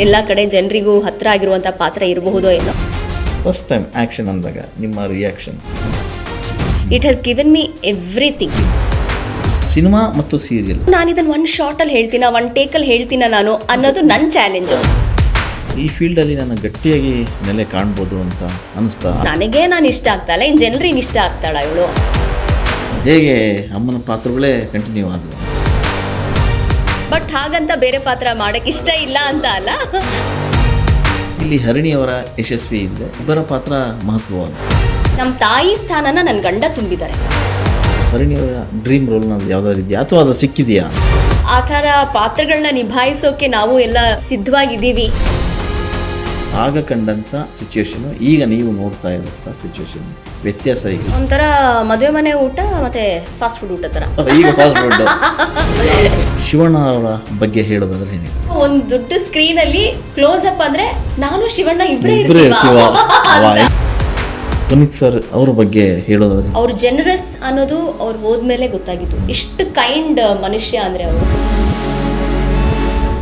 ಎಲ್ಲ ಕಡೆ ಜನರಿಗೂ ಹತ್ರ ಆಗಿರುವಂಥ ಪಾತ್ರ ಇರಬಹುದೋ ಏನೋ. ಫಸ್ಟ್ ಟೈಮ್ ಆ್ಯಕ್ಷನ್ ಅಂದಾಗ ನಿಮ್ಮ reaction? It has given me everything. Cinema ಮತ್ತು ಸೀರಿಯಲ್ ನಾನು ಇದನ್ನು ಒಂದು ಶಾರ್ಟಲ್ಲಿ ಹೇಳ್ತೀನ, ಒಂದು ಟೇಕಲ್ಲಿ ಹೇಳ್ತೀನ ನಾನು ಅನ್ನೋದು ನನ್ನ ಚಾಲೆಂಜು. ಈ ಫೀಲ್ಡಲ್ಲಿ ನಾನು ಗಟ್ಟಿಯಾಗಿ ನೆಲೆ ಕಾಣ್ಬೋದು ಅಂತ ಅನಿಸ್ತಾ? ನನಗೆ ನಾನು ಇಷ್ಟ ಆಗ್ತಾಳ, ಇನ್ನು ಜನರಿಗೆ ಇಷ್ಟ ಆಗ್ತಾಳ ಇವಳು. ಹೇಗೆ ಅಮ್ಮನ ಪಾತ್ರಗಳೇ ಕಂಟಿನ್ಯೂ ಆದವು? ಬಟ್ ಹಾಗಂತ ಬೇರೆ ಪಾತ್ರ ಮಾಡೋಕ್ಕೆ ಇಷ್ಟ ಇಲ್ಲ ಅಂತ ಅಲ್ಲ. ಇಲ್ಲಿ ಹರಿಣಿಯವರ ಯಶಸ್ವಿ ಇದೆ, ಇಬ್ಬರ ಪಾತ್ರ ಮಹತ್ವವಾದ. ನಮ್ಮ ತಾಯಿ ಸ್ಥಾನನ ನನ್ನ ಗಂಡ ತುಂಬಿದ್ದಾರೆ. ಹರಿಣಿಯವರ ಡ್ರೀಮ್ ರೋಲ್ ನಾವು ಯಾವುದಾದ್ರು ಇದೆಯಾ ಅಥವಾ ಅದು ಸಿಕ್ಕಿದೆಯಾ? ಆ ಥರ ಪಾತ್ರಗಳನ್ನ ನಿಭಾಯಿಸೋಕೆ ನಾವು ಎಲ್ಲ ಸಿದ್ಧವಾಗಿದ್ದೀವಿ. ಆಗ ಕಂಡಂಥ ಸಿಚುವೇಶನು ಈಗ ನೀವು ನೋಡ್ತಾ ಇರುವಂಥ ಸಿಚುವೇಶನ್ ವ್ಯತ್ಯಾಸ ಈಗ ಒಂಥರ ಮದುವೆ ಮನೆ ಊಟ ಮತ್ತೆ ಫಾಸ್ಟ್ ಫುಡ್ ಊಟ ಥರ. ಈಗ ಫಾಸ್ಟ್ ಫುಡ್. ಶಿವಣ್ಣ ಅವರ ಬಗ್ಗೆ ಹೇಳೋದಾದ್ರೆ ಏನಿದೆ? ಒಂದು ದೊಡ್ಡ ಸ್ಕ್ರೀನಲ್ಲಿ ಕ್ಲೋಸ್ ಅಪ್ ಅಂದ್ರೆ ನಾನು ಶಿವಣ್ಣ ಇಬ್ಬರೇ ಪುನೀತ್ ಸರ್ ಅವ್ರ ಬಗ್ಗೆ ಹೇಳೋದಾದ್ರೆ? ಅವ್ರು ಜನರಸ್ ಅನ್ನೋದು ಅವ್ರು ಹೋದ್ಮೇಲೆ ಗೊತ್ತಾಗಿತ್ತು, ಎಷ್ಟು ಕೈಂಡ್ ಮನುಷ್ಯ ಅಂದ್ರೆ ಅವರು.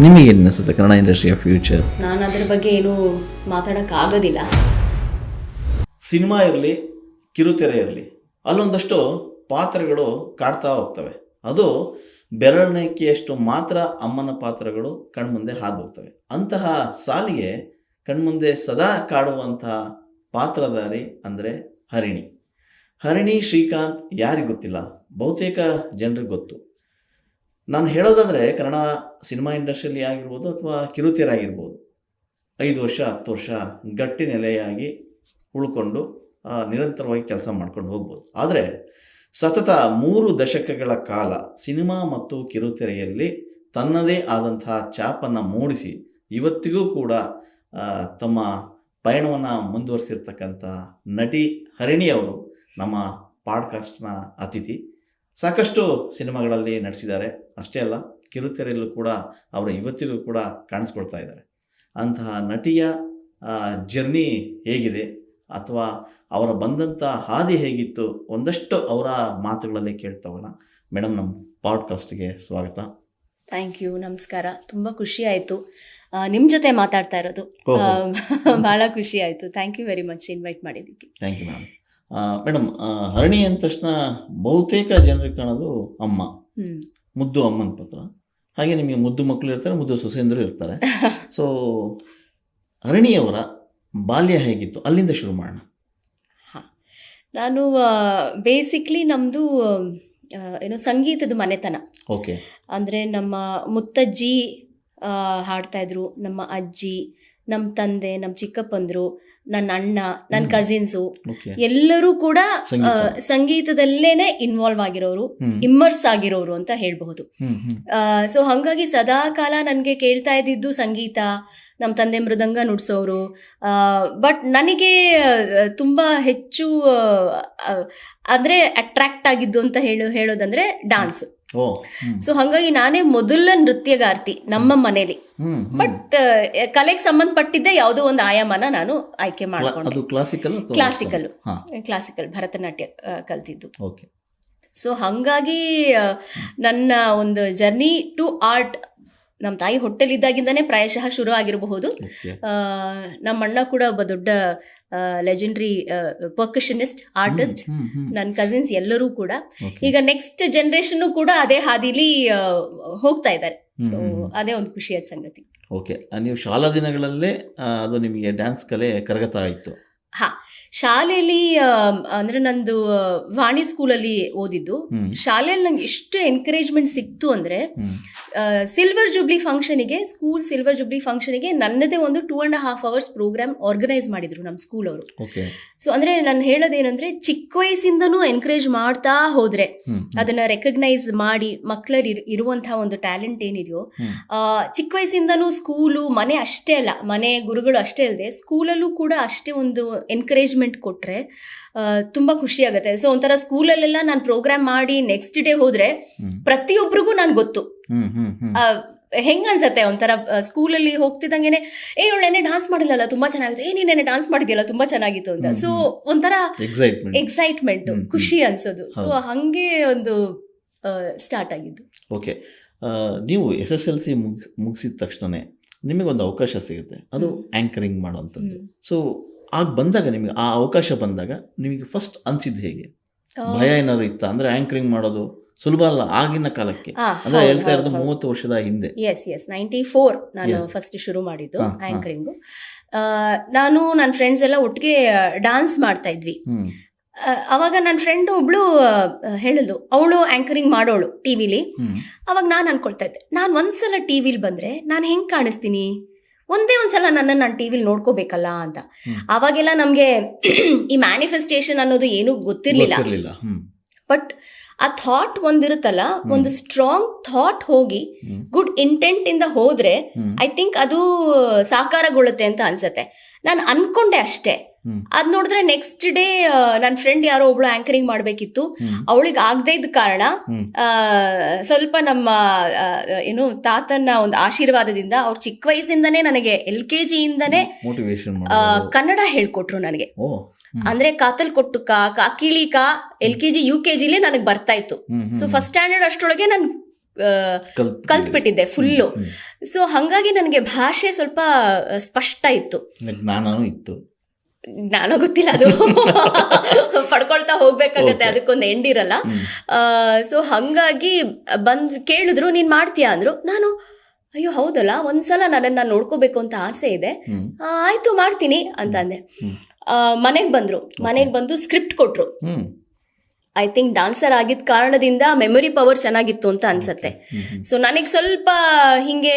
ನಿಮಗೆ ಏನು ಅನಿಸುತ್ತೆ ಕನ್ನಡ ಇಂಡಸ್ಟ್ರಿಯ ಫ್ಯೂಚರ್? ನಾನು ಅದ್ರ ಬಗ್ಗೆ ಏನು ಮಾತಾಡೋಕ್ಕಾಗೋದಿಲ್ಲ. ಸಿನಿಮಾ ಇರಲಿ, ಕಿರುತೆರೆ ಇರಲಿ, ಅಲ್ಲೊಂದಷ್ಟು ಪಾತ್ರಗಳು ಕಾಡ್ತಾ ಹೋಗ್ತವೆ. ಅದು ಬೆರಳಿಕೆಯಷ್ಟು ಮಾತ್ರ ಅಮ್ಮನ ಪಾತ್ರಗಳು ಕಣ್ಮುಂದೆ ಹಾದು ಹೋಗ್ತವೆ. ಅಂತಹ ಸಾಲಿಗೆ ಕಣ್ಮುಂದೆ ಸದಾ ಕಾಡುವಂತಹ ಪಾತ್ರಧಾರಿ ಅಂದರೆ ಹರಿಣಿ. ಹರಿಣಿ ಶ್ರೀಕಾಂತ್ ಯಾರಿಗೆ ಗೊತ್ತಿಲ್ಲ? ಬಹುತೇಕ ಜನರಿಗೆ ಗೊತ್ತು. ನಾನು ಹೇಳೋದಾದರೆ ಕನ್ನಡ ಸಿನಿಮಾ ಇಂಡಸ್ಟ್ರಿಯಲ್ಲಿ ಆಗಿರ್ಬೋದು ಅಥವಾ ಕಿರುತೆರೆ ಆಗಿರ್ಬೋದು, 5 ವರ್ಷ 10 ವರ್ಷ ಗಟ್ಟಿ ನೆಲೆಯಾಗಿ ಉಳ್ಕೊಂಡು ನಿರಂತರವಾಗಿ ಕೆಲಸ ಮಾಡ್ಕೊಂಡು ಹೋಗ್ಬೋದು. ಆದರೆ ಸತತ 3 ದಶಕಗಳ ಕಾಲ ಸಿನಿಮಾ ಮತ್ತು ಕಿರುತೆರೆಯಲ್ಲಿ ತನ್ನದೇ ಆದಂತಹ ಛಾಪನ್ನು ಮೂಡಿಸಿ ಇವತ್ತಿಗೂ ಕೂಡ ತಮ್ಮ ಪಯಣವನ್ನು ಮುಂದುವರಿಸಿರ್ತಕ್ಕಂಥ ನಟಿ ಹರಿಣಿಯವರು ನಮ್ಮ ಪಾಡ್ಕಾಸ್ಟ್ನ ಅತಿಥಿ. ಸಾಕಷ್ಟು ಸಿನಿಮಾಗಳಲ್ಲಿ ನಟಿಸಿದ್ದಾರೆ. ಅಷ್ಟೇ ಅಲ್ಲ, ಕಿರುತೆರೆಯಲ್ಲೂ ಕೂಡ ಅವರು ಇವತ್ತಿಗೂ ಕೂಡ ಕಾಣಿಸ್ಕೊಳ್ತಾ ಇದ್ದಾರೆ. ಅಂತಹ ನಟಿಯ ಜರ್ನಿ ಹೇಗಿದೆ ಅಥವಾ ಅವರ ಬಂದಂಥ ಹಾದಿ ಹೇಗಿತ್ತು, ಒಂದಷ್ಟು ಅವರ ಮಾತುಗಳಲ್ಲೇ ಕೇಳ್ತವಣ. ಮೇಡಮ್, ನಮ್ಮ ಪಾಡ್ಕಾಸ್ಟ್ಗೆ ಸ್ವಾಗತ. ಥ್ಯಾಂಕ್ ಯು, ನಮಸ್ಕಾರ. ತುಂಬ ಖುಷಿ ಆಯಿತು ನಿಮ್ಮ ಜೊತೆ ಮಾತಾಡ್ತಾ ಇರೋದು. ಭಾಳ ಖುಷಿ ಆಯಿತು. Thank you very much invite ಮಾಡಿದ್ದಕ್ಕೆ. Thank you madam. Madam, Harini ಅಂದ ತಕ್ಷಣ ಬಹುತೇಕ ಜನರಿಗೆ ಕಾಣೋದು ಅಮ್ಮ, ಮುದ್ದು ಅಮ್ಮನ ಪಾತ್ರ. ಹಾಗೆ ನಿಮಗೆ ಮುದ್ದು ಮಕ್ಕಳು ಇರ್ತಾರೆ, ಮುದ್ದು ಸೊಸೆಂದರು ಇರ್ತಾರೆ. ಸೊ ಹರಿಣಿಯವರ ಬಾಲ್ಯ ಹೇಗಿತ್ತು, ಅಲ್ಲಿಂದ ಶುರು ಮಾಡೋಣ. ಹಾಂ, ನಾನು ಬೇಸಿಕ್ಲಿ ನಮ್ಮದು ಏನೋ ಸಂಗೀತದ ಮನೆತನ. ಓಕೆ. ಅಂದರೆ ನಮ್ಮ ಮುತ್ತಜ್ಜಿ ಹಾಡ್ತಾಯಿದ್ರು, ನಮ್ಮ ಅಜ್ಜಿ, ನಮ್ಮ ತಂದೆ, ನಮ್ಮ ಚಿಕ್ಕಪ್ಪಂದರು, ನನ್ನ ಅಣ್ಣ, ನನ್ನ ಕಸಿನ್ಸು ಎಲ್ಲರೂ ಕೂಡ ಸಂಗೀತದಲ್ಲೇನೆ ಇನ್ವಾಲ್ವ್ ಆಗಿರೋರು, ಇಮ್ಮರ್ಸ್ ಆಗಿರೋರು ಅಂತ ಹೇಳ್ಬಹುದು. ಸೊ ಹಾಗಾಗಿ ಸದಾ ಕಾಲ ನನಗೆ ಕೇಳ್ತಾ ಇದ್ದಿದ್ದು ಸಂಗೀತ. ನಮ್ಮ ತಂದೆ ಮೃದಂಗ ನುಡ್ಸೋರು. ಬಟ್ ನನಗೆ ತುಂಬ ಹೆಚ್ಚು ಅಂದರೆ ಅಟ್ರಾಕ್ಟ್ ಆಗಿದ್ದು ಅಂತ ಹೇಳೋದಂದ್ರೆ ಡ್ಯಾನ್ಸ್. ಸೊ ಹಾಗಾಗಿ ನಾನೇ ಮೊದಲ ನೃತ್ಯಗಾರ್ತಿ ನಮ್ಮ ಮನೇಲಿ. ಬಟ್ ಕಲೆಗೆ ಸಂಬಂಧಪಟ್ಟಿದ್ದೆ ಯಾವುದೋ ಒಂದು ಆಯಾಮನ ನಾನು ಆಯ್ಕೆ ಮಾಡ್ಕೊಂಡೆ. ಕ್ಲಾಸಿಕಲ್ ಭರತನಾಟ್ಯ ಕಲ್ತಿದ್ದು. ಸೊ ಹಾಗಾಗಿ ನನ್ನ ಒಂದು ಜರ್ನಿ ಟು ಆರ್ಟ್ ನಮ್ಮ ತಾಯಿ ಹೊಟ್ಟೆಲಿದ್ದಾಗಿಂದನೇ ಪ್ರಾಯಶಃ ಶುರು ಆಗಿರಬಹುದು. ನಮ್ಮ ಅಣ್ಣ ಕೂಡ ಒಬ್ಬ ದೊಡ್ಡ ಲೆಜೆಂಡ್ರಿ ಪರ್ಕಷನಿಸ್ಟ್, ಆರ್ಟಿಸ್ಟ್. ನನ್ನ ಕಸಿನ್ಸ್ ಎಲ್ಲರೂ ಕೂಡ ಈಗ ನೆಕ್ಸ್ಟ್ ಜನರೇಷನ್ ಕೂಡ ಅದೇ ಹಾದಿಲಿ ಹೋಗ್ತಾ ಇದ್ದಾರೆ. ಸೊ ಅದೇ ಒಂದು ಖುಷಿಯಾದ ಸಂಗತಿ. ಓಕೆ, ನೀವು ಶಾಲಾ ದಿನಗಳಲ್ಲೇ ಅದು ನಿಮಗೆ ಡ್ಯಾನ್ಸ್ ಕಲೆ ಕರಗತ ಆಯಿತು? ಹಾಂ, ಶಾಲೆಯಲ್ಲಿ ಅಂದರೆ ನಂದು ವಾಣಿ ಸ್ಕೂಲಲ್ಲಿ ಓದಿದ್ದು. ಶಾಲೆಯಲ್ಲಿ ನಂಗೆ ಎಷ್ಟು ಎನ್ಕರೇಜ್ಮೆಂಟ್ ಸಿಕ್ತು ಅಂದರೆ, ಸಿಲ್ವರ್ ಜೂಬ್ಲಿ ಫಂಕ್ಷನಿಗೆ, ಸ್ಕೂಲ್ ಸಿಲ್ವರ್ ಜೂಬ್ಲಿ ಫಂಕ್ಷನಿಗೆ ನನ್ನದೇ ಒಂದು 2.5 hours ಪ್ರೋಗ್ರಾಮ್ ಆರ್ಗನೈಸ್ ಮಾಡಿದ್ರು ನಮ್ಮ ಸ್ಕೂಲ್ ಅವರು. ಸೊ ಅಂದರೆ ನಾನು ಹೇಳೋದೇನೆಂದರೆ, ಚಿಕ್ಕ ವಯಸ್ಸಿಂದನೂ ಎನ್ಕರೇಜ್ ಮಾಡ್ತಾ ಹೋದರೆ, ಅದನ್ನು ರೆಕಗ್ನೈಸ್ ಮಾಡಿ ಮಕ್ಕಳಲ್ಲಿ ಇರುವಂತಹ ಒಂದು ಟ್ಯಾಲೆಂಟ್ ಏನಿದೆಯೋ, ಚಿಕ್ಕ ವಯಸ್ಸಿಂದನೂ ಸ್ಕೂಲು, ಮನೆ ಅಷ್ಟೇ ಅಲ್ಲ, ಮನೆ ಗುರುಗಳು ಅಷ್ಟೇ ಅಲ್ಲದೆ ಸ್ಕೂಲಲ್ಲೂ ಕೂಡ ಅಷ್ಟೇ ಒಂದು ಎನ್ಕರೇಜ್ಮೆಂಟ್ ಕೊಟ್ಟರೆ ತುಂಬ ಖುಷಿ ಆಗುತ್ತೆ. ಸೊ ಒಂಥರ ಸ್ಕೂಲಲ್ಲೆಲ್ಲ ನಾನು ಪ್ರೋಗ್ರಾಮ್ ಮಾಡಿ ನೆಕ್ಸ್ಟ್ ಡೇ ಹೋದರೆ ಪ್ರತಿಯೊಬ್ಬರಿಗೂ ನಾನು ಗೊತ್ತು. ಹೆಂಗ ಅನ್ಸತ್ತೆ ಒಂಥರ ಸ್ಕೂಲಲ್ಲಿ ಹೋಗ್ತಿದ್ದಂಗೆನೆ, ಇವಳು ನೆನೆ ಡಾನ್ಸ್ ಮಾಡಿಲ್ಲಲ್ಲ ತುಂಬಾ ಚೆನ್ನಾಗಿತ್ತು, ನೀನು ನೆನೆ ಡಾನ್ಸ್ ಮಾಡಿದ್ಯಲ್ಲ ತುಂಬಾ ಚೆನ್ನಾಗಿತ್ತು ಅಂತ. ಸೊ ಒಂಥರ ಎಕ್ಸೈಟ್ಮೆಂಟ್, ಖುಷಿ ಅನ್ಸೋದು. ಸೊ ಹಂಗೆ ಒಂದು ಸ್ಟಾರ್ಟ್ ಆಗಿದ್ದು. ಓಕೆ, ನೀವು SSLC ಮುಗಿಸಿದ ತಕ್ಷಣನೇ ನಿಮಗೊಂದು ಅವಕಾಶ ಸಿಗುತ್ತೆ, ಅದು ಆ್ಯಂಕರಿಂಗ್ ಮಾಡೋವಂಥದ್ದು. ಸೊ ಆಗ ಬಂದಾಗ ನಿಮಗೆ ಆ ಅವಕಾಶ ಬಂದಾಗ ನಿಮಗೆ ಫಸ್ಟ್ ಅನಿಸಿದ್ದು ಹೇಗೆ? ಭಯ ಏನಾದ್ರು ಇತ್ತ? ಅಂದರೆ ಆ್ಯಂಕರಿಂಗ್ ಮಾಡೋದು ಸುಲಭ ಅಲ್ಲ ಆಗಿನ ಕಾಲಕ್ಕೆ, ಅಂದ್ರೆ ಹೇಳ್ತಾ ಇರೋದು 30 ವರ್ಷದ ಹಿಂದೆ. ಎಸ್ 94 ನಾನು ಫಸ್ಟ್ ಶುರು ಮಾಡಿದ್ದು ಆ್ಯಂಕರಿಂಗು. ನಾನು ನನ್ನ ಫ್ರೆಂಡ್ಸ್ ಎಲ್ಲ ಒಟ್ಟಿಗೆ ಡಾನ್ಸ್ ಮಾಡ್ತಾ ಇದ್ವಿ. ಅವಾಗ ನನ್ನ ಫ್ರೆಂಡ್ ಒಬ್ಳು ಹೇಳಿದ್ಲು, ಅವಳು ಆ್ಯಂಕರಿಂಗ್ ಮಾಡೋಳು ಟಿವಿಲಿ. ಅವಾಗ ನಾನು ಅನ್ಕೊಳ್ತಾ ಇದ್ದೆ, ನಾನು ಒಂದ್ಸಲ ಟಿವಿಲಿ ಬಂದ್ರೆ ನಾನು ಹೆಂಗ್ ಕಾಣಿಸ್ತೀನಿ, ಒಂದ್ಸಲ ನನ್ನನ್ನು ನಾನು ಟಿವಿಲಿ ನೋಡ್ಕೋಬೇಕಲ್ಲ ಅಂತ. ಅವಾಗೆಲ್ಲ ನಮಗೆ ಈ ಮ್ಯಾನಿಫೆಸ್ಟೇಷನ್ ಅನ್ನೋದು ಏನೂ ಗೊತ್ತಿರ್ಲಿಲ್ಲ. ಬಟ್ ಆ ಥಾಟ್ ಒಂದಿರುತ್ತಲ್ಲ, ಒಂದು ಸ್ಟ್ರಾಂಗ್ ಥಾಟ್ ಹೋಗಿ ಗುಡ್ ಇಂಟೆಂಟ್ ಇಂದ ಹೋದ್ರೆ ಐ ಥಿಂಕ್ ಅದು ಸಾಕಾರಗೊಳ್ಳುತ್ತೆ ಅಂತ ಅನ್ಸತ್ತೆ. ನಾನು ಅನ್ಕೊಂಡೆ ಅಷ್ಟೇ. ಅದ್ ನೋಡಿದ್ರೆ ನೆಕ್ಸ್ಟ್ ಡೇ ನನ್ನ ಫ್ರೆಂಡ್ ಯಾರೋ ಒಬ್ಳು ಆಂಕರಿಂಗ್ ಮಾಡ್ಬೇಕಿತ್ತು, ಅವಳಿಗೆ ಆಗದೆ ಇದ್ದ ಕಾರಣ ಸ್ವಲ್ಪ ನಮ್ಮ ಏನು ತಾತನ ಒಂದು ಆಶೀರ್ವಾದದಿಂದ ಅವ್ರ ಚಿಕ್ಕ ವಯಸ್ಸಿಂದನೇ ನನಗೆ LKG ಇಂದನೇ ಕನ್ನಡ ಹೇಳ್ಕೊಟ್ರು ನನಗೆ. ಅಂದ್ರೆ ಕಾತಲ್ ಕೊಟ್ಟು ಕಾಕಿಳಿ LKG UKG ನನಗೆ ಬರ್ತಾ ಇತ್ತು. ಸೊ ಫಸ್ಟ್ ಸ್ಟ್ಯಾಂಡರ್ಡ್ ಅಷ್ಟೊಳಗೆ ನಾನು ಕಲ್ತ್ಬಿಟ್ಟಿದ್ದೆ ಫುಲ್ಲು. ಸೊ ಹಂಗಾಗಿ ನನಗೆ ಭಾಷೆ ಸ್ವಲ್ಪ ಸ್ಪಷ್ಟ ಇತ್ತು, ಜ್ಞಾನ ಗೊತ್ತಿಲ್ಲ, ಅದು ಪಡ್ಕೊಳ್ತಾ ಹೋಗ್ಬೇಕಾಗತ್ತೆ, ಅದಕ್ಕೊಂದು ಎಂಡ್ ಇರಲ್ಲ. ಸೊ ಹಂಗಾಗಿ ಬಂದ್ ಕೇಳಿದ್ರು, ನೀನ್ ಮಾಡ್ತೀಯಾ ಅಂದ್ರು. ನಾನು ಅಯ್ಯೋ ಹೌದಲ್ಲ, ಒಂದ್ಸಲ ನನ್ನನ್ನು ನೋಡ್ಕೋಬೇಕು ಅಂತ ಆಸೆ ಇದೆ, ಆಯ್ತು ಮಾಡ್ತೀನಿ ಅಂತ ಅಂದೆ. ಮನೆಗೆ ಬಂದು ಸ್ಕ್ರಿಪ್ಟ್ ಕೊಟ್ರು. ಐ ಥಿಂಕ್ ಡಾನ್ಸರ್ ಆಗಿದ್ದ ಕಾರಣದಿಂದ ಮೆಮೊರಿ ಪವರ್ ಚೆನ್ನಾಗಿತ್ತು ಅಂತ ಅನ್ಸತ್ತೆ. ಸೊ ನನಗೆ ಸ್ವಲ್ಪ ಹಿಂಗೆ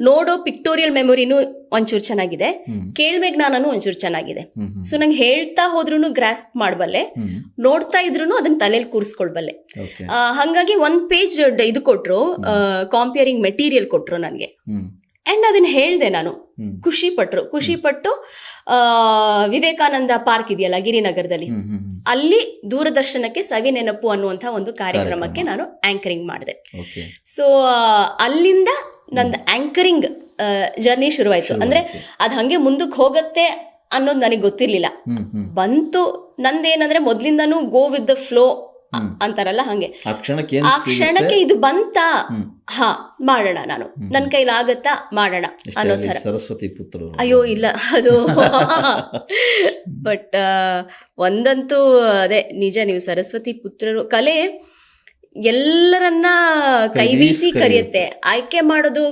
ನೋಡೋ ಪಿಕ್ಟೋರಿಯಲ್ ಮೆಮೊರಿನೂ ಒಂಚೂರು ಚೆನ್ನಾಗಿದೆ, ಕೇಳ್ಬೇಕು ನಾನು ಒಂಚೂರು ಚೆನ್ನಾಗಿದೆ. ಸೊ ನಂಗೆ ಹೇಳ್ತಾ ಹೋದ್ರೂ ಗ್ರಾಸ್ಪ್ ಮಾಡಬಲ್ಲೆ, ನೋಡ್ತಾ ಇದ್ರು ಅದನ್ನ ತಲೆಯಲ್ಲಿ ಕೂರಿಸ್ಕೊಳ್ಬಲ್ಲೆ. ಹಂಗಾಗಿ 1 ಪೇಜ್ ಇದು ಕೊಟ್ರು, ಕಾಂಪೇರಿಂಗ್ ಮೆಟೀರಿಯಲ್ ಕೊಟ್ರು ನನಗೆ. ಅಂಡ್ ಅದನ್ನ ಹೇಳ್ದೆ ನಾನು, ಖುಷಿಪಟ್ಟು ವಿವೇಕಾನಂದ ಪಾರ್ಕ್ ಇದೆಯಲ್ಲ ಗಿರಿನಗರದಲ್ಲಿ, ಅಲ್ಲಿ ದೂರದರ್ಶನಕ್ಕೆ ಸವಿ ನೆನಪು ಅನ್ನುವಂಥ ಒಂದು ಕಾರ್ಯಕ್ರಮಕ್ಕೆ ನಾನು ಆಂಕರಿಂಗ್ ಮಾಡಿದೆ. ಸೊ ಅಲ್ಲಿಂದ ನಂದು ಆಂಕರಿಂಗ್ ಜರ್ನಿ ಶುರುವಾಯ್ತು. ಅಂದ್ರೆ ಅದ್ ಹಂಗೆ ಮುಂದಕ್ಕೆ ಹೋಗತ್ತೆ ಅನ್ನೋದು ನನಗೆ ಗೊತ್ತಿರ್ಲಿಲ್ಲ. ಬಂತು ನಂದೇನಂದ್ರೆ ಮೊದ್ಲಿಂದಾನು ಗೋ ವಿತ್ ದ ಫ್ಲೋ ಅಂತಾರಲ್ಲ, ಹಂಗೆ ಆ ಕ್ಷಣಕ್ಕೆ ಇದು ಬಂತ, ಹಾ ಮಾಡೋಣ, ನಾನು ನನ್ನ ಕೈಲಾಗತ್ತಾ ಮಾಡೋಣ ಅನ್ನೋ ತರ. ಸರಸ್ವತಿ ಪುತ್ರರು? ಅಯ್ಯೋ ಇಲ್ಲ, ಅದು ಬಟ್ ಒಂದಂತೂ ಅದೇ ನಿಜ, ನೀವು ಸರಸ್ವತಿ ಪುತ್ರರು. ಕಲೆ ಎಲ್ಲರನ್ನ ಕೈಬೀಸಿ ಕರೆಯುತ್ತೆ. ಆಯ್ಕೆ ಮಾಡೋದು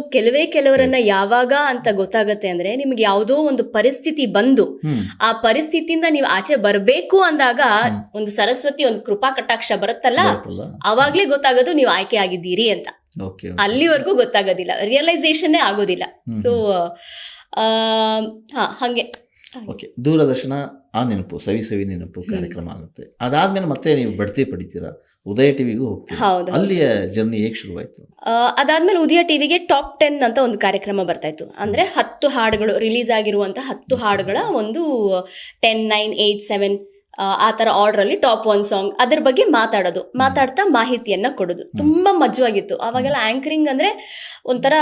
ಕೆಲವರನ್ನ ಯಾವಾಗ ಅಂತ ಗೊತ್ತಾಗತ್ತೆ ಅಂದ್ರೆ, ನಿಮ್ಗೆ ಯಾವುದೋ ಒಂದು ಪರಿಸ್ಥಿತಿ ಬಂದು ಆ ಪರಿಸ್ಥಿತಿಯಿಂದ ನೀವು ಆಚೆ ಬರ್ಬೇಕು ಅಂದಾಗ ಒಂದು ಸರಸ್ವತಿ ಒಂದು ಕೃಪಾ ಕಟಾಕ್ಷ ಬರುತ್ತಲ್ಲ, ಅವಾಗ್ಲೇ ಗೊತ್ತಾಗೋದು ನೀವು ಆಯ್ಕೆ ಆಗಿದ್ದೀರಿ ಅಂತ. ಅಲ್ಲಿವರೆಗೂ ಗೊತ್ತಾಗೋದಿಲ್ಲ, ರಿಯಲೈಸೇಷನ್ನೇ ಆಗೋದಿಲ್ಲ. ಸೊ ಹಂಗೆ ದೂರದರ್ಶನ ಆ ನೆನಪು, ಸವಿ ನೆನಪು ಕಾರ್ಯಕ್ರಮ ಆಗುತ್ತೆ. ಅದಾದ್ಮೇಲೆ ಮತ್ತೆ ನೀವು ಬಡ್ತಿ ಪಡಿತೀರಾ, ಉದಯ ಟಿವಿಗೂ ಹೋಗ್ತೀರಾ. ಅಲ್ಲಿಯ ಜರ್ನಿ ಹೇಗೆ ಶುರುವಾಯ್ತು? ಅದಾದ್ಮೇಲೆ ಉದಯ ಟಿವಿಗೆ ಟಾಪ್ 10 ಅಂತ ಒಂದು ಕಾರ್ಯಕ್ರಮ ಬರ್ತಾ ಇತ್ತು. ಅಂದ್ರೆ 10 ಹಾಡುಗಳು ರಿಲೀಸ್ ಆಗಿರುವಂತ 10 ಹಾಡುಗಳ ಒಂದು 10, 9, 8, 7 ಆ ತರ ಆರ್ಡರ್ ಅಲ್ಲಿ ಟಾಪ್ 1 ಸಾಂಗ್ ಅದ್ರ ಬಗ್ಗೆ ಮಾತಾಡ್ತಾ ಮಾಹಿತಿಯನ್ನ ಕೊಡೋದು. ತುಂಬಾ ಮಜವಾಗಿತ್ತು. ಅವಾಗೆಲ್ಲ ಆಂಕರಿಂಗ್ ಅಂದ್ರೆ ಒಂಥರ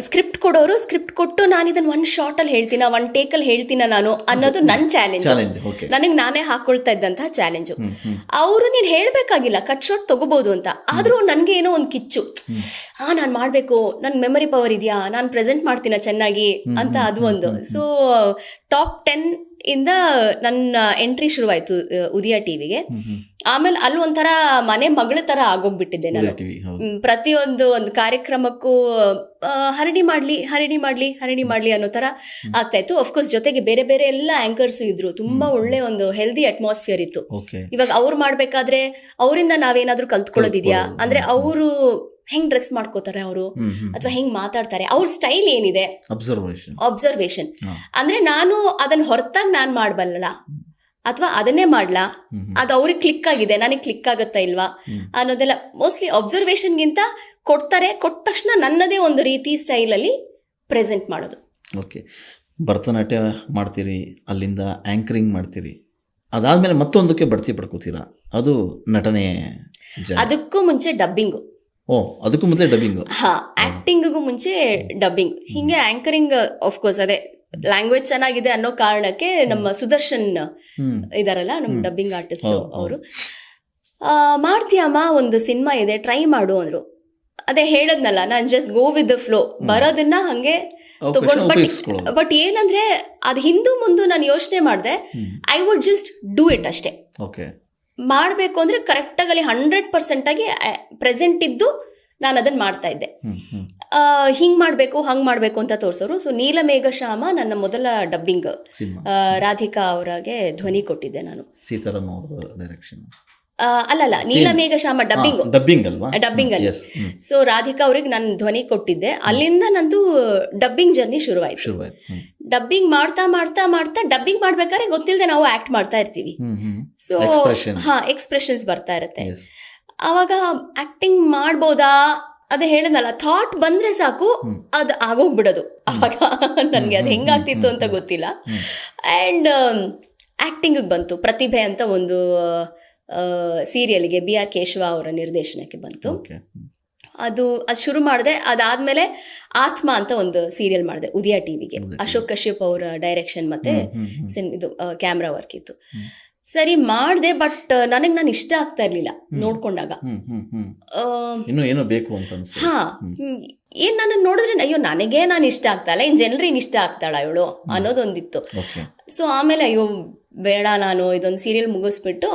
ಸ್ಕ್ರಿಪ್ಟ್ ಕೊಡೋರು, ಸ್ಕ್ರಿಪ್ಟ್ ಕೊಟ್ಟು ನಾನು ಇದನ್ನ 1 ಶಾರ್ಟ್ ಅಲ್ಲಿ ಹೇಳ್ತೀನ, 1 ಟೇಕ್ ಅಲ್ಲಿ ಹೇಳ್ತೀನ ನಾನು ಅನ್ನೋದು ನನ್ನ ಚಾಲೆಂಜ್. ನನಗೆ ನಾನೇ ಹಾಕೊಳ್ತಾ ಇದ್ದಂತಹ ಚಾಲೆಂಜು. ಅವರು ನೀನ್ ಹೇಳ್ಬೇಕಾಗಿಲ್ಲ, ಕಟ್ ಶಾರ್ಟ್ ತಗೋಬಹುದು ಅಂತ. ಆದ್ರೂ ನನ್ಗೆ ಏನೋ ಒಂದು ಕಿಚ್ಚು, ನಾನ್ ಮಾಡ್ಬೇಕು, ನನ್ ಮೆಮೊರಿ ಪವರ್ ಇದೆಯಾ, ನಾನ್ ಪ್ರೆಸೆಂಟ್ ಮಾಡ್ತೀನ ಚೆನ್ನಾಗಿ ಅಂತ, ಅದು ಒಂದು. ಸೊ ಟಾಪ್ 10 ಇಂದ ನನ್ನ ಎಂಟ್ರಿ ಶುರುವಾಯ್ತು ಉದಯ ಟಿವಿಗೆ. ಆಮೇಲೆ ಅಲ್ಲಿ ಒಂಥರ ಮನೆ ಮಗಳ ತರ ಆಗೋಗ್ಬಿಟ್ಟಿದ್ದೆ ನಾನು. ಪ್ರತಿಯೊಂದು ಒಂದು ಕಾರ್ಯಕ್ರಮಕ್ಕೂ ಹರಡಿ ಮಾಡ್ಲಿ ಅನ್ನೋ ತರ ಆಗ್ತಾ ಇತ್ತು. ಅಫ್ಕೋರ್ಸ್ ಜೊತೆಗೆ ಬೇರೆ ಬೇರೆ ಎಲ್ಲ ಆಂಕರ್ಸ್ ಇದ್ರು. ತುಂಬಾ ಒಳ್ಳೆ ಒಂದು ಹೆಲ್ದಿ ಅಟ್ಮಾಸ್ಫಿಯರ್ ಇತ್ತು. ಇವಾಗ ಅವ್ರು ಮಾಡ್ಬೇಕಾದ್ರೆ ಅವರಿಂದ ನಾವೇನಾದ್ರೂ ಕಲ್ತ್ಕೊಳ್ಳೋದಿದ್ಯಾ ಅಂದ್ರೆ, ಅವರು ಹೆಂಗ್ ಡ್ರೆಸ್ ಮಾಡ್ಕೋತಾರೆ ಅವರು, ಅಥವಾ ಹೆಂಗ್ ಮಾತಾಡ್ತಾರೆ, ಅವ್ರ ಸ್ಟೈಲ್ ಏನಿದೆ, ಅಬ್ಸರ್ವೇಷನ್. ಅಂದ್ರೆ ನಾನು ಅದನ್ನ ಹೊರತಾಗಿ ನಾನ್ ಮಾಡ್ಬಲ್ಲ, ಅಥವಾ ಅದನ್ನೇ ಮಾಡ್ಲಾ, ಅದು ಅವ್ರಿಗೆ ಕ್ಲಿಕ್ ಆಗಿದೆ, ನನಗೆ ಕ್ಲಿಕ್ ಆಗತ್ತಾ ಇಲ್ವಾ ಅನ್ನೋದೆಲ್ಲ ಮೋಸ್ಟ್ಲಿ ಅಬ್ಸರ್ವೇಷನ್ಗಿಂತ ಕೊಡ್ತಾರೆ. ಕೊಟ್ಟ ತಕ್ಷಣ ನನ್ನದೇ ಒಂದು ರೀತಿ ಸ್ಟೈಲಲ್ಲಿ ಪ್ರೆಸೆಂಟ್ ಮಾಡೋದು. ಓಕೆ, ಭರತನಾಟ್ಯ ಮಾಡ್ತೀರಿ, ಅಲ್ಲಿಂದ ಆಂಕರಿಂಗ್ ಮಾಡ್ತೀರಿ, ಅದಾದ್ಮೇಲೆ ಮತ್ತೊಂದಕ್ಕೆ ಬಡ್ತಿ ಪಡ್ಕೋತೀರಾ, ಅದು ನಟನೆ. ಅದಕ್ಕೂ ಮುಂಚೆ ಡಬ್ಬಿಂಗು. ಅದಕ್ಕೂ ಮುಂಚೆ ಡಬ್ಬಿಂಗ್. ಆಕ್ಟಿಂಗ್ಗೂ ಮುಂಚೆ ಡಬ್ಬಿಂಗ್. ಹಿಂಗೆ ಆಂಕರಿಂಗ್ ಆಫ್ಕೋರ್ಸ್ ಅದೇ ಲ್ಯಾಂಗ್ವೇಜ್ ಚೆನ್ನಾಗಿದೆ ಅನ್ನೋ ಕಾರಣಕ್ಕೆ ನಮ್ಮ ಸುದರ್ಶನ್ ಇದಾರಲ್ಲ, ನಮ್ಮ ಡಬ್ಬಿಂಗ್ ಆರ್ಟಿಸ್ಟ್, ಅವರು ಮಾಡ್ತೀಯಮ್ಮ, ಒಂದು ಸಿನಿಮಾ ಇದೆ, ಟ್ರೈ ಮಾಡು ಅಂದ್ರು. ಅದೇ ಹೇಳದ್ನಲ್ಲ, ನಾನು just go with the flow, ಬರೋದನ್ನ ಹಂಗೆ ಅವಕಾಶ ಉಪಯೋಗಿಸ್ಕೊಳ್ಳೋದು. ಬಟ್ ಏನಂದ್ರೆ ಅದು ಹಿಂದೂ ಮುಂದೆ ನಾನು ಯೋಚನೆ ಮಾಡಿದೆ, I would just do it ಅಷ್ಟೇ. ಓಕೆ, ಮಾಡಬೇಕು ಅಂದ್ರೆ ಕರೆಕ್ಟಾಗಿ ಅಲ್ಲಿ 100% ಆಗಿ ಪ್ರೆಸೆಂಟ್ ಇದ್ದು ನಾನು ಅದನ್ನ ಮಾಡ್ತಾ ಇದ್ದೆ. ಹಿಂಗ್ ಮಾಡಬೇಕು ಹಂಗ್ ಮಾಡಬೇಕು ಅಂತ ತೋರಿಸೋರು. ಸೊ ನೀಲಮೇಘಶ್ಯಾಮ ನನ್ನ ಮೊದಲ ಡಬ್ಬಿಂಗ್, ರಾಧಿಕಾ ಅವರಿಗೆ ಧ್ವನಿ ಕೊಟ್ಟಿದ್ದೆ ನಾನು. ಸೀತಾರಾಮ್ ಅವರ ಡೈರೆಕ್ಷನ್ ಅಲ್ಲಲ್ಲ, ನೀಲಮೇಘಶ್ಯಾಮ ಡಬ್ಬಿಂಗ್ ಅಲ್ವಾ? ಡಬ್ಬಿಂಗ್ ಅಲ್ಲಿ. ಸೊ ರಾಧಿಕಾ ಅವ್ರಿಗೆ ನಾನು ಧ್ವನಿ ಕೊಟ್ಟಿದ್ದೆ. ಅಲ್ಲಿಂದ ನಂದು ಡಬ್ಬಿಂಗ್ ಜರ್ನಿ ಶುರುವಾಯ್ತು. ಡಬ್ಬಿಂಗ್ ಮಾಡ್ತಾ ಮಾಡ್ತಾ ಮಾಡ್ತಾ ಡಬ್ಬಿಂಗ್ ಮಾಡ್ಬೇಕಾದ್ರೆ ಗೊತ್ತಿಲ್ಲದೆ ನಾವು ಆಕ್ಟ್ ಮಾಡ್ತಾ ಇರ್ತೀವಿ. ಸೊ ಎಕ್ಸ್ಪ್ರೆಷನ್ಸ್ ಬರ್ತಾ ಇರುತ್ತೆ. ಅವಾಗ ಆಕ್ಟಿಂಗ್ ಮಾಡ್ಬೋದಾ, ಅದೇ ಹೇಳದಲ್ಲ, ಥಾಟ್ ಬಂದ್ರೆ ಸಾಕು ಅದು ಆಗೋಗ್ಬಿಡೋದು. ಅವಾಗ ನನ್ಗೆ ಅದು ಹೆಂಗಾಗ್ತಿತ್ತು ಅಂತ ಗೊತ್ತಿಲ್ಲ. ಅಂಡ್ ಆಕ್ಟಿಂಗ್ ಬಂತು. ಪ್ರತಿಭೆ ಅಂತ ಒಂದು ಸೀರಿಯಲ್ಗೆ BR ಕೇಶವ ಅವರ ನಿರ್ದೇಶನಕ್ಕೆ ಬಂತು. ಅದು ಶುರು ಮಾಡಿದೆ. ಅದಾದ್ಮೇಲೆ ಆತ್ಮ ಅಂತ ಒಂದು ಸೀರಿಯಲ್ ಮಾಡಿದೆ ಉದಯ ಟಿವಿಗೆ. ಅಶೋಕ್ ಕಶ್ಯಪ್ ಅವರ ಡೈರೆಕ್ಷನ್ ಮತ್ತೆ ಇದು ಕ್ಯಾಮ್ರಾ ವರ್ಕ್ ಇತ್ತು. ಸರಿ ಮಾಡಿದೆ, ಬಟ್ ನನಗೆ ನಾನು ಇಷ್ಟ ಆಗ್ತಾ ಇರ್ಲಿಲ್ಲ ನೋಡ್ಕೊಂಡಾಗ. ಏನ್ ನನ್ನ ನೋಡಿದ್ರೆ ಅಯ್ಯೋ ನನಗೆ ನಾನು ಇಷ್ಟ ಆಗ್ತಾ ಇಲ್ಲ, ಇನ್ ಜನರಿಗೆ ಇಷ್ಟ ಆಗ್ತಾಳ ಇವಳು ಅನ್ನೋದೊಂದಿತ್ತು. ಸೊ ಆಮೇಲೆ ಅಯ್ಯೋ ಬೇಡ, ನಾನು ಇದೊಂದು ಸೀರಿಯಲ್ ಮುಗಿಸ್ಬಿಟ್ಟು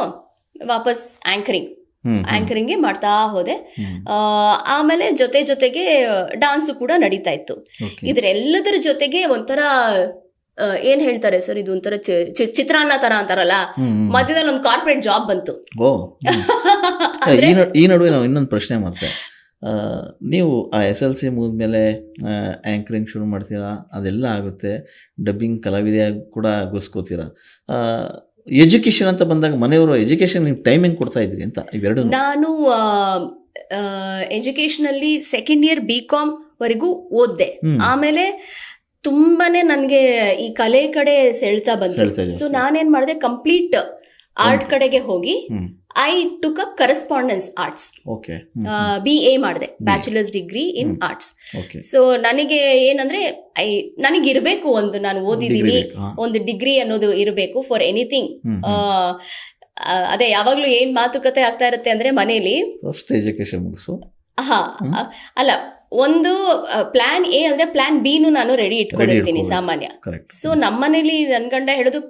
ವಾಪಸ್ ಆಂಕರಿಂಗ್ಗೆ ಮಾಡ್ತಾ ಹೋದೆ. ಆಮೇಲೆ ಜೊತೆಗೆ ಡಾನ್ಸು ಕೂಡ ನಡೀತಾ ಇತ್ತು. ಇದ್ರೆಲ್ಲದರ ಜೊತೆಗೆ ಒಂಥರ ಏನ್ ಹೇಳ್ತಾರೆ ಸರ್, ಇದು ಒಂಥರ ಚಿತ್ರಾನ್ನ ತರ ಅಂತಾರಲ್ಲ, ಮಧ್ಯದಲ್ಲಿ ಒಂದು ಕಾರ್ಪೊರೇಟ್ ಜಾಬ್ ಬಂತು. ಈ ನಡುವೆ ನಾವು ಇನ್ನೊಂದು ಪ್ರಶ್ನೆ ಮಾಡ್ತೇವೆ. ನೀವು ಆ SLC ಮುಗಿದ್ಮೇಲೆ ಆ್ಯಂಕರಿಂಗ್ ಶುರು ಮಾಡ್ತೀರಾ, ಅದೆಲ್ಲ ಆಗುತ್ತೆ, ಡಬ್ಬಿಂಗ್ ಕಲಾವಿದೆಯಾಗಿ ಕೂಡ ಗುಸ್ಕೋತೀರಾ. ಎಜುಕೇಶನ್ ಅಂತ ಬಂದಾಗ ಮನೆಯವರು ಎಜುಕೇಶನ್ ನೀವು ಟೈಮಿಂಗ್ ಕೊಡ್ತಾ ಇದ್ರಿ ಅಂತ ಇವೆರಡು? ನಾನು ಎಜುಕೇಶನಲ್ಲಿ ಸೆಕೆಂಡ್ ಇಯರ್ BCom ವರೆಗೂ ಓದ್ದೆ. ಆಮೇಲೆ ತುಂಬಾನೇ ನನಗೆ ಈ ಕಲೆ ಕಡೆ ಸೆಳ್ತಾ ಬಂತು. ಸೊ ನಾನೇನ್ ಮಾಡಿದೆ, ಕಂಪ್ಲೀಟ್ ಆರ್ಟ್ ಕಡೆಗೆ ಹೋಗಿ I took up correspondence arts. BA ಮಾಡಿದೆ, bachelors degree in arts. So ನನಗೆ ಏನಂದ್ರೆ ನನಗಿರ್ಬೇಕು ಒಂದು, ನಾನು ಓದಿದ್ದೀನಿ, ಒಂದು ಡಿಗ್ರಿ ಅನ್ನೋದು ಇರಬೇಕು ಫಾರ್ ಎನಿಥಿಂಗ್. ಅದೇ ಯಾವಾಗ್ಲೂ ಏನ್ ಮಾತುಕತೆ ಆಗ್ತಾ ಇರುತ್ತೆ ಅಂದ್ರೆ ಮನೇಲಿ, ಎಜುಕೇಶನ್ ಮುಗಿಸು, ಅಲ್ಲ, ಒಂದು ಪ್ಲಾನ್ A ಅಂದ್ರೆ ಪ್ಲಾನ್ B ನು ನಾನು ರೆಡಿ ಇಟ್ಕೊಂಡಿರ್ತೀನಿ ಸಾಮಾನ್ಯ. ಸೊ ನಮ್ಮನೇಲಿ ನನ್ ಗಂಡ ಹೇಳೋದು,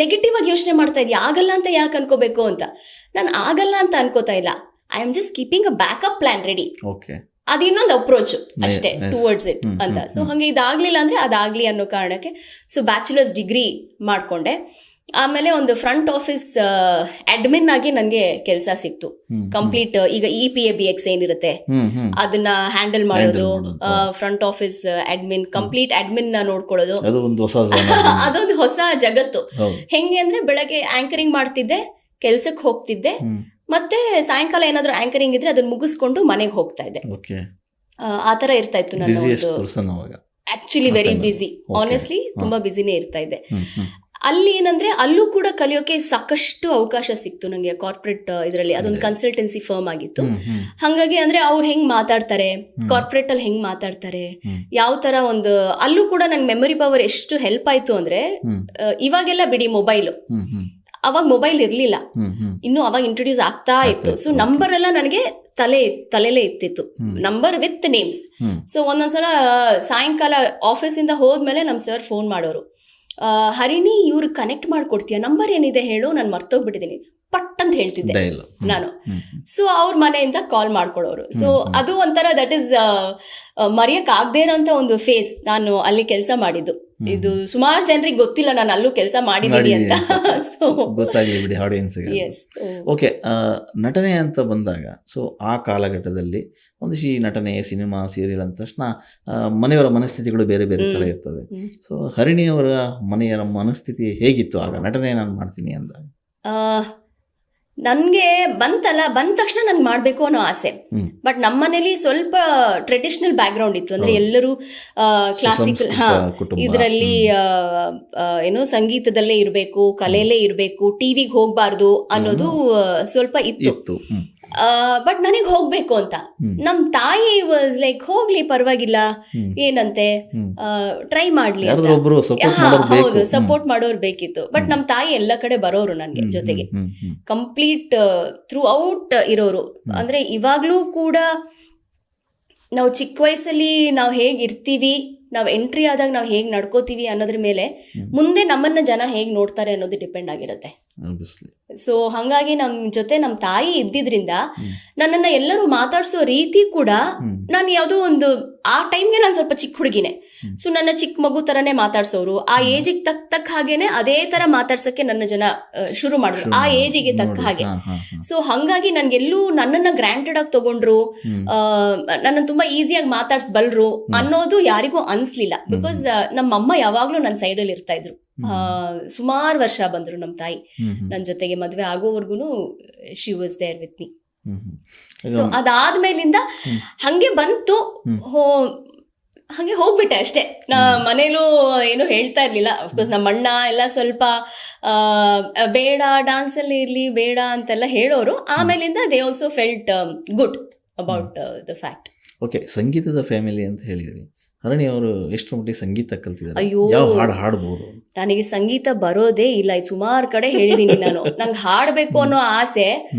ನೆಗೆಟಿವ್ ಆಗಿ ಯೋಚನೆ ಮಾಡ್ತಾ ಇದ್ಯಾ, ಆಗಲ್ಲ ಅಂತ ಯಾಕೆ ಅನ್ಕೋಬೇಕು ಅಂತ. ನಾನು ಆಗಲ್ಲ ಅಂತ ಅನ್ಕೋತಾ ಇಲ್ಲ, I am just keeping a backup plan ready. ಅದು ಇನ್ನೊಂದು ಅಪ್ರೋಚ್ ಅಷ್ಟೇ ಟುವರ್ಡ್ಸ್ ಇಟ್ ಅಂತ. ಸೊ ಹಂಗೆ ಇದಾಗ್ಲಿಲ್ಲ ಅಂದ್ರೆ ಅದಾಗ್ಲಿ ಅನ್ನೋ ಕಾರಣಕ್ಕೆ ಸೊ ಬ್ಯಾಚುಲರ್ಸ್ ಡಿಗ್ರಿ ಮಾಡ್ಕೊಂಡೆ. ಆಮೇಲೆ ಒಂದು ಫ್ರಂಟ್ ಆಫೀಸ್ ಅಡ್ಮಿನ್ ಆಗಿ ನನಗೆ ಕೆಲಸ ಸಿಕ್ತು. ಕಂಪ್ಲೀಟ್ ಈಗ EPABX ಏನಿರುತ್ತೆ ಅದನ್ನ ಹ್ಯಾಂಡಲ್ ಮಾಡೋದು, front office admin, complete admin ನೋಡ್ಕೊಳ್ಳೋದು, ಅದೊಂದು ಹೊಸ ಜಗತ್ತು. ಹೆಂಗೆ ಅಂದ್ರೆ ಬೆಳಗ್ಗೆ ಆಂಕರಿಂಗ್ ಮಾಡ್ತಿದ್ದೆ, ಕೆಲ್ಸಕ್ಕೆ ಹೋಗ್ತಿದ್ದೆ, ಮತ್ತೆ ಸಾಯಂಕಾಲ ಏನಾದ್ರು ಆಂಕರಿಂಗ್ ಇದ್ರೆ ಅದನ್ನ ಮುಗಿಸ್ಕೊಂಡು ಮನೆಗೆ ಹೋಗ್ತಾ ಇದ್ದೆ. ಆತರ ಇರ್ತಾ ಇತ್ತು ನನ್ನ. ಆಕ್ಚುಲಿ ವೆರಿ ಬಿಸಿ, ಆನೆಸ್ಟ್ಲಿ ತುಂಬಾ ಬಿಸಿನೇ ಇರ್ತಾ ಇದ್ದೆ. ಅಲ್ಲಿ ಏನಂದ್ರೆ ಅಲ್ಲೂ ಕೂಡ ಕಲಿಯೋಕೆ ಸಾಕಷ್ಟು ಅವಕಾಶ ಸಿಕ್ತು ನನಗೆ. ಕಾರ್ಪೊರೇಟ್ ಇದರಲ್ಲಿ ಅದೊಂದು ಕನ್ಸಲ್ಟೆನ್ಸಿ ಫರ್ಮ್ ಆಗಿತ್ತು. ಹಾಗಾಗಿ ಅಂದ್ರೆ ಅವ್ರು ಹೆಂಗ್ ಮಾತಾಡ್ತಾರೆ, ಕಾರ್ಪೊರೇಟ್ ಅಲ್ಲಿ ಹೆಂಗ್ ಮಾತಾಡ್ತಾರೆ, ಯಾವ ತರ ಒಂದು, ಅಲ್ಲೂ ಕೂಡ ನನ್ ಮೆಮೊರಿ ಪವರ್ ಎಷ್ಟು ಹೆಲ್ಪ್ ಆಯ್ತು ಅಂದ್ರೆ, ಇವಾಗೆಲ್ಲ ಬಿಡಿ ಮೊಬೈಲ್, ಅವಾಗ ಮೊಬೈಲ್ ಇರ್ಲಿಲ್ಲ ಇನ್ನು, ಅವಾಗ ಇಂಟ್ರೊಡ್ಯೂಸ್ ಆಗ್ತಾ ಇತ್ತು. ಸೊ ನಂಬರ್ ಎಲ್ಲ ನನಗೆ ತಲೆಲೇ ಇತ್ತಿತ್ತು, ನಂಬರ್ ವಿತ್ ನೇಮ್ಸ್. ಸೊ ಒಂದೊಂದ್ಸಲ ಸಾಯಂಕಾಲ ಆಫೀಸಿಂದ ಹೋದ್ಮೇಲೆ ನಮ್ ಸರ್ ಫೋನ್ ಮಾಡೋರು, ಹರಿಣಿ ಇವ್ರು ಕನೆಕ್ಟ್ ಮಾಡ್ಕೊಡ್ತೀಯ, ನಂಬರ್ ಏನಿದೆ ಹೇಳು, ನಾನು ಮರ್ತೋಗ್ಬಿಟ್ಟಿದ್ದೀನಿ, ಪಟ್ ಅಂತ ಹೇಳ್ತಿದ್ದೆ ನಾನು. ಸೊ ಅವ್ರ ಮನೆಯಿಂದ ಕಾಲ್ ಮಾಡ್ಕೊಡೋರು. ಸೊ ಅದು ಒಂಥರ ದಟ್ ಇಸ್ ಮರೆಯಕ್ ಆಗದೆ ಇರೋಂತ ಒಂದು ಫೇಸ್ ನಾನು ಅಲ್ಲಿ ಕೆಲಸ ಮಾಡಿದ್ದು. ಇದು ಸುಮಾರು ಜನರಿಗೆ ಗೊತ್ತಿಲ್ಲ ನಾನು ಅಲ್ಲೂ ಕೆಲಸ ಮಾಡಿದ್ದೀನಿ ಅಂತ. ಸೊ ಗೊತ್ತಾಗಲಿ ಬಿಡಿ ಆಡಿಯನ್ಸ್ಗೆ. ಓಕೆ, ನಟನೆ ಅಂತ ಬಂದಾಗ ಸೊ ಆ ಕಾಲಘಟ್ಟದಲ್ಲಿ ಒಂದಿಷ್ಟು ಈ ನಟನೆ, ಸಿನಿಮಾ, ಸೀರಿಯಲ್ ಅಂದ ತಕ್ಷಣ ಮನೆಯವರ ಮನಸ್ಥಿತಿಗಳು ಬೇರೆ ಬೇರೆ ಥರ ಇರ್ತದೆ. ಸೊ ಹರಿಣಿಯವರ ಮನೆಯವರ ಮನಸ್ಥಿತಿ ಹೇಗಿತ್ತು ಆಗ, ನಟನೆ ನಾನು ಮಾಡ್ತೀನಿ ಅಂದಾಗ? ನನ್ಗೆ ಬಂದ ತಕ್ಷಣ ನನ್ಗೆ ಮಾಡ್ಬೇಕು ಅನ್ನೋ ಆಸೆ. ಬಟ್ ನಮ್ಮ ಮನೇಲಿ ಸ್ವಲ್ಪ ಟ್ರೆಡಿಷನಲ್ ಬ್ಯಾಕ್ ಗ್ರೌಂಡ್ ಇತ್ತು. ಅಂದ್ರೆ ಎಲ್ಲರೂ ಕ್ಲಾಸಿಕಲ್ ಇದರಲ್ಲಿ ಏನೋ ಸಂಗೀತದಲ್ಲೇ ಇರಬೇಕು, ಕಲೆಯಲ್ಲೇ ಇರಬೇಕು, ಟಿವಿಗೆ ಹೋಗ್ಬಾರ್ದು ಅನ್ನೋದು ಸ್ವಲ್ಪ ಇತ್ತು. ಬಟ್ ನನಗೆ ಹೋಗ್ಬೇಕು ಅಂತ. ನಮ್ ತಾಯಿ ವಾಸ್ ಲೈಕ್, ಹೋಗ್ಲಿ ಪರವಾಗಿಲ್ಲ, ಏನಂತೆ, ಟ್ರೈ ಮಾಡ್ಲಿ, ಹೌದು, ಸಪೋರ್ಟ್ ಮಾಡೋರು ಬೇಕಿತ್ತು. ಬಟ್ ನಮ್ ತಾಯಿ ಎಲ್ಲ ಕಡೆ ಬರೋರು ನನ್ಗೆ ಜೊತೆಗೆ, ಕಂಪ್ಲೀಟ್ ಥ್ರೂ ಔಟ್ ಇರೋರು. ಅಂದ್ರೆ ಇವಾಗ್ಲೂ ಕೂಡ ನಾವು ಚಿಕ್ಕ ವಯಸ್ಸಲ್ಲಿ ನಾವು ಹೇಗಿರ್ತೀವಿ, ನಾವು ಎಂಟ್ರಿ ಆದಾಗ ನಾವು ಹೇಗೆ ನಡ್ಕೋತೀವಿ ಅನ್ನೋದ್ರ ಮೇಲೆ ಮುಂದೆ ನಮ್ಮನ್ನ ಜನ ಹೇಗೆ ನೋಡ್ತಾರೆ ಅನ್ನೋದು ಡಿಪೆಂಡ್ ಆಗಿರುತ್ತೆ. ಸೊ ಹಾಗಾಗಿ ನಮ್ಮ ಜೊತೆ ನಮ್ಮ ತಾಯಿ ಇದ್ದಿದ್ರಿಂದ ನನ್ನನ್ನು ಎಲ್ಲರೂ ಮಾತಾಡ್ಸೋ ರೀತಿ ಕೂಡ, ನಾನು ಯಾವುದೋ ಒಂದು ಆ ಟೈಮ್ಗೆ ನಾನು ಸ್ವಲ್ಪ ಚಿಕ್ಕ ಹುಡುಗಿನೇ, ಸೊ ನನ್ನ ಚಿಕ್ಕ ಮಗು ಥರನೇ ಮಾತಾಡ್ಸೋರು. ಆ ಏಜಿಗೆ ತಕ್ಕ ಹಾಗೇನೆ ಅದೇ ಥರ ಮಾತಾಡ್ಸೋಕ್ಕೆ ನನ್ನ ಜನ ಶುರು ಮಾಡಿದ್ರು, ಆ ಏಜಿಗೆ ತಕ್ಕ ಹಾಗೆ. ಸೊ ಹಾಗಾಗಿ ನನಗೆಲ್ಲೂ ನನ್ನನ್ನು ಗ್ರಾಂಟೆಡ್ ಆಗಿ ತಗೊಂಡ್ರು, ನನ್ನ ತುಂಬ ಈಸಿಯಾಗಿ ಮಾತಾಡ್ಸ್ಬಲ್ರು ಅನ್ನೋದು ಯಾರಿಗೂ ಅನಿಸ್ಲಿಲ್ಲ. ಬಿಕಾಸ್ ನಮ್ಮಮ್ಮ ಯಾವಾಗಲೂ ನನ್ನ ಸೈಡಲ್ಲಿ ಇರ್ತಾ ಇದ್ರು. ಸುಮಾರು ವರ್ಷ ಬಂದರು ನಮ್ಮ ತಾಯಿ ನನ್ನ ಜೊತೆಗೆ, ಮದುವೆ ಆಗೋವರೆಗೂ she was there with me. So ಅದಾದ್ಮೇಲಿಂದ ಹಂಗೆ ಬಂತು, ಹಾಗೆ ಹೋಗ್ಬಿಟ್ಟೆ ಅಷ್ಟೇ. ಮನೇಲೂ ಏನು ಹೇಳ್ತಾ ಇರ್ಲಿಲ್ಲ. ಅಫ್ಕೋರ್ಸ್ ನಮ್ಮ ಅಣ್ಣ ಎಲ್ಲ ಸ್ವಲ್ಪ ಬೇಡ ಡಾನ್ಸಲ್ಲಿ ಇರಲಿ ಬೇಡ ಅಂತೆಲ್ಲ ಹೇಳೋರು. ಆಮೇಲಿಂದ they also felt good about the fact. Okay, ಸಂಗೀತದ ಫ್ಯಾಮಿಲಿ ಅಂತ ಹೇಳಿದ್ರಿ. ಹರಣಿ ಅವರು ಎಷ್ಟು ಮಟ್ಟಿಗೆ ಸಂಗೀತ ಕಲ್ತಿದ್ದಾರೆ? ಅಯ್ಯೋ, ಯಾವ ಹಾಡು ಹಾಡಬಹುದು? ನನಗೆ ಸಂಗೀತ ಬರೋದೇ ಇಲ್ಲ. ಇದು ಸುಮಾರು ಕಡೆ ಹೇಳಿದೀನಿ ನಾನು. ನಂಗೆ ಹಾಡಬೇಕು ಅನ್ನೋ ಆಸೆ.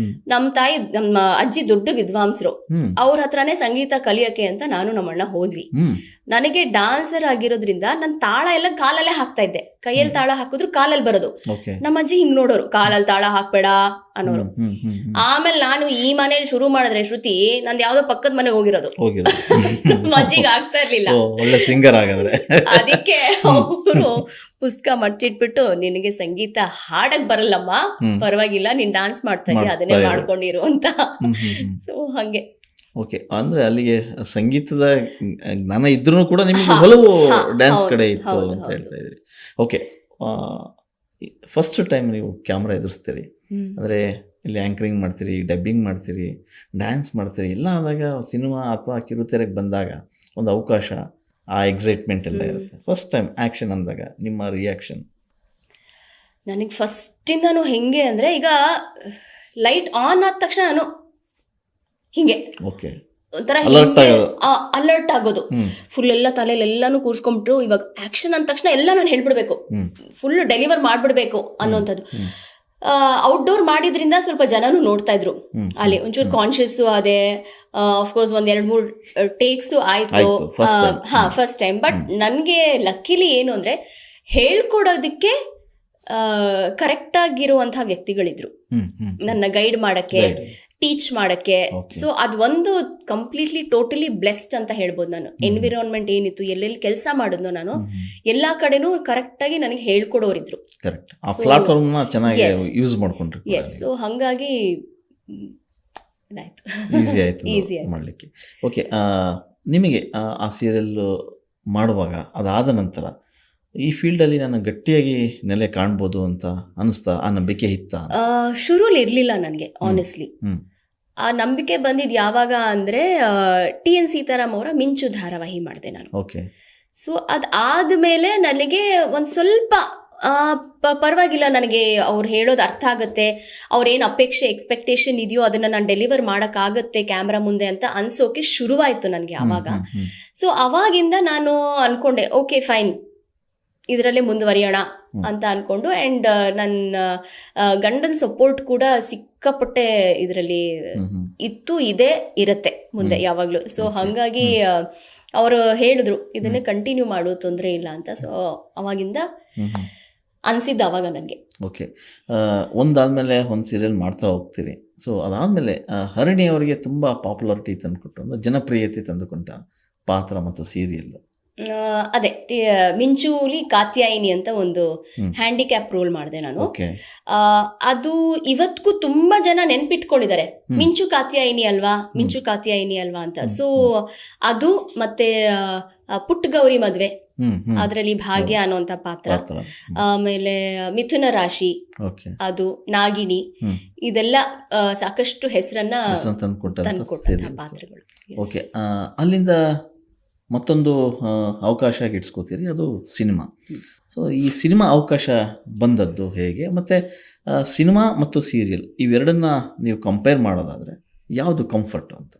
ನಮ್ಮ ಅಜ್ಜಿ ದೊಡ್ಡ ವಿದ್ವಾಂಸರು, ಅವ್ರ ಹತ್ರನೇ ಸಂಗೀತ ಕಲಿಯಕ್ಕೆ ಅಂತ ನಾನು ನಮ್ಮಣ್ಣ ಹೋದ್ವಿ. ನನಗೆ ಡಾನ್ಸರ್ ಆಗಿರೋದ್ರಿಂದ ನನ್ನ ತಾಳ ಎಲ್ಲ ಕಾಲಲ್ಲೇ ಹಾಕ್ತಾ ಇದ್ದೆ. ಕೈಯಲ್ಲಿ ತಾಳ ಹಾಕಿದ್ರು ಕಾಲಲ್ಲಿ ಬರೋದು. ನಮ್ಮ ಅಜ್ಜಿ ಹಿಂಗ್ ನೋಡೋರು, ಕಾಲಲ್ಲಿ ತಾಳ ಹಾಕ್ಬೇಡ ಅನ್ನೋರು. ಆಮೇಲೆ ನಾನು ಈ ಮನೇಲಿ ಶುರು ಮಾಡಿದ್ರೆ ಶ್ರುತಿ, ನಂದು ಯಾವ್ದೋ ಪಕ್ಕದ ಮನೆಗೆ ಹೋಗಿರೋದು, ನಮ್ಮ ಅಜ್ಜಿಗೆ ಆಗ್ತಾ ಇರ್ಲಿಲ್ಲ. ಒಳ್ಳೆ ಸಿಂಗರ್ ಆಗಿದ್ರೆ ಅದಕ್ಕೆ ಅವರು ಪುಸ್ತಕ ಮಡ್ಚಿಟ್ಬಿಟ್ಟು, ನಿನಗೆ ಸಂಗೀತ ಹಾಡಕ್ ಬರಲ್ಲಮ್ಮ, ಪರವಾಗಿಲ್ಲ, ನೀನ್ ಡಾನ್ಸ್ ಮಾಡ್ತಾ ಇದೀಯ, ಅದನ್ನೇ ಮಾಡ್ಕೊಂಡಿರು ಅಂತ. ಸೊ ಹಂಗೆ. ಓಕೆ, ಅಂದ್ರೆ ಅಲ್ಲಿಗೆ ಸಂಗೀತದ ಜ್ಞಾನ ಇದ್ರೂ ಕೂಡ ನಿಮಗೆ ಒಲವು ಡ್ಯಾನ್ಸ್ ಕಡೆ ಇತ್ತು ಅಂತ ಹೇಳ್ತಾ ಇದ್ರಿ. ಓಕೆ, ಫಸ್ಟ್ ಟೈಮ್ ನೀವು ಕ್ಯಾಮ್ರಾ ಎದುರಿಸ್ತೀರಿ ಅಂದರೆ ಇಲ್ಲಿ ಆ್ಯಂಕರಿಂಗ್ ಮಾಡ್ತೀರಿ, ಡಬ್ಬಿಂಗ್ ಮಾಡ್ತೀರಿ, ಡ್ಯಾನ್ಸ್ ಮಾಡ್ತೀರಿ, ಎಲ್ಲ ಆದಾಗ ಸಿನಿಮಾ ಅಥವಾ ಕಿರುತೆರೆಗೆ ಬಂದಾಗ ಒಂದು ಅವಕಾಶ, ಆ ಎಕ್ಸೈಟ್ಮೆಂಟ್ ಎಲ್ಲ ಇರುತ್ತೆ. ಫಸ್ಟ್ ಟೈಮ್ ಆ್ಯಕ್ಷನ್ ಅಂದಾಗ ನಿಮ್ಮ ರಿಯಾಕ್ಷನ್? ನನಗೆ ಫಸ್ಟಿಂದನೂ ಹೆಂಗೆ ಅಂದರೆ, ಈಗ ಲೈಟ್ ಆನ್ ಆದ ತಕ್ಷಣ ನಾನು ಹಿಂಗೆ ಒಂಥರ ಅಲರ್ಟ್ ಆಗೋದು, ಫುಲ್ ಎಲ್ಲ ತಲೆಯಲ್ಲಿ ಎಲ್ಲಾನು ಕೂರಿಸ್ಕೊಂಡ್ಬಿಟ್ರು. ಇವಾಗ ಆಕ್ಷನ್ ಅಂದ ತಕ್ಷಣ ಎಲ್ಲ ನಾನು ಹೇಳ್ಬಿಡ್ಬೇಕು, ಫುಲ್ ಡೆಲಿವರ್ ಮಾಡ್ಬಿಡ್ಬೇಕು ಅನ್ನೋಂಥದ್ದು. ಔಟ್ಡೋರ್ ಮಾಡಿದ್ರಿಂದ ಸ್ವಲ್ಪ ಜನನು ನೋಡ್ತಾ ಇದ್ರು, ಅಲ್ಲಿ ಒಂಚೂರು ಕಾನ್ಶಿಯಸ್ ಅದೇ. ಅಫ್ಕೋರ್ಸ್ 1-2-3 ಟೇಕ್ಸು ಆಯ್ತು ಫಸ್ಟ್ ಟೈಮ್. ಬಟ್ ನನಗೆ ಲಕ್ಕಿಲಿ ಏನು ಅಂದ್ರೆ, ಹೇಳ್ಕೊಡೋದಕ್ಕೆ ಕರೆಕ್ಟ್ ಆಗಿರುವಂತಹ ವ್ಯಕ್ತಿಗಳಿದ್ರು ನನ್ನ ಗೈಡ್ ಮಾಡಕ್ಕೆ, ಟೀಚ್ ಮಾಡಕ್ಕೆ. ಸೊ ಅದೊಂದು ಕಂಪ್ಲೀಟ್ಲಿ ಟೋಟಲಿ ಬ್ಲೆಸ್ಡ್ ಅಂತ ಹೇಳ್ಬೋದು ನಾನು. ಎನ್ವಿರಾನ್ಮೆಂಟ್ ಏನಿತ್ತು, ಎಲ್ಲೆಲ್ಲಿ ಕೆಲಸ ಮಾಡಿದ್ನೋ ನಾನು, ಎಲ್ಲಾ ಕಡೆನೂ ಕರೆಕ್ಟ್ ಆಗಿ ನನಗೆ ಹೇಳ್ಕೊಡೋರಿದ್ರು. ಸೊ ಹಂಗಾಗಿ ಈಸಿ ಆಯ್ತು ಮಾಡಲಿಕ್ಕೆ. ಓಕೆ, ನಿಮಗೆ ಆ ಸೀರಿಯಲ್ ಮಾಡುವಾಗ ಅದಾದ ನಂತರ ಈ ಫೀಲ್ಡಲ್ಲಿ ನಾನು ಗಟ್ಟಿಯಾಗಿ ನೆಲೆ ಕಾಣ್ಬೋದು ಅಂತ ಅನಿಸ್ತಾ, ಆ ನಂಬಿಕೆ ಇತ್ತ? ಶುರುಲಿ ಇರಲಿಲ್ಲ ನನಗೆ, ಆನೆಸ್ಟ್ಲಿ. ಆ ನಂಬಿಕೆ ಬಂದಿದ್ದು ಯಾವಾಗ ಅಂದರೆ, TN ಸೀತಾರಾಮ್ ಅವರ ಮಿಂಚು ಧಾರಾವಾಹಿ ಮಾಡಿದೆ ನಾನು. ಓಕೆ. ಸೊ ಅದಾದಮೇಲೆ ನನಗೆ ಒಂದು ಸ್ವಲ್ಪ ಪರವಾಗಿಲ್ಲ, ನನಗೆ ಅವ್ರು ಹೇಳೋದು ಅರ್ಥ ಆಗುತ್ತೆ, ಅವ್ರೇನು ಅಪೇಕ್ಷೆ ಎಕ್ಸ್ಪೆಕ್ಟೇಷನ್ ಇದೆಯೋ ಅದನ್ನು ನಾನು ಡೆಲಿವರ್ ಮಾಡೋಕ್ಕಾಗತ್ತೆ ಕ್ಯಾಮ್ರಾ ಮುಂದೆ ಅಂತ ಅನ್ಸೋಕೆ ಶುರುವಾಯಿತು ನನಗೆ ಆವಾಗ. ಸೊ ಅವಾಗಿಂದ ನಾನು ಅಂದ್ಕೊಂಡೆ, ಓಕೆ ಫೈನ್, ಇದರಲ್ಲೇ ಮುಂದುವರಿಯೋಣ ಅಂತ ಅಂದ್ಕೊಂಡು. ಆ್ಯಂಡ್ ನನ್ನ ಗಂಡನ ಸಪೋರ್ಟ್ ಕೂಡ ಸಿಕ್ಕಾಪಟ್ಟೆ ಇದರಲ್ಲಿ ಇದೆ, ಇರುತ್ತೆ ಮುಂದೆ ಯಾವಾಗಲೂ. ಸೊ ಹಾಗಾಗಿ ಅವರು ಹೇಳಿದ್ರು, ಇದನ್ನೇ ಕಂಟಿನ್ಯೂ ಮಾಡು, ತೊಂದರೆ ಇಲ್ಲ ಅಂತ. ಸೊ ಅವಾಗಿಂದ ಅನಿಸಿದ್ದು ಅವಾಗ ನನಗೆ. ಓಕೆ, ಒಂದಾದಮೇಲೆ ಒಂದು ಸೀರಿಯಲ್ ಮಾಡ್ತಾ ಹೋಗ್ತೀರಿ. ಸೊ ಅದಾದಮೇಲೆ ಹರಣಿ ಅವರಿಗೆ ತುಂಬ ಪಾಪ್ಯುಲಾರಿಟಿ ತಂದುಕೊಟ್ಟು, ಅಂದರೆ ಜನಪ್ರಿಯತೆ ತಂದುಕೊಂಡ ಪಾತ್ರ ಮತ್ತು ಸೀರಿಯಲ್ ಅದೇ ಮಿಂಚೂಲಿ ಕಾತ್ಯಾಯಿನಿ ಅಂತ ಒಂದು ಹ್ಯಾಂಡಿಕ್ಯಾಪ್ ರೋಲ್ ಮಾಡಿದೆ ನಾನು. ಅದು ಇವತ್ತಿಗೂ ತುಂಬಾ ಜನ ನೆನ್ಪಿಟ್ಕೊಂಡಿದ್ದಾರೆ, ಮಿಂಚು ಕಾತ್ಯಾಯಿನಿ ಅಲ್ವಾ, ಮಿಂಚು ಕಾತ್ಯಾಯಿನಿ ಅಲ್ವಾ ಅಂತ. ಸೊ ಅದು ಮತ್ತೆ ಪುಟ್ಟ ಗೌರಿ ಮದ್ವೆ, ಅದರಲ್ಲಿ ಭಾಗ್ಯ ಅನ್ನೋಂಥ ಪಾತ್ರ. ಆಮೇಲೆ ಮಿಥುನ ರಾಶಿ, ಅದು ನಾಗಿಣಿ, ಇದೆಲ್ಲ ಸಾಕಷ್ಟು ಹೆಸರನ್ನ ತಂದುಕೊಟ್ಟಂತಹ ಪಾತ್ರಗಳು. ಓಕೆ, ಅಲ್ಲಿಂದ ಮತ್ತೊಂದು ಅವಕಾಶ ಗಿಟ್ಸ್ಕೋತೀರಿ, ಅದು ಸಿನಿಮಾ. ಸೊ ಈ ಸಿನಿಮಾ ಅವಕಾಶ ಬಂದದ್ದು ಹೇಗೆ, ಮತ್ತು ಸಿನಿಮಾ ಮತ್ತು ಸೀರಿಯಲ್ ಇವೆರಡನ್ನ ನೀವು ಕಂಪೇರ್ ಮಾಡೋದಾದರೆ ಯಾವುದು ಕಂಫರ್ಟ್ ಅಂತ?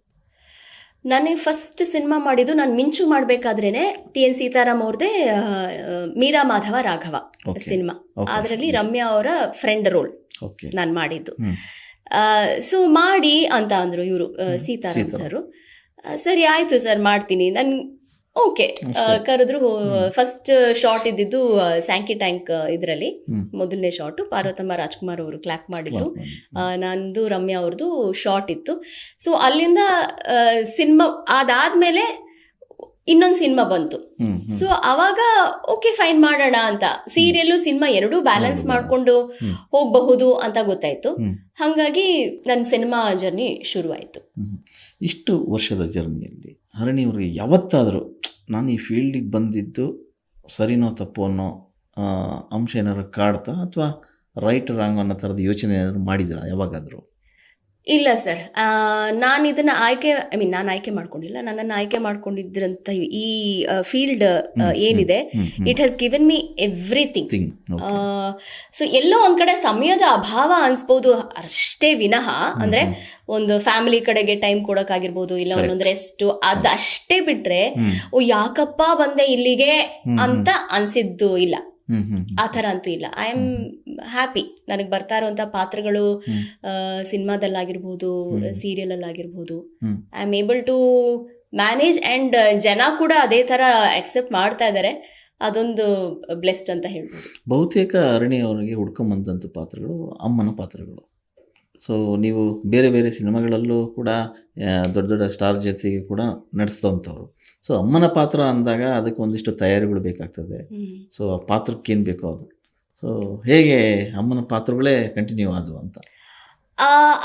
ನನಗೆ ಫಸ್ಟ್ ಸಿನಿಮಾ ಮಾಡಿದ್ದು, ನಾನು ಮಿಂಚು ಮಾಡಬೇಕಾದ್ರೇ TN ಸೀತಾರಾಮ್ ಅವ್ರದ್ದೇ ಮೀರಾ ಮಾಧವ ರಾಘವ ಸಿನಿಮಾ. ಅದರಲ್ಲಿ ರಮ್ಯಾ ಅವರ ಫ್ರೆಂಡ್ ರೋಲ್ ನಾನು ಮಾಡಿದ್ದು. ಸೊ ಮಾಡಿ ಅಂತ ಅಂದರು ಇವರು ಸೀತಾರಾಮ್ ಸರು. ಸರಿ ಆಯಿತು ಸರ್ ಮಾಡ್ತೀನಿ. ಓಕೆ ಕರೆದ್ರು. ಫಸ್ಟ್ ಶಾರ್ಟ್ ಇದ್ದಿದ್ದು ಸ್ಯಾಂಕಿ ಟ್ಯಾಂಕ್ ಇದರಲ್ಲಿ ಮೊದಲನೇ ಶಾರ್ಟ್ ಪಾರ್ವತಮ್ಮ ರಾಜ್ಕುಮಾರ್ ಅವರು ಕ್ಲಾಪ್ ಮಾಡಿದ್ರು. ನಂದು ರಮ್ಯಾ ಅವ್ರದ್ದು ಶಾರ್ಟ್ ಇತ್ತು. ಸೊ ಅಲ್ಲಿಂದ ಸಿನಿಮಾ ಅದಾದ್ಮೇಲೆ ಇನ್ನೊಂದು ಸಿನಿಮಾ ಬಂತು. ಸೊ ಅವಾಗ ಓಕೆ ಫೈನ್ ಮಾಡೋಣ ಅಂತ, ಸೀರಿಯಲ್ಲು ಸಿನಿಮಾ ಎರಡೂ ಬ್ಯಾಲೆನ್ಸ್ ಮಾಡ್ಕೊಂಡು ಹೋಗಬಹುದು ಅಂತ ಗೊತ್ತಾಯ್ತು. ಹಾಗಾಗಿ ನನ್ನ ಸಿನಿಮಾ ಜರ್ನಿ ಶುರುವಾಯಿತು. ಇಷ್ಟು ವರ್ಷದ ಜರ್ನಿಯಲ್ಲಿ ಹರಣಿಯವ್ರಿಗೆ ಯಾವತ್ತಾದರೂ ನಾನು ಈ ಫೀಲ್ಡಿಗೆ ಬಂದಿದ್ದು ಸರಿನೋ ತಪ್ಪು ಅನ್ನೋ ಅಂಶ ಏನಾದ್ರು ಕಾಡ್ತಾ, ಅಥವಾ ರೈಟ್ ರಾಂಗ್ ಅನ್ನೋ ಥರದ ಯೋಚನೆ ಏನಾದ್ರು ಮಾಡಿದ್ರಾ ಯಾವಾಗಾದರೂ? ಇಲ್ಲ ಸರ್, ನಾನು ಇದನ್ನ ನಾನು ಆಯ್ಕೆ ಮಾಡ್ಕೊಂಡಿಲ್ಲ. ನನ್ನನ್ನು ಆಯ್ಕೆ ಮಾಡ್ಕೊಂಡಿದ್ರಂತ ಈ ಫೀಲ್ಡ್ ಏನಿದೆ, it has given me everything. So ಎಲ್ಲೋ ಒಂದ್ ಕಡೆ ಸಮಯದ ಅಭಾವ ಅನ್ಸ್ಬೋದು ಅಷ್ಟೇ ವಿನಃ, ಅಂದ್ರೆ ಒಂದು ಫ್ಯಾಮಿಲಿ ಕಡೆಗೆ ಟೈಮ್ ಕೊಡೋಕ್ಕಾಗಿರ್ಬೋದು, ಇಲ್ಲ ಒಂದೊಂದು ರೆಸ್ಟ್, ಅದಷ್ಟೇ ಬಿಟ್ರೆ ಓ ಯಾಕಪ್ಪ ಬಂದೆ ಇಲ್ಲಿಗೆ ಅಂತ ಅನ್ಸಿದ್ದು ಇಲ್ಲ. ಆ ಥರ ಅಂತೂ ಇಲ್ಲ. I am happy. ನನಗೆ ಬರ್ತಾ ಇರುವಂಥ ಪಾತ್ರಗಳು ಸಿನಿಮಾದಲ್ಲಾಗಿರ್ಬೋದು, ಸೀರಿಯಲಲ್ಲಾಗಿರ್ಬೋದು, I am able to manage. And ಜನ ಕೂಡ ಅದೇ ಥರ ಅಕ್ಸೆಪ್ಟ್ ಮಾಡ್ತಾ ಇದ್ದಾರೆ. ಅದೊಂದು ಬ್ಲೆಸ್ಡ್ ಅಂತ ಹೇಳ್ಬೋದು. ಬಹುತೇಕ ಅರಣಿ ಅವರಿಗೆ ಹುಡ್ಕೊಂಬಂದಂಥ ಪಾತ್ರಗಳು ಅಮ್ಮನ ಪಾತ್ರಗಳು. ಸೊ ನೀವು ಬೇರೆ ಬೇರೆ ಸಿನಿಮಾಗಳಲ್ಲೂ ಕೂಡ ದೊಡ್ಡ ದೊಡ್ಡ ಸ್ಟಾರ್ ಜೊತೆಗೆ ಕೂಡ ನಡೆಸಿದಂಥವ್ರು. ಸೊ ಅಮ್ಮನ ಪಾತ್ರ ಅಂದಾಗ ಅದಕ್ಕೆ ಒಂದಿಷ್ಟು ತಯಾರಿಗಳು ಬೇಕಾಗ್ತದೆ. ಸೊ ಆ ಪಾತ್ರಕ್ಕೆ ಏನು ಬೇಕೋ ಅದು. ಸೊ ಹೇಗೆ ಅಮ್ಮನ ಪಾತ್ರಗಳೇ ಕಂಟಿನ್ಯೂ ಆದವು ಅಂತ?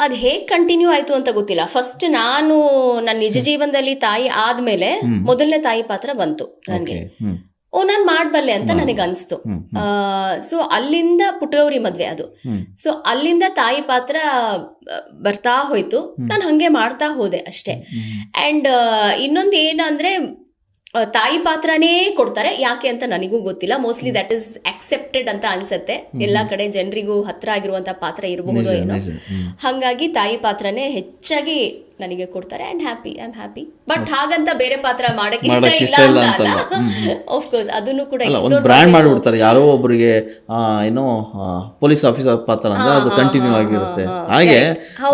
ಅದು ಹೇಗೆ ಕಂಟಿನ್ಯೂ ಆಯಿತು ಅಂತ ಗೊತ್ತಿಲ್ಲ. ಫಸ್ಟ್ ನಾನು ನನ್ನ ನಿಜ ಜೀವನದಲ್ಲಿ ತಾಯಿ ಆದಮೇಲೆ ಮೊದಲನೇ ತಾಯಿ ಪಾತ್ರ ಬಂತು ನನಗೆ. ನಾನು ಮಾಡಬಲ್ಲೆ ಅಂತ ನನಗೆ ಅನಿಸ್ತು. ಸೊ ಅಲ್ಲಿಂದ ಪುಟ್ಟಗೌರಿ ಮದುವೆ ಅದು. ಸೊ ಅಲ್ಲಿಂದ ತಾಯಿ ಪಾತ್ರ ಬರ್ತಾ ಹೋಯ್ತು. ನಾನು ಹಂಗೆ ಮಾಡ್ತಾ ಹೋದೆ ಅಷ್ಟೇ. ಆ್ಯಂಡ್ ಇನ್ನೊಂದು ಏನಂದ್ರೆ, ತಾಯಿ ಪಾತ್ರನೇ ಕೊಡ್ತಾರೆ, ಯಾಕೆ ಅಂತ ನನಗೂ ಗೊತ್ತಿಲ್ಲ. ಮೋಸ್ಟ್ಲಿ ದಟ್ ಇಸ್ ಅಕ್ಸೆಪ್ಟೆಡ್ ಅಂತ ಅನ್ಸತ್ತೆ. ಎಲ್ಲಾ ಕಡೆ ಜನರಿಗೂ ಹತ್ರ ಆಗಿರುವಂತ ಪಾತ್ರ ಇರಬಹುದು ಏನೋ. ಹಾಗಾಗಿ ತಾಯಿ ಪಾತ್ರನೇ ಹೆಚ್ಚಾಗಿ ನನಗೆ ಕೊಡ್ತಾರೆ. I am happy. ಬಟ್ ಹಾಗಂತ ಬೇರೆ ಪಾತ್ರ ಮಾಡಕ್ಕೆ ಇಷ್ಟ ಇಲ್ಲ ಅಂತ ಆಫ್ ಕೋರ್ಸ್ ಅದನ್ನು ಕೂಡ ಬ್ರ್ಯಾಂಡ್ ಮಾಡಿಬಿಡ್ತಾರೆ. ಯಾರೋ ಒಬ್ಬರಿಗೆ ಏನೋ ಪೊಲೀಸ್ ಆಫೀಸರ್ ಪಾತ್ರ ಅಂದ್ರೆ ಅದು ಕಂಟಿನ್ಯೂ ಆಗಿರುತ್ತೆ. ಹಾಗೆ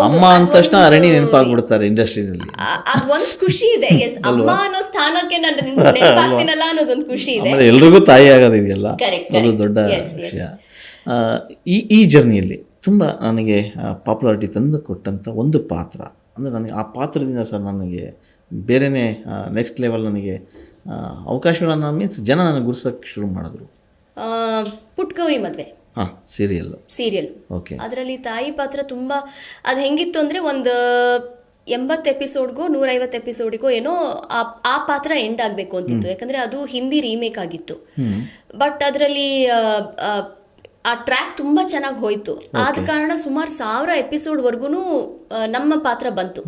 ಅಮ್ಮ ಅಂದ ತಕ್ಷಣ ಅರಣಿ ನೆನಪಾಗ್ಬಿಡ್ತಾರೆ ಇಂಡಸ್ಟ್ರಿನಲ್ಲಿ. ಅದೊಂದು ಖುಷಿ ಇದೆ. ಎಸ್, ಅಮ್ಮ ಅನ್ನೋ ಸ್ಥಾನಕ್ಕೆ ನಾನು ನೆನಪಾಗ್ತೀನಲ್ಲ ಅನ್ನೋದೊಂದು ಖುಷಿ ಇದೆ. ಎಲ್ರಿಗೂ ತಾಯಿ ಆಗೋದಿದೆಯಲ್ಲ, ಅದು ದೊಡ್ಡ ವಿಷಯ. ಈ ಜರ್ನಿಯಲ್ಲಿ ತುಂಬ ನನಗೆ ಪಾಪ್ಯುಲಾರಿಟಿ ತಂದು ಕೊಟ್ಟಂಥ ಒಂದು ಪಾತ್ರ ಅಂದರೆ, ನನಗೆ ಆ ಪಾತ್ರದಿಂದ ಸರ್ ನನಗೆ ಬೇರೆಯೇ ನೆಕ್ಸ್ಟ್ ಲೆವೆಲ್ ನನಗೆ ಅವಕಾಶಗಳನ್ನು ಮೀನ್ಸ್ ಜನ ನನಗೆ ಗುರ್ಸೋಕ್ಕೆ ಶುರು ಮಾಡಿದ್ರು. ಪುಟ್ಟಗೌರಿ ಮದುವೆ ಸೀರಿಯಲ್. ಓಕೆ. ಅದರಲ್ಲಿ ತಾಯಿ ಪಾತ್ರ ತುಂಬ ಅದು ಹೆಂಗಿತ್ತು ಅಂದರೆ, ಒಂದು 80 ಎಪಿಸೋಡ್ಗೋ 150 ಎಪಿಸೋಡಿಗೋ ಏನೋ ಆ ಪಾತ್ರ ಎಂಡ್ ಆಗಬೇಕು ಅಂತಿತ್ತು. ಯಾಕಂದರೆ ಅದು ಹಿಂದಿ ರೀಮೇಕ್ ಆಗಿತ್ತು. ಬಟ್ ಅದರಲ್ಲಿ ಆ ಟ್ರ್ಯಾಕ್ ತುಂಬ ಚೆನ್ನಾಗಿ ಹೋಯ್ತು. ಆದ ಕಾರಣ ಸುಮಾರು 1000 ಎಪಿಸೋಡ್ವರೆಗೂ ನಮ್ಮ ಪಾತ್ರ ಬಂತು.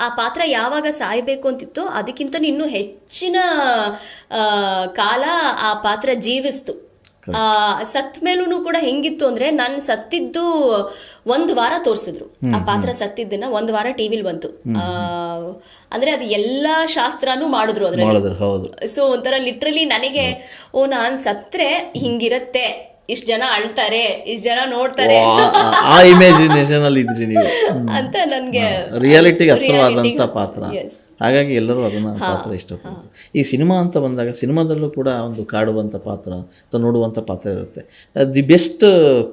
ಆ ಪಾತ್ರ ಯಾವಾಗ ಸಾಯಬೇಕು ಅಂತಿತ್ತು ಅದಕ್ಕಿಂತ ಇನ್ನೂ ಹೆಚ್ಚಿನ ಕಾಲ ಆ ಪಾತ್ರ ಜೀವಿಸ್ತು. ಸತ್ ಮೇಲೂ ಕೂಡ ಹೆಂಗಿತ್ತು ಅಂದ್ರೆ, ನಾನು ಸತ್ತಿದ್ದು 1 ವಾರ ತೋರಿಸಿದ್ರು. ಆ ಪಾತ್ರ ಸತ್ತಿದ್ದನ್ನ 1 ವಾರ ಟಿವಿಲಿ ಬಂತು. ಅಂದ್ರೆ ಅದು ಎಲ್ಲಾ ಶಾಸ್ತ್ರನೂ ಮಾಡಿದ್ರು ಅದ್ರಲ್ಲಿ. ಸೊ ಒಂಥರ ಲಿಟ್ರಲಿ ನನಗೆ ನಾನ್ ಸತ್ರೆ ಹಿಂಗಿರತ್ತೆ, ಇಷ್ಟು ಜನ ಅಳ್ತಾರೆ, ಇಷ್ಟು ಜನ ನೋಡ್ತಾರೆ, ಆ ಇಮ್ಯಾಜಿನೇಷನ್ ಅಲ್ಲಿ ಇದ್ರಿ ನೀವು ಅಂತ ನನಗೆ ರಿಯಾಲಿಟಿಗೆ ಹತ್ರವಾದಂಥ ಪಾತ್ರ. ಹಾಗಾಗಿ ಎಲ್ಲರೂ ಅದನ್ನ ಪಾತ್ರ ಇಷ್ಟಪಡ್ತಾರೆ. ಈ ಸಿನಿಮಾ ಅಂತ ಬಂದಾಗ ಸಿನಿಮಾದಲ್ಲೂ ಕೂಡ ಒಂದು ಕಾಡುವಂಥ ಪಾತ್ರ ಅಥವಾ ನೋಡುವಂಥ ಪಾತ್ರ ಇರುತ್ತೆ. ದಿ ಬೆಸ್ಟ್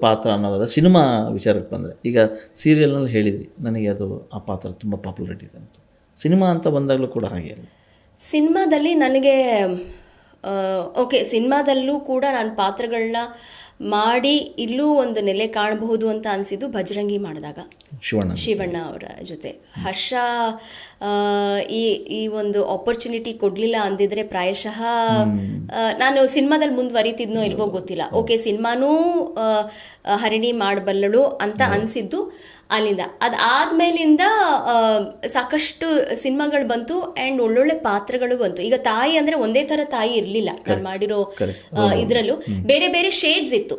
ಪಾತ್ರ ಅನ್ನೋದಾದ್ರೆ ಸಿನಿಮಾ ವಿಚಾರಕ್ಕೆ ಬಂದರೆ, ಈಗ ಸೀರಿಯಲ್ನಲ್ಲಿ ಹೇಳಿದ್ರಿ ನನಗೆ ಅದು ಆ ಪಾತ್ರ ತುಂಬ ಪಾಪ್ಯುಲಾರಿಟಿ ಇದೆ ಅಂತ. ಸಿನಿಮಾ ಅಂತ ಬಂದಾಗಲೂ ಕೂಡ ಹಾಗೆ ಸಿನಿಮಾದಲ್ಲಿ ನನಗೆ ಓಕೆ, ಸಿನಿಮಾದಲ್ಲೂ ಕೂಡ ನಾನು ಪಾತ್ರಗಳನ್ನ ಮಾಡಿ ಇಲ್ಲೂ ಒಂದು ನೆಲೆ ಕಾಣಬಹುದು ಅಂತ ಅನಿಸಿದ್ದು ಭಜರಂಗಿ ಮಾಡಿದಾಗ ಶಿವಣ್ಣ ಅವರ ಜೊತೆ. ಹರ್ಷ ಈ ಒಂದು ಆಪರ್ಚುನಿಟಿ ಕೊಡಲಿಲ್ಲ ಅಂದಿದ್ರೆ ಪ್ರಾಯಶಃ ನಾನು ಸಿನಿಮಾದಲ್ಲಿ ಮುಂದುವರಿತಿದ್ನೋ ಇಲ್ವೋ ಗೊತ್ತಿಲ್ಲ. ಓಕೆ, ಸಿನಿಮಾನೂ ಹರಿಣಿ ಮಾಡಬಲ್ಲಳು ಅಂತ ಅನಿಸಿದ್ದು ಅಲ್ಲಿಂದ. ಅದಾದ್ಮೇಲಿಂದ ಸಾಕಷ್ಟು ಸಿನಿಮಾಗಳು ಬಂತು ಆ್ಯಂಡ್ ಒಳ್ಳೊಳ್ಳೆ ಪಾತ್ರಗಳು ಬಂತು. ಈಗ ತಾಯಿ ಅಂದರೆ ಒಂದೇ ಥರ ತಾಯಿ ಇರಲಿಲ್ಲ ನಾನು ಮಾಡಿರೋ ಇದರಲ್ಲೂ, ಬೇರೆ ಬೇರೆ ಶೇಡ್ಸ್ ಇತ್ತು.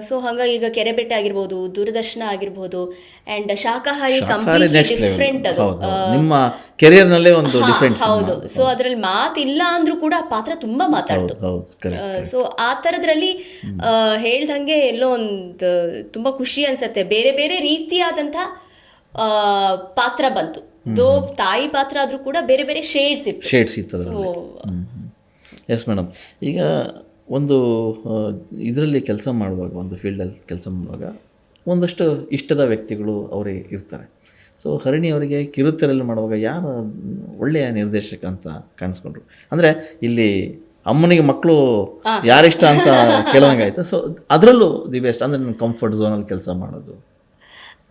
ಸೊ ಹಾಗಾಗಿ ಈಗ ಕೆರೆಬೆಟ್ಟೆ ಆಗಿರ್ಬೋದು, ದೂರದರ್ಶನ ಆಗಿರ್ಬೋದು, ಆ್ಯಂಡ್ ಶಾಕಾಹಾರಿ ಕಂಪ್ಲೀಟ್ಲಿ ಡಿಫ್ರೆಂಟ್ ಅದು ನಿಮ್ಮ ಕೆರಿಯರ್ನಲ್ಲೇ ಒಂದು ಡಿಫರೆನ್ಸ್. ಹೌದು. ಸೊ ಅದರಲ್ಲಿ ಮಾತಿಲ್ಲ ಅಂದ್ರೂ ಕೂಡ ಆ ಪಾತ್ರ ತುಂಬಾ ಮಾತಾಡ್ತು. ಸೊ ಆ ಥರದ್ರಲ್ಲಿ ಹೇಳ್ದಂಗೆ ಎಲ್ಲೋ ಒಂದು ತುಂಬಾ ಖುಷಿ ಅನ್ಸತ್ತೆ. ಬೇರೆ ಬೇರೆ ರೀತಿಯಾದಂಥ ಪಾತ್ರ ಬಂತು. ದೋ ತಾಯಿ ಪಾತ್ರ ಆದ್ರೂ ಕೂಡ ಬೇರೆ ಬೇರೆ ಶೇಡ್ಸ್ ಇತ್ತು. ಶೇಡ್ಸ್ ಇರ್ತದೆ. ಎಸ್ ಮೇಡಮ್, ಈಗ ಒಂದು ಇದರಲ್ಲಿ ಕೆಲಸ ಮಾಡುವಾಗ, ಒಂದು ಫೀಲ್ಡಲ್ಲಿ ಕೆಲಸ ಮಾಡುವಾಗ ಒಂದಷ್ಟು ಇಷ್ಟದ ವ್ಯಕ್ತಿಗಳು ಅವರೇ ಇರ್ತಾರೆ. ಸೊ ಹರಿಣಿ ಅವರಿಗೆ ಕಿರುತೆರೆಯಲ್ಲಿ ಮಾಡುವಾಗ ಯಾರು ಒಳ್ಳೆಯ ನಿರ್ದೇಶಕ ಅಂತ ಕಾಣಿಸ್ಕೊಂಡ್ರು? ಅಂದರೆ ಇಲ್ಲಿ ಅಮ್ಮನಿಗೆ ಮಕ್ಕಳು ಯಾರಿಷ್ಟ ಅಂತ ಕೇಳೋಂಗಾಯ್ತು. ಸೊ ಅದರಲ್ಲೂ ದಿ ಬೆಸ್ಟ್ ಅಂದರೆ ನನ್ನ ಕಂಫರ್ಟ್ ಝೋನಲ್ಲಿ ಕೆಲಸ ಮಾಡೋದು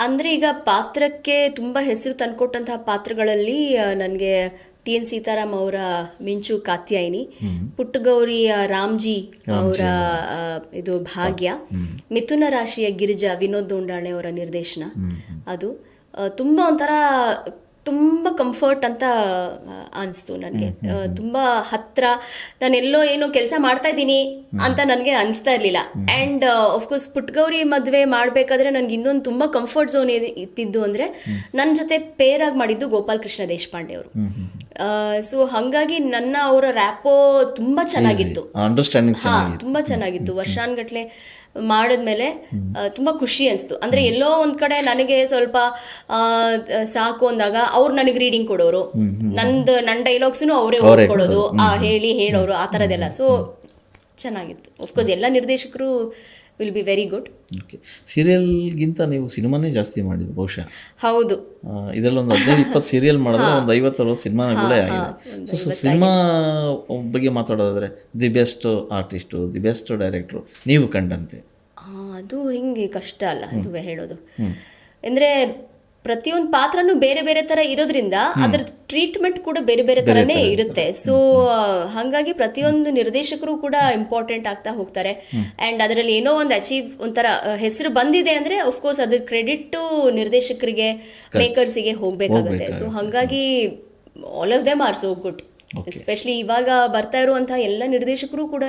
ಅಂದರೆ ಈಗ ಪಾತ್ರಕ್ಕೆ ತುಂಬ ಹೆಸರು ತಂದುಕೊಟ್ಟಂತಹ ಪಾತ್ರಗಳಲ್ಲಿ ನನಗೆ TN ಸೀತಾರಾಮ್ ಅವರ ಮಿಂಚು ಕಾತ್ಯಾಯಿನಿ, ಪುಟ್ಟಗೌರಿ ರಾಮ್ಜಿ ಅವರ ಇದು ಭಾಗ್ಯ, ಮಿಥುನ ರಾಶಿಯ ಗಿರಿಜಾ ವಿನೋದ್ ದೊಂಡಾಣೆ ಅವರ ನಿರ್ದೇಶನ, ಅದು ತುಂಬ ಒಂಥರ ತುಂಬ ಕಂಫರ್ಟ್ ಅಂತ ಅನಿಸ್ತು ನನಗೆ. ತುಂಬ ಹತ್ತಿರ, ನಾನೆಲ್ಲೋ ಏನೋ ಕೆಲಸ ಮಾಡ್ತಾ ಇದ್ದೀನಿ ಅಂತ ನನಗೆ ಅನಿಸ್ತಾ ಇರಲಿಲ್ಲ. ಆ್ಯಂಡ್ ಆಫ್ಕೋರ್ಸ್ ಪುಟ್ಟಗೌರಿ ಮದುವೆ ಮಾಡಬೇಕಾದ್ರೆ ನನಗೆ ಇನ್ನೊಂದು ತುಂಬ ಕಂಫರ್ಟ್ ಝೋನ್ ಇತ್ತಿದ್ದು ಅಂದರೆ ನನ್ನ ಜೊತೆ ಪೇರಾಗಿ ಮಾಡಿದ್ದು ಗೋಪಾಲ್ ಕೃಷ್ಣ ದೇಶಪಾಂಡೆ ಅವರು. ಸೊ ಹಾಗಾಗಿ ನನ್ನ ಅವರ ರ್ಯಾಪೋ ತುಂಬ ಚೆನ್ನಾಗಿತ್ತು, ತುಂಬ ಚೆನ್ನಾಗಿತ್ತು. ವರ್ಷಾನ್ಗಟ್ಲೆ ಮಾಡಿದ್ಮೇಲೆ ತುಂಬ ಖುಷಿ ಅನಿಸ್ತು. ಅಂದರೆ ಎಲ್ಲೋ ಒಂದು ಕಡೆ ನನಗೆ ಸ್ವಲ್ಪ ಸಾಕು ಅಂದಾಗ ಅವ್ರು ನನಗೆ ರೀಡಿಂಗ್ ಕೊಡೋರು, ನನ್ನ ಡೈಲಾಗ್ಸೂ ಅವರೇ ಓದ್ಕೊಳ್ಳೋದು, ಹೇಳೋರು, ಆ ಥರದ್ದೆಲ್ಲ. ಸೊ ಚೆನ್ನಾಗಿತ್ತು. ಆಫ್ಕೋರ್ಸ್ ಎಲ್ಲ ನಿರ್ದೇಶಕರು will be very good. Okay, ಸೀರಿಯಲ್ಗಿಂತ ನೀವು ಸಿನಿಮಾನೇ ಜಾಸ್ತಿ ಮಾಡಿದ್ದು ಬಹುಶಃ. ಹೌದು, ಇದರಲ್ಲಿ ಒಂದು 15-20 ಸೀರಿಯಲ್ ಮಾಡಿದ್ರೆ ಒಂದು 50-60 ಸಿನಿಮಾಗಳೇ ಆಗಿದೆ. ಸೊ ಸಿನಿಮಾ ಬಗ್ಗೆ ಮಾತಾಡೋದಾದ್ರೆ the best artist, the best director ನೀವು ಕಂಡಂತೆ? ಅದು ಹಿಂಗೆ ಕಷ್ಟ ಅಲ್ಲ ಅದು ಹೇಳೋದು. ಅಂದರೆ ಪ್ರತಿಯೊಂದು ಪಾತ್ರನೂ ಬೇರೆ ಬೇರೆ ಥರ ಇರೋದ್ರಿಂದ ಅದರ ಟ್ರೀಟ್ಮೆಂಟ್ ಕೂಡ ಬೇರೆ ಬೇರೆ ಥರನೇ ಇರುತ್ತೆ. ಸೊ ಹಾಗಾಗಿ ಪ್ರತಿಯೊಂದು ನಿರ್ದೇಶಕರು ಕೂಡ ಇಂಪಾರ್ಟೆಂಟ್ ಆಗ್ತಾ ಹೋಗ್ತಾರೆ. ಆ್ಯಂಡ್ ಅದರಲ್ಲಿ ಏನೋ ಒಂದು ಒಂಥರ ಹೆಸರು ಬಂದಿದೆ ಅಂದರೆ ಅಫ್ಕೋರ್ಸ್ ಅದ್ರ ಕ್ರೆಡಿಟ್ಟು ನಿರ್ದೇಶಕರಿಗೆ, ಮೇಕರ್ಸಿಗೆ ಹೋಗಬೇಕಾಗುತ್ತೆ. ಸೊ ಹಾಗಾಗಿ all of them are so good. Especially ಇವಾಗ ಬರ್ತಾ ಇರುವಂತಹ ಎಲ್ಲ ನಿರ್ದೇಶಕರು ಕೂಡ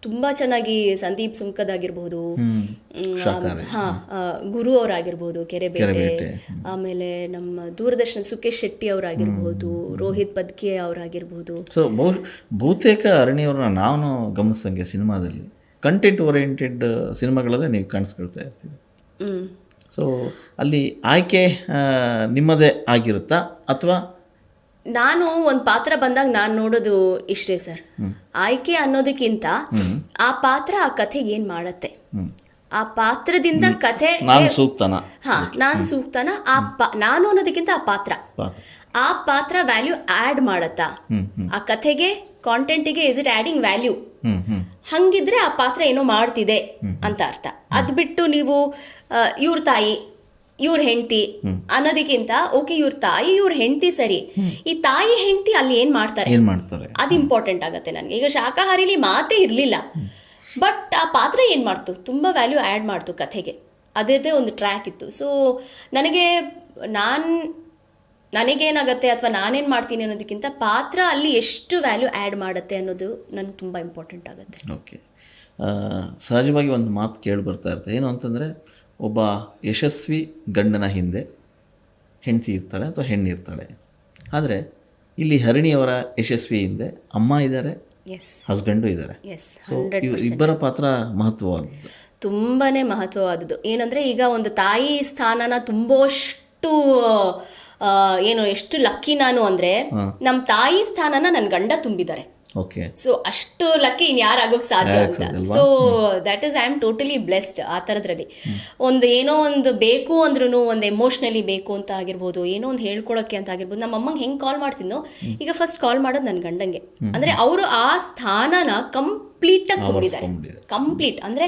ತುಂಬ ಚೆನ್ನಾಗಿ, ಸಂದೀಪ್ ಸುಂಕದಾಗಿರ್ಬೋದು, ಗುರು ಅವರಾಗಿರ್ಬೋದು ಕೆರೆಬೇಟೆ, ಆಮೇಲೆ ನಮ್ಮ ದೂರದರ್ಶನ ಸುಕೇಶ್ ಶೆಟ್ಟಿ ಅವರಾಗಿರ್ಬೋದು, ರೋಹಿತ್ ಪದ್ಕೆ ಅವರಾಗಿರ್ಬೋದು. ಸೊ ಬಹುತೇಕ ಅರಣ್ಯವ್ರನ್ನ ನಾನು ಗಮನಿಸ್ದಂಗೆ ಸಿನಿಮಾದಲ್ಲಿ ಕಂಟೆಂಟ್ ಓರಿಯೆಂಟೆಡ್ ಸಿನಿಮಾಗಳಲ್ಲೇ ನೀವು ಕಾಣಿಸ್ಕೊಳ್ತಾ ಇರ್ತೀವಿ. ಸೊ ಅಲ್ಲಿ ಆಯ್ಕೆ ನಿಮ್ಮದೇ ಆಗಿರುತ್ತಾ ಅಥವಾ? ನಾನು ಒಂದು ಪಾತ್ರ ಬಂದಾಗ ನಾನು ನೋಡೋದು ಇಷ್ಟೇ ಸರ್, ಆಯ್ಕೆ ಅನ್ನೋದಕ್ಕಿಂತ ಆ ಪಾತ್ರ ಆ ಕಥೆಗೆ ಏನ್ ಮಾಡತ್ತೆ, ಆ ಪಾತ್ರದಿಂದ ಕಥೆ ನಾನು ಸೂಕ್ತನ, ನಾನು ಸೂಕ್ತನ, ನಾನು ಅನ್ನೋದಕ್ಕಿಂತ ಆ ಪಾತ್ರ ವ್ಯಾಲ್ಯೂ ಆಡ್ ಮಾಡತ್ತಾ ಆ ಕಥೆಗೆ, ಕಾಂಟೆಂಟಿಗೆ, ಇಸ್ ಇಟ್ ಆಡಿಂಗ್ ವ್ಯಾಲ್ಯೂ? ಹಂಗಿದ್ರೆ ಆ ಪಾತ್ರ ಏನೋ ಮಾಡ್ತಿದೆ ಅಂತ ಅರ್ಥ. ಅದ್ ಬಿಟ್ಟು ನೀವು ಇವ್ರ ತಾಯಿ, ಇವ್ರ ಹೆಂಡತಿ ಅನ್ನೋದಕ್ಕಿಂತ ಓಕೆ ಇವ್ರ ತಾಯಿ ಇವ್ರ ಹೆಂಡತಿ ಸರಿ, ಈ ತಾಯಿ ಹೆಂಡತಿ ಅಲ್ಲಿ ಏನ್ ಮಾಡ್ತಾರೆ ಅದು ಇಂಪಾರ್ಟೆಂಟ್ ಆಗತ್ತೆ ನನಗೆ. ಈಗ ಶಾಕಾಹಾರಿಲಿ ಮಾತೇ ಇರ್ಲಿಲ್ಲ, ಬಟ್ ಆ ಪಾತ್ರ ಏನ್ ಮಾಡ್ತು, ತುಂಬಾ ವ್ಯಾಲ್ಯೂ ಆ್ಯಡ್ ಮಾಡ್ತು ಕಥೆಗೆ, ಅದೇ ಒಂದು ಟ್ರ್ಯಾಕ್ ಇತ್ತು. ಸೊ ನನಗೇನಾಗತ್ತೆ ಅಥವಾ ನಾನೇನು ಮಾಡ್ತೀನಿ ಅನ್ನೋದಕ್ಕಿಂತ ಪಾತ್ರ ಅಲ್ಲಿ ಎಷ್ಟು ವ್ಯಾಲ್ಯೂ ಆ್ಯಡ್ ಮಾಡುತ್ತೆ ಅನ್ನೋದು ನನಗೆ ತುಂಬ ಇಂಪಾರ್ಟೆಂಟ್ ಆಗುತ್ತೆ. ಓಕೆ, ಸಹಜವಾಗಿ ಒಂದು ಮಾತು ಕೇಳಿ ಬರ್ತಾ ಇರುತ್ತೆ, ಏನು ಅಂತಂದರೆ ಒಬ್ಬ ಯಶಸ್ವಿ ಗಂಡನ ಹಿಂದೆ ಹೆಂಡತಿ ಇರ್ತಾಳೆ ಅಥವಾ ಹೆಣ್ಣಿರ್ತಾಳೆ. ಆದರೆ ಇಲ್ಲಿ ಹರಿಣಿಯವರ ಯಶಸ್ವಿ ಹಿಂದೆ ಅಮ್ಮ ಇದ್ದಾರೆ, ಹಸ್ಬೆಂಡು ಇದ್ದಾರೆ. ಸೊ ಇಬ್ಬರ ಪಾತ್ರ ಮಹತ್ವವಾದದ್ದು, ತುಂಬಾನೇ ಮಹತ್ವವಾದದ್ದು. ಏನಂದ್ರೆ ಈಗ ಒಂದು ತಾಯಿ ಸ್ಥಾನನ ತುಂಬೋಷ್ಟು ಎಷ್ಟು ಲಕ್ಕಿ ನಾನು ಅಂದ್ರೆ ನಮ್ಮ ತಾಯಿ ಸ್ಥಾನನ ನನ್ನ ಗಂಡ ತುಂಬಿದ್ದಾರೆ. ಸೊ ಅಷ್ಟು ಲಕ್ಕಿ ಇನ್ಯಾರಾಗೋಕ್ ಸಾಧ್ಯ ಅಂತ. So that is I am totally blessed ಆ ಥರದ್ರಲ್ಲಿ. ಏನೋ ಒಂದು ಬೇಕು ಅಂದ್ರೂ, ಒಂದು ಎಮೋಷ್ನಲಿ ಬೇಕು ಅಂತ ಆಗಿರ್ಬೋದು, ಏನೋ ಒಂದು ಹೇಳ್ಕೊಳಕ್ಕೆ ಅಂತ ಆಗಿರ್ಬೋದು, ನಮ್ಮ ಅಮ್ಮಂಗೆ ಹೆಂಗೆ ಕಾಲ್ ಮಾಡ್ತಿದ್ನೋ ಈಗ ಫಸ್ಟ್ ಕಾಲ್ ಮಾಡೋದು ನನ್ನ ಗಂಡಂಗೆ. ಅಂದ್ರೆ ಅವರು ಆ ಸ್ಥಾನನ ಕಂಪ್ಲೀಟ್ ಆಗಿ ತುಂಬಿದ್ದಾರೆ. ಕಂಪ್ಲೀಟ್ ಅಂದ್ರೆ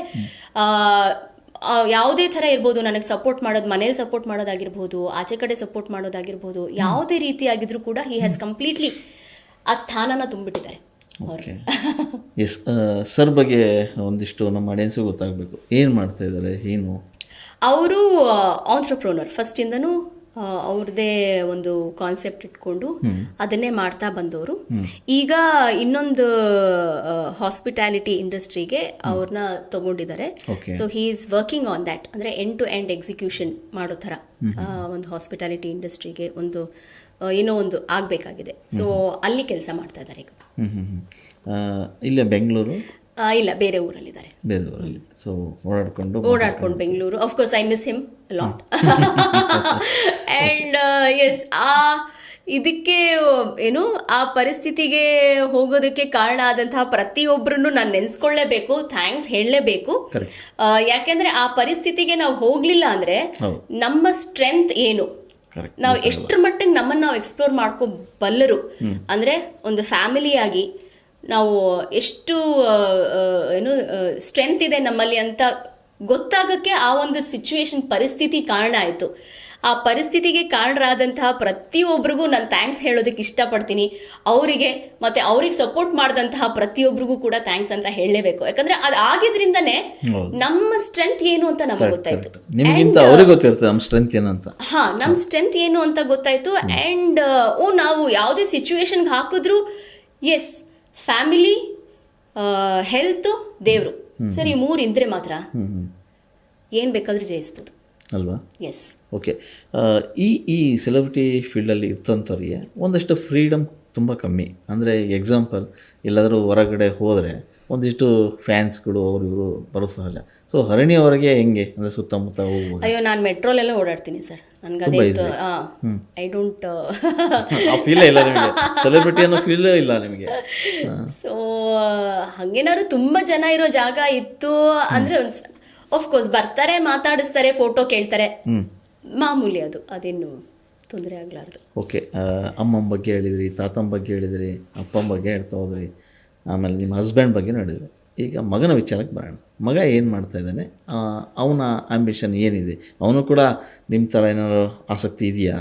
ಯಾವುದೇ ಥರ ಇರ್ಬೋದು, ನನಗೆ ಸಪೋರ್ಟ್ ಮಾಡೋದು, ಮನೇಲಿ ಸಪೋರ್ಟ್ ಮಾಡೋದಾಗಿರ್ಬೋದು, ಆಚೆ ಕಡೆ ಸಪೋರ್ಟ್ ಮಾಡೋದಾಗಿರ್ಬೋದು, ಯಾವುದೇ ರೀತಿ ಆಗಿದ್ರು ಕೂಡ ಹಿ ಹ್ಯಾಸ್ ಕಂಪ್ಲೀಟ್ಲಿ ಆ ಸ್ಥಾನನ ತುಂಬಿಟ್ಟಿದ್ದಾರೆ. ಎಸ್ ಸರ್ ಬಗ್ಗೆ ಒಂದಿಷ್ಟು ನಮ್ಮ ಆಡಿಯನ್ಸ್ಗೂ ಗೊತ್ತಾಗಬೇಕು, ಏನು ಮಾಡ್ತಾ ಇದ್ದಾರೆ, ಏನು? ಅವರು ಆಂಟ್ರಪ್ರೋನರ್, ಫಸ್ಟಿಂದನೂ ಅವ್ರದ್ದೇ ಒಂದು ಕಾನ್ಸೆಪ್ಟ್ ಇಟ್ಕೊಂಡು ಅದನ್ನೇ ಮಾಡ್ತಾ ಬಂದವರು. ಈಗ ಇನ್ನೊಂದು ಹಾಸ್ಪಿಟಾಲಿಟಿ ಇಂಡಸ್ಟ್ರಿಗೆ ಅವ್ರನ್ನ ತಗೊಂಡಿದ್ದಾರೆ. So he is working on that, ಅಂದರೆ ಎಂಡ್ ಟು ಎಂಡ್ ಎಕ್ಸಿಕ್ಯೂಷನ್ ಮಾಡೋ ಥರ ಒಂದು ಹಾಸ್ಪಿಟಾಲಿಟಿ ಇಂಡಸ್ಟ್ರಿಗೆ ಒಂದು ಏನೋ ಒಂದು ಆಗಬೇಕಾಗಿದೆ. ಸೊ ಅಲ್ಲಿ ಕೆಲಸ ಮಾಡ್ತಾ ಇದ್ದಾರೆ ಈಗ. ಇಲ್ಲೇ ಬೆಂಗಳೂರು? ಇಲ್ಲ, ಬೇರೆ ಊರಲ್ಲಿದ್ದಾರೆ. ಬೇರೆ ಊರಲ್ಲಿ. ಸೊ ಓಡಾಡ್ಕೊಂಡು Bengaluru. Of course I miss him lot. And yes ಇದಕ್ಕೆ ಏನು ಆ ಪರಿಸ್ಥಿತಿಗೆ ಹೋಗೋದಕ್ಕೆ ಕಾರಣ ಆದಂತಹ ಪ್ರತಿಯೊಬ್ಬರನ್ನು ನಾನು ನೆನೆಸ್ಕೊಳ್ಳೇಬೇಕು, ಥ್ಯಾಂಕ್ಸ್ ಹೇಳಲೇಬೇಕು. ಯಾಕೆಂದ್ರೆ ಆ ಪರಿಸ್ಥಿತಿಗೆ ನಾವು ಹೋಗ್ಲಿಲ್ಲ ಅಂದ್ರೆ ನಮ್ಮ ಸ್ಟ್ರೆಂತ್ ಏನು, ನಾವು ಎಷ್ಟರ ಮಟ್ಟಿಗೆ ನಮ್ಮನ್ನು ನಾವು ಎಕ್ಸ್ಪ್ಲೋರ್ ಮಾಡ್ಕೋಬಲ್ಲರು, ಅಂದ್ರೆ ಒಂದು ಫ್ಯಾಮಿಲಿಯಾಗಿ ನಾವು ಎಷ್ಟು ಏನು ಸ್ಟ್ರೆಂತ್ ಇದೆ ನಮ್ಮಲ್ಲಿ ಅಂತ ಗೊತ್ತಾಗಕ್ಕೆ ಆ ಒಂದು ಸಿಚುವೇಶನ್ ಪರಿಸ್ಥಿತಿ ಕಾರಣ ಆಯಿತು. ಆ ಪರಿಸ್ಥಿತಿಗೆ ಕಾರಣರಾದಂತಹ ಪ್ರತಿಯೊಬ್ಬರಿಗೂ ನಾನು ಥ್ಯಾಂಕ್ಸ್ ಹೇಳೋದಕ್ಕೆ ಇಷ್ಟಪಡ್ತೀನಿ. ಅವರಿಗೆ ಮತ್ತೆ ಅವ್ರಿಗೆ ಸಪೋರ್ಟ್ ಮಾಡಿದಂತಹ ಪ್ರತಿಯೊಬ್ಬರಿಗೂ ಕೂಡ ಥ್ಯಾಂಕ್ಸ್ ಅಂತ ಹೇಳಲೇಬೇಕು. ಯಾಕಂದ್ರೆ ಅದು ಆಗಿದ್ರಿಂದನೇ ನಮ್ಮ ಸ್ಟ್ರೆಂತ್ ಏನು ಅಂತ ನಮಗೆ ಗೊತ್ತಾಯ್ತು. ನಮ್ಮ ಸ್ಟ್ರೆಂತ್ ಏನು ಅಂತ ನಮ್ಮ ಸ್ಟ್ರೆಂತ್ ಏನು ಅಂತ ಗೊತ್ತಾಯ್ತು. ಅಂಡ್ ನಾವು ಯಾವುದೇ ಸಿಚುವೇಶನ್ಗೆ ಹಾಕಿದ್ರು ಎಸ್ ಫ್ಯಾಮಿಲಿ, ಹೆಲ್ತ್, ದೇವರು ಸರ್, ಈ ಮೂರು ಇದ್ರೆ ಮಾತ್ರ ಏನು ಬೇಕಾದ್ರೂ ಜಯಿಸ್ಬೋದು ಅಲ್ವಾ? ಎಸ್. ಓಕೆ. ಈ ಸೆಲೆಬ್ರಿಟಿ ಫೀಲ್ಡಲ್ಲಿ ಇರ್ತಂಥವ್ರಿಗೆ ಒಂದಷ್ಟು ಫ್ರೀಡಮ್ ತುಂಬ ಕಮ್ಮಿ. ಅಂದರೆ ಎಕ್ಸಾಂಪಲ್ ಎಲ್ಲಾದರೂ ಹೊರಗಡೆ ಹೋದರೆ ಒಂದಿಷ್ಟು ಫ್ಯಾನ್ಸ್ಗಳು ಅವರು ಇವರು ಬರೋ ಸಹಜ. ಸೊ ಹರಣಿ ಅವರಿಗೆ ಹೆಂಗೆ ಅಂದರೆ ಸುತ್ತಮುತ್ತ ಹೋಗ್ಬೋದು? ಅಯ್ಯೋ, ನಾನು ಮೆಟ್ರೋಲೆಲ್ಲ ಓಡಾಡ್ತೀನಿ ಸರ್. ನನಗೆ ಐ ಡೋಂಟ್ ಆ ಫೀಲೇ ಇಲ್ಲ ನಿಮಗೆ, ಸೆಲೆಬ್ರಿಟಿ ಅನ್ನೋ ಫೀಲೇ ಇಲ್ಲ ನಿಮಗೆ. ಸೊ ಹಂಗೇನಾದ್ರು ತುಂಬ ಜನ ಇರೋ ಜಾಗ ಇತ್ತು ಅಂದರೆ ಆಫ್ಕೋರ್ಸ್ ಬರ್ತಾರೆ, ಮಾತಾಡಿಸ್ತಾರೆ, ಫೋಟೋ ಕೇಳ್ತಾರೆ, ಮಾಮೂಲಿ ಅದು, ಅದೇನು ತೊಂದರೆ ಆಗಲಾರ್ದು. ಓಕೆ. ಅಮ್ಮನ ಬಗ್ಗೆ ಹೇಳಿದ್ರಿ, ತಾತನ ಬಗ್ಗೆ ಹೇಳಿದ್ರಿ, ಅಪ್ಪನ ಬಗ್ಗೆ ಹೇಳ್ತಾ ಹೋದ್ರಿ, ಆಮೇಲೆ ನಿಮ್ಮ ಹಸ್ಬೆಂಡ್ ಬಗ್ಗೆ ಹೇಳಿದ್ರಿ. ಈಗ ಮಗನ ವಿಚಾರಕ್ಕೆ ಬರೋಣ. ಮಗ ಏನು ಮಾಡ್ತಾ ಇದ್ದಾನೆ, ಅವನ ಆಂಬಿಷನ್ ಏನಿದೆ? ಅವನು ಕೂಡ ನಿಮ್ಮ ಥರ ಏನಾದ್ರು ಆಸಕ್ತಿ ಇದೆಯಾ?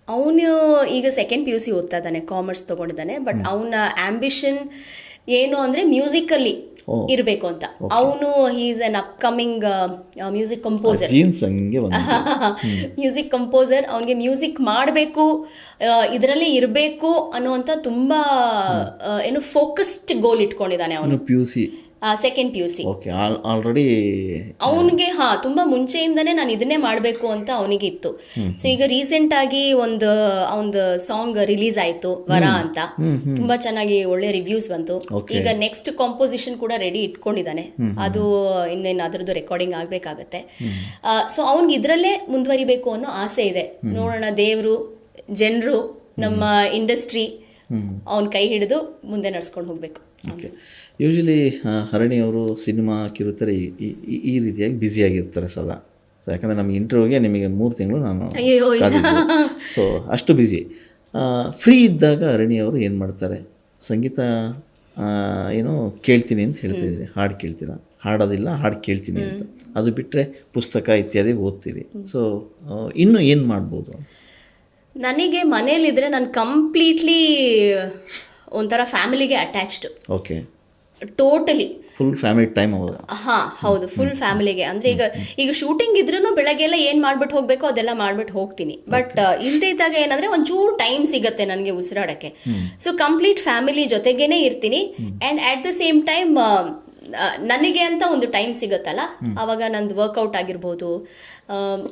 ಅವನು ಈಗ ಸೆಕೆಂಡ್ PUC ಓದ್ತಾ ಇದ್ದಾನೆ, ಕಾಮರ್ಸ್ ತೊಗೊಂಡಿದ್ದಾನೆ. ಬಟ್ ಅವನ ಆಂಬಿಷನ್ ಏನು ಅಂದರೆ ಮ್ಯೂಸಿಕಲ್ಲಿ ಇರಬೇಕು ಅಂತ. ಅವನು is an upcoming music composer. Music composer. ಅವನಿಗೆ ಮ್ಯೂಸಿಕ್ ಮಾಡಬೇಕು, ಇದರಲ್ಲೇ ಇರಬೇಕು ಅನ್ನುವಂಥ ತುಂಬ ಏನು ಫೋಕಸ್ಡ್ ಗೋಲ್ ಇಟ್ಕೊಂಡಿದ್ದಾನೆ ಅವನು. PUC second PUC. Okay. Already ಅವನಿಗೆ ತುಂಬ ಮುಂಚೆಯಿಂದನೇ ನಾನು ಇದನ್ನೇ ಮಾಡಬೇಕು ಅಂತ ಅವನಿಗೆ ಇತ್ತು. ಸೊ ಈಗ ರೀಸೆಂಟ್ ಆಗಿ ಒಂದು ಸಾಂಗ್ ರಿಲೀಸ್ ಆಯ್ತು, ವರ ಅಂತ. ತುಂಬಾ ಚೆನ್ನಾಗಿ ಒಳ್ಳೆ ರಿವ್ಯೂಸ್ ಬಂತು. ಈಗ ನೆಕ್ಸ್ಟ್ ಕಾಂಪೋಸಿಷನ್ ಕೂಡ ರೆಡಿ ಇಟ್ಕೊಂಡಿದ್ದಾನೆ. ಅದು ಇನ್ನೇನು ಅದರದ್ದು ರೆಕಾರ್ಡಿಂಗ್ ಆಗ್ಬೇಕಾಗತ್ತೆ. ಸೊ ಅವನಿಗೆ ಇದರಲ್ಲೇ ಮುಂದುವರಿಬೇಕು ಅನ್ನೋ ಆಸೆ ಇದೆ. ನೋಡೋಣ, ದೇವರು, ಜನರು, ನಮ್ಮ ಇಂಡಸ್ಟ್ರಿ ಅವನ ಕೈ ಹಿಡಿದು ಮುಂದೆ ನಡ್ಸ್ಕೊಂಡು ಹೋಗ್ಬೇಕು. ಓಕೆ. ಯೂಶಲಿ ಹರಣಿ ಅವರು ಸಿನಿಮಾ ಕಿರುತ್ತಾರೆ ಈ ರೀತಿಯಾಗಿ ಬ್ಯುಸಿಯಾಗಿರ್ತಾರೆ ಸದಾ. ಸೊ ಯಾಕಂದರೆ ನಮ್ಮ ಇಂಟರ್ವ್ಯೂಗೆ ನಿಮಗೆ 3 ತಿಂಗಳು ನಾನು ಸೊ ಅಷ್ಟು ಬ್ಯುಸಿ. ಫ್ರೀ ಇದ್ದಾಗ ಹರಣಿ ಅವರು ಏನು ಮಾಡ್ತಾರೆ? ಸಂಗೀತ ಏನೋ ಕೇಳ್ತೀನಿ ಅಂತ ಹೇಳ್ತಿದ್ದೀರಿ, ಹಾಡು ಕೇಳ್ತೀರಾ? ಹಾಡೋದಿಲ್ಲ, ಹಾಡು ಕೇಳ್ತೀನಿ ಅಂತ. ಅದು ಬಿಟ್ಟರೆ ಪುಸ್ತಕ ಇತ್ಯಾದಿ ಓದ್ತೀರಿ. ಸೊ ಇನ್ನೂ ಏನು ಮಾಡ್ಬೋದು? ನನಗೆ ಮನೇಲಿದ್ರೆ ನಾನು ಕಂಪ್ಲೀಟ್ಲಿ ಒಂಥರ ಫ್ಯಾಮಿಲಿಗೆ attached. Okay. Totally full family time ಅವಾಗ. ಹೌದು, ಫುಲ್ ಫ್ಯಾಮಿಲಿಗೆ. ಅಂದ್ರೆ ಈಗ ಶೂಟಿಂಗ್ ಇದ್ರೂ ಬೆಳಗ್ಗೆಲ್ಲ ಏನ್ ಮಾಡ್ಬಿಟ್ಟು ಹೋಗ್ಬೇಕು ಅದೆಲ್ಲ ಮಾಡ್ಬಿಟ್ಟು ಹೋಗ್ತೀನಿ. ಬಟ್ ಇಲ್ಲದೆ ಇದ್ದಾಗ ಏನಂದ್ರೆ ಒಂಚೂರು ಟೈಮ್ ಸಿಗತ್ತೆ ನನಗೆ ಉಸಿರಾಡಕ್ಕೆ. ಸೊ ಕಂಪ್ಲೀಟ್ ಫ್ಯಾಮಿಲಿ ಜೊತೆಗೇನೆ ಇರ್ತೀನಿ. And at the same time ನನಗೆ ಅಂತ ಒಂದು ಟೈಮ್ ಸಿಗುತ್ತಲ್ಲ, ಆವಾಗ ನಂದು ವರ್ಕೌಟ್ ಆಗಿರ್ಬೋದು,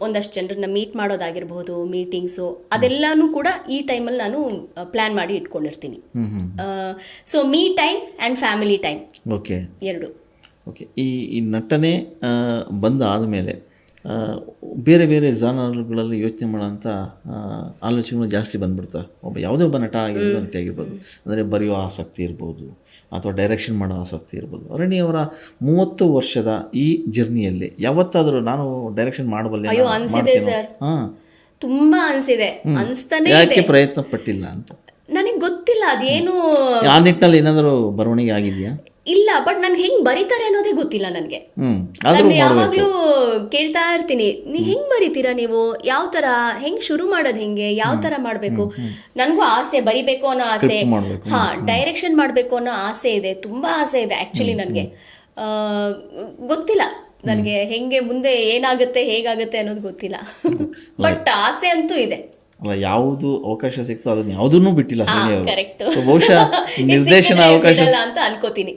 ಒಂದಷ್ಟು ಜನರನ್ನ ಮೀಟ್ ಮಾಡೋದಾಗಿರ್ಬೋದು, ಮೀಟಿಂಗ್ಸು, ಅದೆಲ್ಲಾನು ಕೂಡ ಈ ಟೈಮಲ್ಲಿ ನಾನು ಪ್ಲ್ಯಾನ್ ಮಾಡಿ ಇಟ್ಕೊಂಡಿರ್ತೀನಿ. So me time and family time, okay, ಎರಡು. ಓಕೆ. ಈ ನಟನೆ ಬಂದಾದಮೇಲೆ ಬೇರೆ ಬೇರೆ ಜಾನರ್ಗಳಲ್ಲಿ ಯೋಚನೆ ಮಾಡೋಂಥ ಆಲೋಚನೆಗಳು ಜಾಸ್ತಿ ಬಂದ್ಬಿಡ್ತವೆ. ಯಾವುದೇ ಒಬ್ಬ ನಟ ಆಗಿರ್ಬೋದು, ನಟಿ ಆಗಿರ್ಬೋದು, ಅಂದರೆ ಬರೆಯೋ ಆಸಕ್ತಿ ಇರ್ಬೋದು ಅಥವಾ ಡೈರೆಕ್ಷನ್ ಮಾಡೋ ಆಸಕ್ತಿ ಇರ್ಬೋದು. ಹರಣಿ ಅವರ 30 ವರ್ಷದ ಈ ಜರ್ನಿಯಲ್ಲಿ ಯಾವತ್ತಾದರೂ ನಾನು ಡೈರೆಕ್ಷನ್ ಮಾಡಬಲ್ಲೆ? ಅಯ್ಯೋ, ಅನ್ಸಿದೆ ಸರ್, ತುಂಬಾ ಅನ್ಸಿದೆ. ಅನ್ಸ್ತಾನೆ ಯಾಕೆ ಪ್ರಯತ್ನ ಪಟ್ಟಿಲ್ಲ ಅಂತ ನನಗೆ ಗೊತ್ತಿಲ್ಲ. ಅದೇನು ಆ ನಿಟ್ಟಿನಲ್ಲಿ ಏನಾದರೂ ಬರವಣಿಗೆ ಆಗಿದೆಯಾ? ಇಲ್ಲ, ಬಟ್ ನನ್ಗೆ ಹೆಂಗ್ ಬರೀತಾರೆ ಅನ್ನೋದೇ ಗೊತ್ತಿಲ್ಲ ನನಗೆ. ನಾನು ಯಾವಾಗ್ಲೂ ಕೇಳ್ತಾ ಇರ್ತೀನಿ, ಹೆಂಗ್ ಬರೀತೀರಾ ನೀವು, ಯಾವ ತರ, ಹೆಂಗ್ ಶುರು ಮಾಡೋದು, ಹೆಂಗೆ, ಯಾವ ತರ ಮಾಡ್ಬೇಕು. ನನ್ಗೂ ಆಸೆ, ಬರಿಬೇಕು ಅನ್ನೋ ಆಸೆ, ಡೈರೆಕ್ಷನ್ ಮಾಡ್ಬೇಕು ಅನ್ನೋ ಆಸೆ ಇದೆ, ತುಂಬಾ ಆಸೆ ಇದೆ ಆಕ್ಚುಲಿ. ನನ್ಗೆ ಗೊತ್ತಿಲ್ಲ ನನಗೆ ಹೆಂಗೆ ಮುಂದೆ ಏನಾಗುತ್ತೆ, ಹೇಗಾಗುತ್ತೆ ಅನ್ನೋದು ಗೊತ್ತಿಲ್ಲ. ಬಟ್ ಆಸೆ ಅಂತೂ ಇದೆ. ಅಲ್ಲ, ಯಾವುದು ಅವಕಾಶ ಸಿಕ್ತೋ ಅದನ್ನ ಯಾವುದನ್ನೂ ಬಿಟ್ಟಿಲ್ಲ. ಕರೆಕ್ಟ್. ಬಹುಶಃ ನಿರ್ದೇಶನ ಅವಕಾಶ ಅಂತ ಅನ್ಕೋತೀನಿ.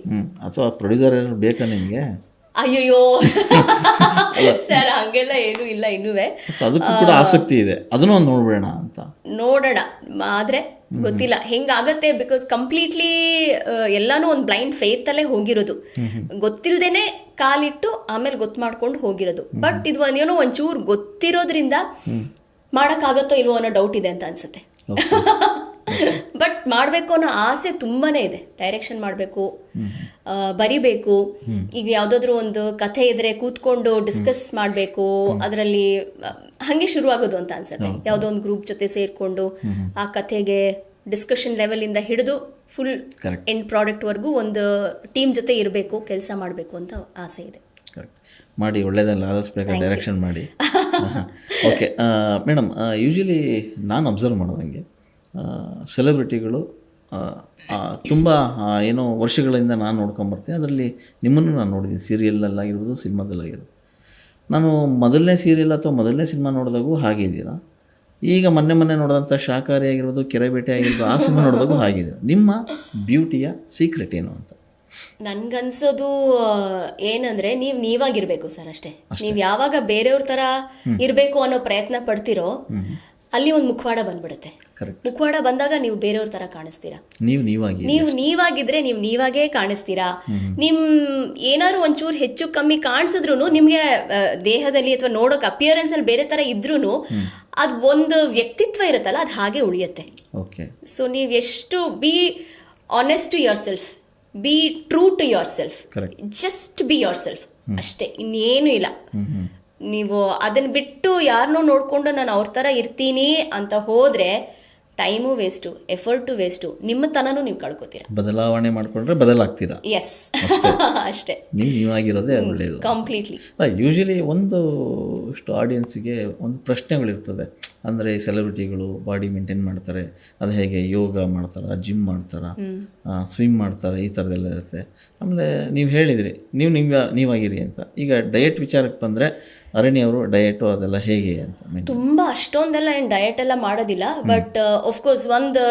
ಅಥವಾ ಪ್ರೊಡ್ಯೂಸರ್ ಏನಾದ್ರು ಬೇಕಾ ನಿಮ್ಗೆ? ಅಯ್ಯೋ ಸರ್, ಹಂಗೆಲ್ಲ ಏನು ಇಲ್ಲ. ಇನ್ನುವೆ ಅದಕ್ಕೂ ಕೂಡ ಆಸಕ್ತಿ ಇದೆ, ಅದನ್ನು ಒಂದು ನೋಡ್ಬೇಡ ಅಂತ. ನೋಡೋಣ, ಆದ್ರೆ ಗೊತ್ತಿಲ್ಲ ಹೆಂಗಾಗತ್ತೆ. ಬಿಕಾಸ್ ಕಂಪ್ಲೀಟ್ಲಿ ಎಲ್ಲಾನು ಒಂದು ಬ್ಲೈಂಡ್ ಫೇತ್ ಅಲ್ಲೇ ಹೋಗಿರೋದು, ಗೊತ್ತಿಲ್ದೇನೆ ಕಾಲಿಟ್ಟು ಆಮೇಲೆ ಗೊತ್ತು ಮಾಡ್ಕೊಂಡು ಹೋಗಿರೋದು. ಬಟ್ ಇದು ಏನೋ ಒಂಚೂರು ಗೊತ್ತಿರೋದ್ರಿಂದ ಮಾಡೋಕ್ಕಾಗತ್ತೋ ಇಲ್ವೋ ಅನ್ನೋ ಡೌಟ್ ಇದೆ ಅಂತ ಅನ್ಸುತ್ತೆ. ಬಟ್ ಮಾಡಬೇಕು ಅನ್ನೋ ಆಸೆ ತುಂಬಾನೇ ಇದೆ. ಡೈರೆಕ್ಷನ್ ಮಾಡಬೇಕು, ಬರಿಬೇಕು. ಈಗ ಯಾವುದಾದ್ರೂ ಒಂದು ಕಥೆ ಇದ್ರೆ ಕೂತ್ಕೊಂಡು ಡಿಸ್ಕಸ್ ಮಾಡಬೇಕು, ಅದರಲ್ಲಿ ಹಾಗೆ ಶುರುವಾಗೋದು ಅಂತ ಅನ್ಸುತ್ತೆ. ಯಾವುದೋ ಒಂದು ಗ್ರೂಪ್ ಜೊತೆ ಸೇರಿಕೊಂಡು ಆ ಕಥೆಗೆ ಡಿಸ್ಕಷನ್ ಲೆವೆಲಿಂದ ಹಿಡಿದು ಫುಲ್ ಎಂಡ್ ಪ್ರಾಡಕ್ಟ್ವರೆಗೂ ಒಂದು ಟೀಮ್ ಜೊತೆ ಇರಬೇಕು, ಕೆಲಸ ಮಾಡಬೇಕು ಅಂತ ಆಸೆ ಇದೆ. ಮಾಡಿ, ಒಳ್ಳೆಯದಲ್ಲ, ಆದಷ್ಟು ಬೇಗ ಡೈರೆಕ್ಷನ್ ಮಾಡಿ. ಓಕೆ ಮೇಡಮ್, ಯೂಶ್ವಲಿ ನಾನು ಅಬ್ಸರ್ವ್ ಮಾಡೋದಂಗೆ ಸೆಲೆಬ್ರಿಟಿಗಳು ತುಂಬ ಏನೋ ವರ್ಷಗಳಿಂದ ನಾನು ನೋಡ್ಕೊಂಬರ್ತೀನಿ. ಅದರಲ್ಲಿ ನಿಮ್ಮನ್ನು ನಾನು ನೋಡಿದ್ದೀನಿ, ಸೀರಿಯಲ್ಲಲ್ಲಾಗಿರ್ಬೋದು, ಸಿನಿಮಾದಲ್ಲಾಗಿರ್ಬೋದು. ನಾನು ಮೊದಲನೇ ಸೀರಿಯಲ್ ಅಥವಾ ಮೊದಲನೇ ಸಿನಿಮಾ ನೋಡಿದಾಗೂ ಹಾಗೆ ಇದ್ದೀರಾ. ಈಗ ಮೊನ್ನೆ ನೋಡಿದಂಥ ಶಾಕಾರಿ ಆಗಿರ್ಬೋದು, ಕೆರೆಬೇಟೆ ಆಗಿರ್ಬೋದು, ಆ ಸಿನಿಮಾ ನೋಡಿದಾಗೂ ಹಾಗಿದ್ದೀರಾ. ನಿಮ್ಮ ಬ್ಯೂಟಿಯ ಸೀಕ್ರೆಟ್ ಏನು ಅಂತ? ನನ್ಗನ್ಸೋದು ಏನಂದ್ರೆ ನೀವಾಗಿರ್ಬೇಕು ಸರ್, ಅಷ್ಟೇ. ನೀವು ಯಾವಾಗ ಬೇರೆಯವ್ರ ತರ ಇರ್ಬೇಕು ಅನ್ನೋ ಪ್ರಯತ್ನ ಪಡ್ತಿರೋ ಅಲ್ಲಿ ಒಂದು ಮುಖವಾಡ ಬಂದ್ಬಿಡುತ್ತೆ. ಮುಖವಾಡ ಬಂದಾಗ ನೀವು ಬೇರೆಯವ್ರ ತರ ಕಾಣಿಸ್ತೀರಾ. ನೀವು ನೀವಾಗಿದ್ರೆ ನೀವು ನೀವಾಗೇ ಕಾಣಿಸ್ತೀರಾ. ನಿಮ್ ಏನಾದ್ರು ಒಂಚೂರು ಹೆಚ್ಚು ಕಮ್ಮಿ ಕಾಣಿಸಿದ್ರು ನಿಮ್ಗೆ ದೇಹದಲ್ಲಿ ಅಥವಾ ನೋಡೋಕೆ ಅಪಿಯರೆನ್ಸ್ ಅಲ್ಲಿ ಬೇರೆ ತರ ಇದ್ರೂ ಅದ್ ಒಂದು ವ್ಯಕ್ತಿತ್ವ ಇರುತ್ತಲ್ಲ, ಅದು ಹಾಗೆ ಉಳಿಯುತ್ತೆ. ಸೊ ನೀವು ಎಷ್ಟು be honest to yourself, be true to yourself, just be yourself ಅಷ್ಟೇ, ಇನ್ನೇನು ಇಲ್ಲ. ನೀವು ಅದನ್ನ ಬಿಟ್ಟು ಯಾರನ್ನೋ ನೋಡ್ಕೊಂಡು ನಾನು ಅವ್ರ ಥರ ಇರ್ತೀನಿ ಅಂತ ಹೋದ್ರೆ ಟೈಮು ವೇಸ್ಟು, ಎಫರ್ಟು ವೇಸ್ಟು, ನಿಮ್ಮ ತನನೂ ನೀವು ಕಳ್ಕೊತೀರಾ. ಬದಲಾವಣೆ ಮಾಡ್ಕೊಂಡ್ರೆ ಬದಲಾಗ್ತೀರಾ. ಎಸ್, ಅಷ್ಟೇ. ನೀವಾಗಿರೋದೇ ಒಳ್ಳೆಯದು. ಕಂಪ್ಲೀಟ್ಲಿ. ಯೂಶಲಿ ಇಷ್ಟು ಆಡಿಯನ್ಸ್ಗೆ ಒಂದು ಪ್ರಶ್ನೆಗಳಿರ್ತದೆ. ಅಂದರೆ ಸೆಲೆಬ್ರಿಟಿಗಳು ಬಾಡಿ ಮೇಂಟೈನ್ ಮಾಡ್ತಾರೆ, ಅದು ಹೇಗೆ ಯೋಗ ಮಾಡ್ತಾರ, ಜಿಮ್ ಮಾಡ್ತಾರ, ಸ್ವಿಮ್ ಮಾಡ್ತಾರೆ, ಈ ಥರದ್ದೆಲ್ಲ ಇರುತ್ತೆ. ಆಮೇಲೆ ನೀವು ಹೇಳಿದ್ರಿ ನೀವಾಗಿರಿ ಅಂತ. ಈಗ ಡಯಟ್ ವಿಚಾರಕ್ಕೆ ಬಂದರೆ ಅರಣಿ ಅವರು ಡಯಟು ಅದೆಲ್ಲ ಹೇಗೆ ಅಂತ? ತುಂಬ ಅಷ್ಟೊಂದೆಲ್ಲ ಏನು ಡಯಟ್ ಎಲ್ಲ ಮಾಡೋದಿಲ್ಲ. ಬಟ್ ಆಫ್ಕೋರ್ಸ್ ಒಂದು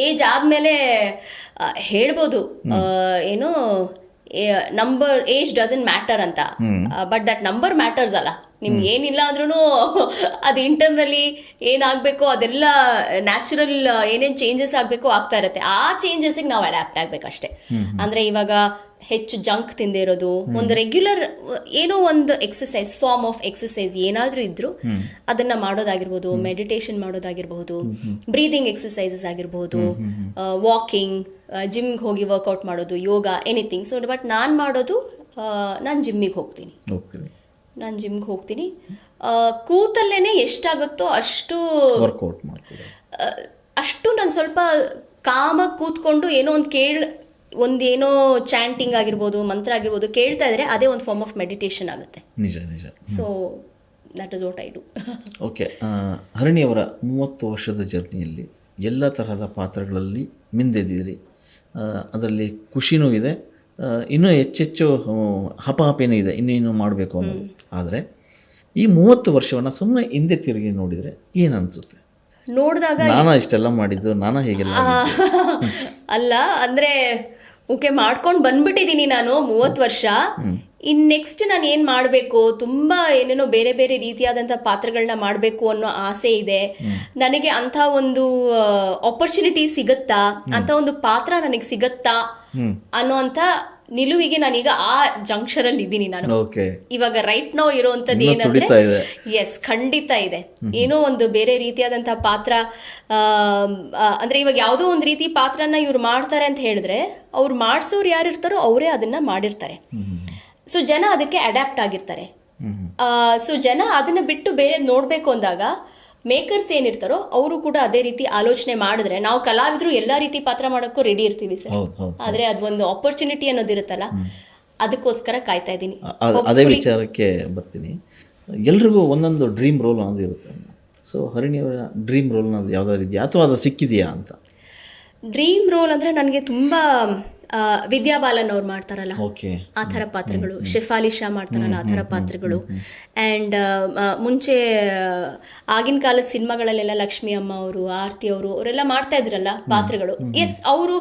ಏಜ್ ಆದಮೇಲೆ ಹೇಳ್ಬೋದು, ಏನೋ ಏಜ್ ಡಸಂಟ್ ಮ್ಯಾಟರ್ ಅಂತ. ಬಟ್ ದಟ್ ನಂಬರ್ ಮ್ಯಾಟರ್ಸ್ ಅಲ್ಲ. ನಿಮ್ಗೆ ಏನಿಲ್ಲ ಅಂದ್ರೂ ಅದು ಇಂಟರ್ನಲಿ ಏನಾಗಬೇಕೋ ಅದೆಲ್ಲ ನ್ಯಾಚುರಲ್ ಏನೇನು ಚೇಂಜಸ್ ಆಗಬೇಕು ಆಗ್ತಾ ಇರುತ್ತೆ. ಆ ಚೇಂಜಸ್ಗೆ ನಾವು ಅಡ್ಯಾಪ್ಟ್ ಆಗಬೇಕಷ್ಟೇ. ಅಂದರೆ ಇವಾಗ ಹೆಚ್ಚು ಜಂಕ್ ತಿಂದಿರೋದು, ಒಂದು ರೆಗ್ಯುಲರ್ ಏನೋ ಒಂದು ಎಕ್ಸಸೈಸ್, ಫಾರ್ಮ್ ಆಫ್ ಎಕ್ಸಸೈಸ್ ಏನಾದರೂ ಇದ್ರೂ ಅದನ್ನ ಮಾಡೋದಾಗಿರ್ಬೋದು, ಮೆಡಿಟೇಷನ್ ಮಾಡೋದಾಗಿರ್ಬೋದು, ಬ್ರೀದಿಂಗ್ ಎಕ್ಸಸೈಸಸ್ ಆಗಿರ್ಬೋದು, ವಾಕಿಂಗ್, ಜಿಮ್ಗೆ ಹೋಗಿ ವರ್ಕೌಟ್ ಮಾಡೋದು, ಯೋಗ, ಎನಿಥಿಂಗ್. ಸೊ ಬಟ್ ನಾನು ಮಾಡೋದು, ನಾನು ಜಿಮ್ಮಿಗೆ ಹೋಗ್ತೀನಿ. ಕೂತಲ್ಲೇನೆ ಎಷ್ಟಾಗುತ್ತೋ ಅಷ್ಟು ನಾನು ಸ್ವಲ್ಪ ಕಾಮಾಗಿ ಕೂತ್ಕೊಂಡು ಏನೋ ಒಂದೇನೋ ಚಾಂಟಿಂಗ್ ಆಗಿರ್ಬೋದು, ಮಂತ್ರ ಆಗಿರ್ಬೋದು ಕೇಳ್ತಾ ಇದ್ರೆ ಅದೇ ಒಂದು ಫಾರ್ಮ್ ಆಫ್ ಮೆಡಿಟೇಷನ್ ಆಗುತ್ತೆ. ನಿಜ. So that is what I do. Okay, Harini ಅವರ 30 ವರ್ಷದ ಜರ್ನಿಯಲ್ಲಿ ಎಲ್ಲ ತರಹದ ಪಾತ್ರಗಳಲ್ಲಿ ಮಿಂದೆದಿರಿ. ಅದರಲ್ಲಿ ಖುಷಿನೂ ಇದೆ, ಇನ್ನೂ ಹೆಚ್ಚೆಚ್ಚು ಹಪಹಪೇನೂ ಇದೆ, ಇನ್ನೇನು ಮಾಡಬೇಕು ಅನ್ನೋದು. ಆದರೆ ಈ 30 ವರ್ಷವನ್ನು ಸುಮ್ಮನೆ ಹಿಂದೆ ತಿರುಗಿ ನೋಡಿದರೆ ಏನು ಅನಿಸುತ್ತೆ? ನೋಡಿದಾಗ ನಾನಾ ಇಷ್ಟೆಲ್ಲ ಮಾಡಿದ್ದು, ನಾನಾ ಹೇಗೆಲ್ಲ ಅಲ್ಲ ಅಂದರೆ ಓಕೆ ಮಾಡ್ಕೊಂಡು ಬಂದ್ಬಿಟ್ಟಿದ್ದೀನಿ ನಾನು 30 ವರ್ಷ. ನೆಕ್ಸ್ಟ್ ನಾನು ಏನು ಮಾಡಬೇಕು, ತುಂಬ ಏನೇನೋ ಬೇರೆ ಬೇರೆ ರೀತಿಯಾದಂಥ ಪಾತ್ರಗಳನ್ನ ಮಾಡಬೇಕು ಅನ್ನೋ ಆಸೆ ಇದೆ ನನಗೆ. ಅಂಥ ಒಂದು ಆಪರ್ಚುನಿಟಿ ಸಿಗುತ್ತಾ, ಅಂಥ ಒಂದು ಪಾತ್ರ ನನಗೆ ಸಿಗುತ್ತಾ ಅನ್ನೋ ಅಂಥ ನಿಲುವಿಗೆ ನಾನೀಗ ಆ ಜಂಕ್ಷನ್ ಅಲ್ಲಿ ಇದ್ದೀನಿ ನಾನು. ಇವಾಗ ರೈಟ್ ನೋ ಇರೋವಂಥದ್ದು ಏನಂದ್ರೆ, ಎಸ್, ಖಂಡಿತ ಇದೆ. ಏನೋ ಒಂದು ಬೇರೆ ರೀತಿಯಾದಂತಹ ಪಾತ್ರ, ಅಂದ್ರೆ ಇವಾಗ ಯಾವುದೋ ಒಂದು ರೀತಿ ಪಾತ್ರನ ಇವ್ರು ಮಾಡ್ತಾರೆ ಅಂತ ಹೇಳಿದ್ರೆ, ಅವ್ರು ಮಾಡ್ಸೋರು ಯಾರಿರ್ತಾರೋ ಅವರೇ ಅದನ್ನ ಮಾಡಿರ್ತಾರೆ. ಸೊ ಜನ ಅದಕ್ಕೆ ಅಡ್ಯಾಪ್ಟ್ ಆಗಿರ್ತಾರೆ. ಸೊ ಜನ ಅದನ್ನ ಬಿಟ್ಟು ಬೇರೆ ನೋಡ್ಬೇಕು ಅಂದಾಗ ಮೇಕರ್ಸ್ ಏನಿರ್ತಾರೋ ಅವರು ಕೂಡ ಅದೇ ರೀತಿ ಆಲೋಚನೆ ಮಾಡಿದ್ರೆ, ನಾವು ಕಲಾವಿದ್ರು ಎಲ್ಲಾ ರೀತಿ ಪಾತ್ರ ಮಾಡೋಕ್ಕೂ ರೆಡಿ ಇರ್ತೀವಿ ಸರ್. ಆದ್ರೆ ಅದೊಂದು ಆಪರ್ಚುನಿಟಿ ಅನ್ನೋದಿರುತ್ತಲ್ಲ, ಅದಕ್ಕೋಸ್ಕರ ಕಾಯ್ತಾ ಇದ್ದೀನಿ. ಅದೇ ವಿಚಾರಕ್ಕೆ ಬರ್ತೀನಿ. ಎಲ್ರಿಗೂ ಒಂದೊಂದು ಡ್ರೀಮ್ ರೋಲ್ ಅನ್ನೋದು ಇರುತ್ತೆ. ಸೊ ಹರಿಣಿಯವರ ಡ್ರೀಮ್ ರೋಲ್ ಅನ್ನೋದು ಯಾವ್ದಾದ್ರು ಇದೆಯಾ ಅಥವಾ ಅದು ಸಿಕ್ಕಿದೆಯಾ ಅಂತ? ಡ್ರೀಮ್ ರೋಲ್ ಅಂದ್ರೆ ನನಗೆ ತುಂಬಾ ವಿದ್ಯಾ ಬಾಲನ್ ಅವ್ರು ಮಾಡ್ತಾರಲ್ಲ ಆ ಥರ ಪಾತ್ರಗಳು, ಶೆಫಾಲಿ ಶಾ ಮಾಡ್ತಾರಲ್ಲ ಆ ಥರ ಪಾತ್ರಗಳು. ಆ್ಯಂಡ್ ಮುಂಚೆ ಆಗಿನ ಕಾಲದ ಸಿನಿಮಾಗಳಲ್ಲೆಲ್ಲ ಲಕ್ಷ್ಮಿ ಅಮ್ಮ ಅವರು, ಆರತಿ ಅವರು, ಅವರೆಲ್ಲ ಮಾಡ್ತಾ ಇದ್ರಲ್ಲ ಪಾತ್ರಗಳು. ಎಸ್, ಅವರು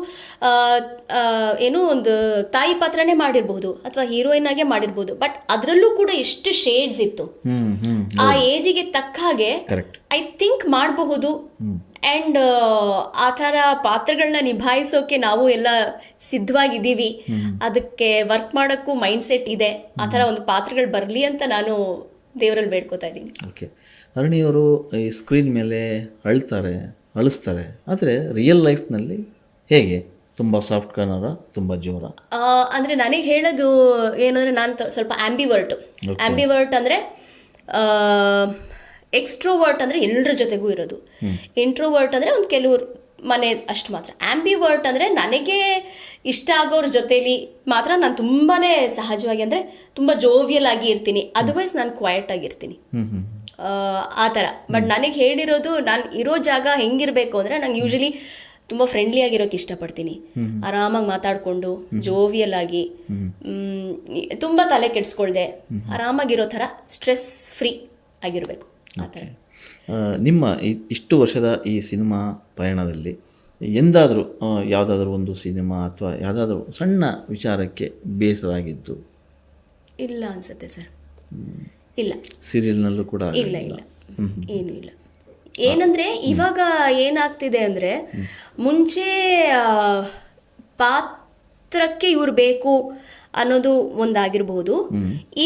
ಏನೋ ಒಂದು ತಾಯಿ ಪಾತ್ರನೇ ಮಾಡಿರ್ಬೋದು ಅಥವಾ ಹೀರೋಯಿನ್ ಆಗೇ ಮಾಡಿರ್ಬೋದು. ಬಟ್ ಅದರಲ್ಲೂ ಕೂಡ ಎಷ್ಟು ಶೇಡ್ಸ್ ಇತ್ತು. ಆ ಏಜಿಗೆ ತಕ್ಕ ಹಾಗೆ ಐ ಥಿಂಕ್ ಮಾಡಬಹುದು. ಆ್ಯಂಡ್ ಆ ಥರ ಪಾತ್ರಗಳನ್ನ ನಿಭಾಯಿಸೋಕೆ ನಾವು ಎಲ್ಲ ಸಿದ್ಧವಾಗಿದ್ದೀವಿ. ಅದಕ್ಕೆ ವರ್ಕ್ ಮಾಡೋಕ್ಕೂ ಮೈಂಡ್ ಸೆಟ್ ಇದೆ. ಆ ಥರ ಒಂದು ಪಾತ್ರಗಳು ಬರಲಿ ಅಂತ ನಾನು ದೇವರಲ್ಲಿ ಬೇಡ್ಕೋತಾ ಇದ್ದೀನಿ. ಓಕೆ, ಹರಣಿಯವರು ಈ ಸ್ಕ್ರೀನ್ ಮೇಲೆ ಅಳಿಸ್ತಾರೆ, ಆದರೆ ರಿಯಲ್ ಲೈಫ್ನಲ್ಲಿ ಹೇಗೆ? ತುಂಬ ಸಾಫ್ಟ್ ಕಾರ್ನರ, ತುಂಬ ಜೋರ? ಅಂದರೆ ನನಗೆ ಹೇಳೋದು ಏನು ಅಂದರೆ, ನಾನು ಸ್ವಲ್ಪ ಆ್ಯಂಬಿವರ್ಟ್ ಅಂದರೆ ಎಕ್ಸ್ಟ್ರೋವರ್ಟ್ ಅಂದರೆ ಎಲ್ಲರ ಜೊತೆಗೂ ಇರೋದು, ಇಂಟ್ರೋವರ್ಟ್ ಅಂದರೆ ಒಂದು ಕೆಲವರು ಮನೆ ಅಷ್ಟು ಮಾತ್ರ. ಆ್ಯಂಬಿವರ್ಟ್ ಅಂದರೆ ನನಗೆ ಇಷ್ಟ ಆಗೋರ ಜೊತೇಲಿ ಮಾತ್ರ ನಾನು ತುಂಬಾ ಸಹಜವಾಗಿ, ಅಂದರೆ ತುಂಬ ಜೋವಿಯಲ್ ಆಗಿ ಇರ್ತೀನಿ, ಅದರ್ವೈಸ್ ನಾನು ಕ್ವೈಟ್ ಆಗಿರ್ತೀನಿ, ಆ ಥರ. ಬಟ್ ನನಗೆ ಹೇಳಿರೋದು, ನಾನು ಇರೋ ಜಾಗ ಹೆಂಗಿರಬೇಕು ಅಂದರೆ, ನಂಗೆ ಯೂಶಲಿ ತುಂಬ ಫ್ರೆಂಡ್ಲಿ ಆಗಿರೋಕೆ ಇಷ್ಟಪಡ್ತೀನಿ, ಆರಾಮಾಗಿ ಮಾತಾಡಿಕೊಂಡು ಜೋವಿಯಲ್ ಆಗಿ, ತುಂಬ ತಲೆ ಕೆಡಿಸ್ಕೊಳ್ದೆ ಆರಾಮಾಗಿರೋ ಥರ, ಸ್ಟ್ರೆಸ್ ಫ್ರೀ ಆಗಿರಬೇಕು, ಆ ಥರ. ನಿಮ್ಮ ಇಷ್ಟು ವರ್ಷದ ಈ ಸಿನಿಮಾ ಪಯಣದಲ್ಲಿ ಎಂದಾದರೂ ಯಾವುದಾದ್ರೂ ಒಂದು ಸಿನಿಮಾ ಅಥವಾ ಯಾವುದಾದ್ರೂ ಸಣ್ಣ ವಿಚಾರಕ್ಕೆ ಬೇಸರ ಆಗಿದ್ದು? ಇಲ್ಲ ಅನ್ಸುತ್ತೆ ಸರ್, ಇಲ್ಲ. ಸೀರಿಯಲ್ನಲ್ಲೂ ಕೂಡ ಇಲ್ಲ, ಏನೂ ಇಲ್ಲ. ಏನಂದರೆ ಇವಾಗ ಏನಾಗ್ತಿದೆ ಅಂದರೆ, ಮುಂಚೆ ಪಾತ್ರಕ್ಕೆ ಇವ್ರು ಬೇಕು ಅನ್ನೋದು ಒಂದಾಗಿರಬಹುದು.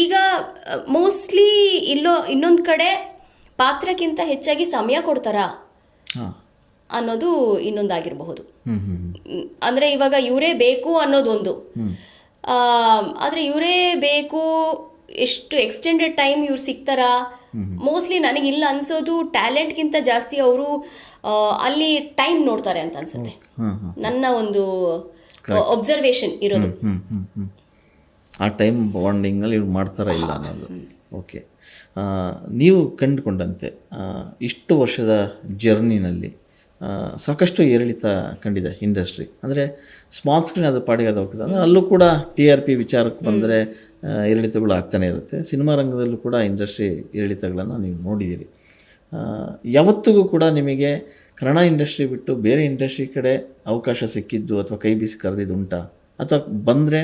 ಈಗ ಮೋಸ್ಟ್ಲಿ ಇನ್ನೊಂದು ಕಡೆ ಪಾತ್ರಕ್ಕಿಂತ ಹೆಚ್ಚಾಗಿ ಸಮಯ ಕೊಡ್ತಾರಾ ಅನ್ನೋದು ಇನ್ನೊಂದಾಗಿರಬಹುದು. ಅಂದರೆ ಇವಾಗ ಇವರೇ ಬೇಕು ಅನ್ನೋದೊಂದು, ಆದರೆ ಇವರೇ ಬೇಕು, ಎಷ್ಟು ಎಕ್ಸ್ಟೆಂಡೆಡ್ ಟೈಮ್ ಇವ್ರು ಸಿಗ್ತಾರಾ? ಮೋಸ್ಟ್ಲಿ ನನಗಿಲ್ಲ ಅನ್ಸೋದು, ಟ್ಯಾಲೆಂಟ್ಗಿಂತ ಜಾಸ್ತಿ ಅವರು ಅಲ್ಲಿ ಟೈಮ್ ನೋಡ್ತಾರೆ ಅಂತ ಅನ್ಸುತ್ತೆ, ನನ್ನ ಒಂದು ಒಬ್ಸರ್ವೇಷನ್ ಇರೋದು. ಆ ಟೈಮ್ ಬಾಂಡಿಂಗಲ್ಲಿ ಇವ್ರು ಮಾಡ್ತಾರಾ ಇಲ್ಲ ಅನ್ನೋದು. ಓಕೆ, ನೀವು ಕಂಡುಕೊಂಡಂತೆ ಇಷ್ಟು ವರ್ಷದ ಜರ್ನಿನಲ್ಲಿ ಸಾಕಷ್ಟು ಏರಿಳಿತ ಕಂಡಿದೆ ಇಂಡಸ್ಟ್ರಿ. ಅಂದರೆ ಸ್ಮಾಲ್ ಸ್ಕ್ರೀನ್ ಅದು ಪಾಡಿಗೆ ಅದು ಹೋಗ್ತದೆ, ಅಂದರೆ ಅಲ್ಲೂ ಕೂಡ TRP ವಿಚಾರಕ್ಕೆ ಬಂದರೆ ಏರಿಳಿತಗಳು ಆಗ್ತಾನೆ ಇರುತ್ತೆ. ಸಿನಿಮಾ ರಂಗದಲ್ಲೂ ಕೂಡ ಇಂಡಸ್ಟ್ರಿ ಏರಿಳಿತಗಳನ್ನು ನೀವು ನೋಡಿದ್ದೀರಿ. ಯಾವತ್ತಿಗೂ ಕೂಡ ನಿಮಗೆ ಕನ್ನಡ ಇಂಡಸ್ಟ್ರಿ ಬಿಟ್ಟು ಬೇರೆ ಇಂಡಸ್ಟ್ರಿ ಕಡೆ ಅವಕಾಶ ಸಿಕ್ಕಿದ್ದು ಅಥವಾ ಕೈ ಬೀಸಿ ಕರೆದಿದ್ದು ಉಂಟಾ? ಅಥವಾ ಬಂದರೆ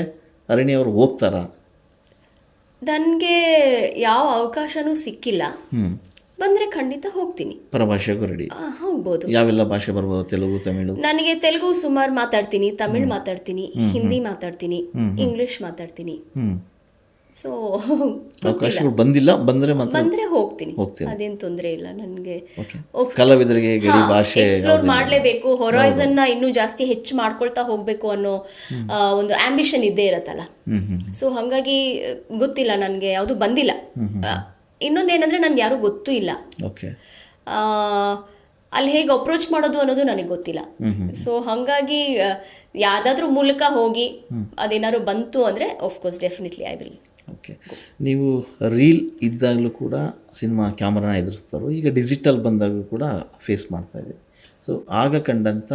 ಹರಿಣಿಯವರು ಹೋಗ್ತಾರಾ? ನನಗೆ ಯಾವ ಅವಕಾಶನೂ ಸಿಕ್ಕಿಲ್ಲ. ಬಂದರೆ ಖಂಡಿತ ಹೋಗ್ತೀನಿ. ಪರಭಾಷೆಗೂ ರೆಡಿ? ಹೋಗ್ಬೋದು. ಯಾವೆಲ್ಲ ಭಾಷೆ ಬರ್ಬೋದು? ತೆಲುಗು, ತಮಿಳು? ನನಗೆ ತೆಲುಗು ಸುಮಾರು ಮಾತಾಡ್ತೀನಿ, ತಮಿಳ್ ಮಾತಾಡ್ತೀನಿ, ಹಿಂದಿ ಮಾತಾಡ್ತೀನಿ, ಇಂಗ್ಲಿಷ್ ಮಾತಾಡ್ತೀನಿ. ಸೊ ಅವಕಾಶಗಳು ಬಂದಿಲ್ಲ, ಬಂದರೆ ಹೋಗ್ತೀನಿ, ಅದೇನು ತೊಂದರೆ ಇಲ್ಲ ನನಗೆ. ಕಲಾವಿದರಿಗೆ ಗಡಿ ಭಾಷೆ ಎಕ್ಸ್ಪ್ಲೋರ್ ಮಾಡಲೇಬೇಕು, ಹೊರೈಸನ್ನ ಇನ್ನೂ ಜಾಸ್ತಿ ಹೆಚ್ಚು ಮಾಡ್ಕೊಳ್ತಾ ಹೋಗ್ಬೇಕು ಅನ್ನೋ ಒಂದು ಆಂಬಿಷನ್ ಇದ್ದೇ ಇರತ್ತಲ್ಲ. ಸೊ ಹಾಗಾಗಿ ಗೊತ್ತಿಲ್ಲ, ನನಗೆ ಯಾವುದು ಬಂದಿಲ್ಲ. ಇನ್ನೊಂದೇನಂದ್ರೆ ನನ್ಗೆ ಯಾರು ಗೊತ್ತೂ ಇಲ್ಲ, ಅಲ್ಲಿ ಹೇಗೆ ಅಪ್ರೋಚ್ ಮಾಡೋದು ಅನ್ನೋದು ನನಗೆ ಗೊತ್ತಿಲ್ಲ. ಸೊ ಹಾಗಾಗಿ ಯಾವ್ದಾದ್ರೂ ಮೂಲಕ ಹೋಗಿ ಅದೇನಾದ್ರು ಬಂತು ಅಂದರೆ of course definitely I will. Okay, ನೀವು ರೀಲ್ ಇದ್ದಾಗಲೂ ಕೂಡ ಸಿನಿಮಾ ಕ್ಯಾಮ್ರಾನ ಎದುರಿಸ್ತಾರೋ, ಈಗ ಡಿಜಿಟಲ್ ಬಂದಾಗಲೂ ಕೂಡ ಫೇಸ್ ಮಾಡ್ತಾ ಇದೆ. ಸೊ ಆಗ ಕಂಡಂಥ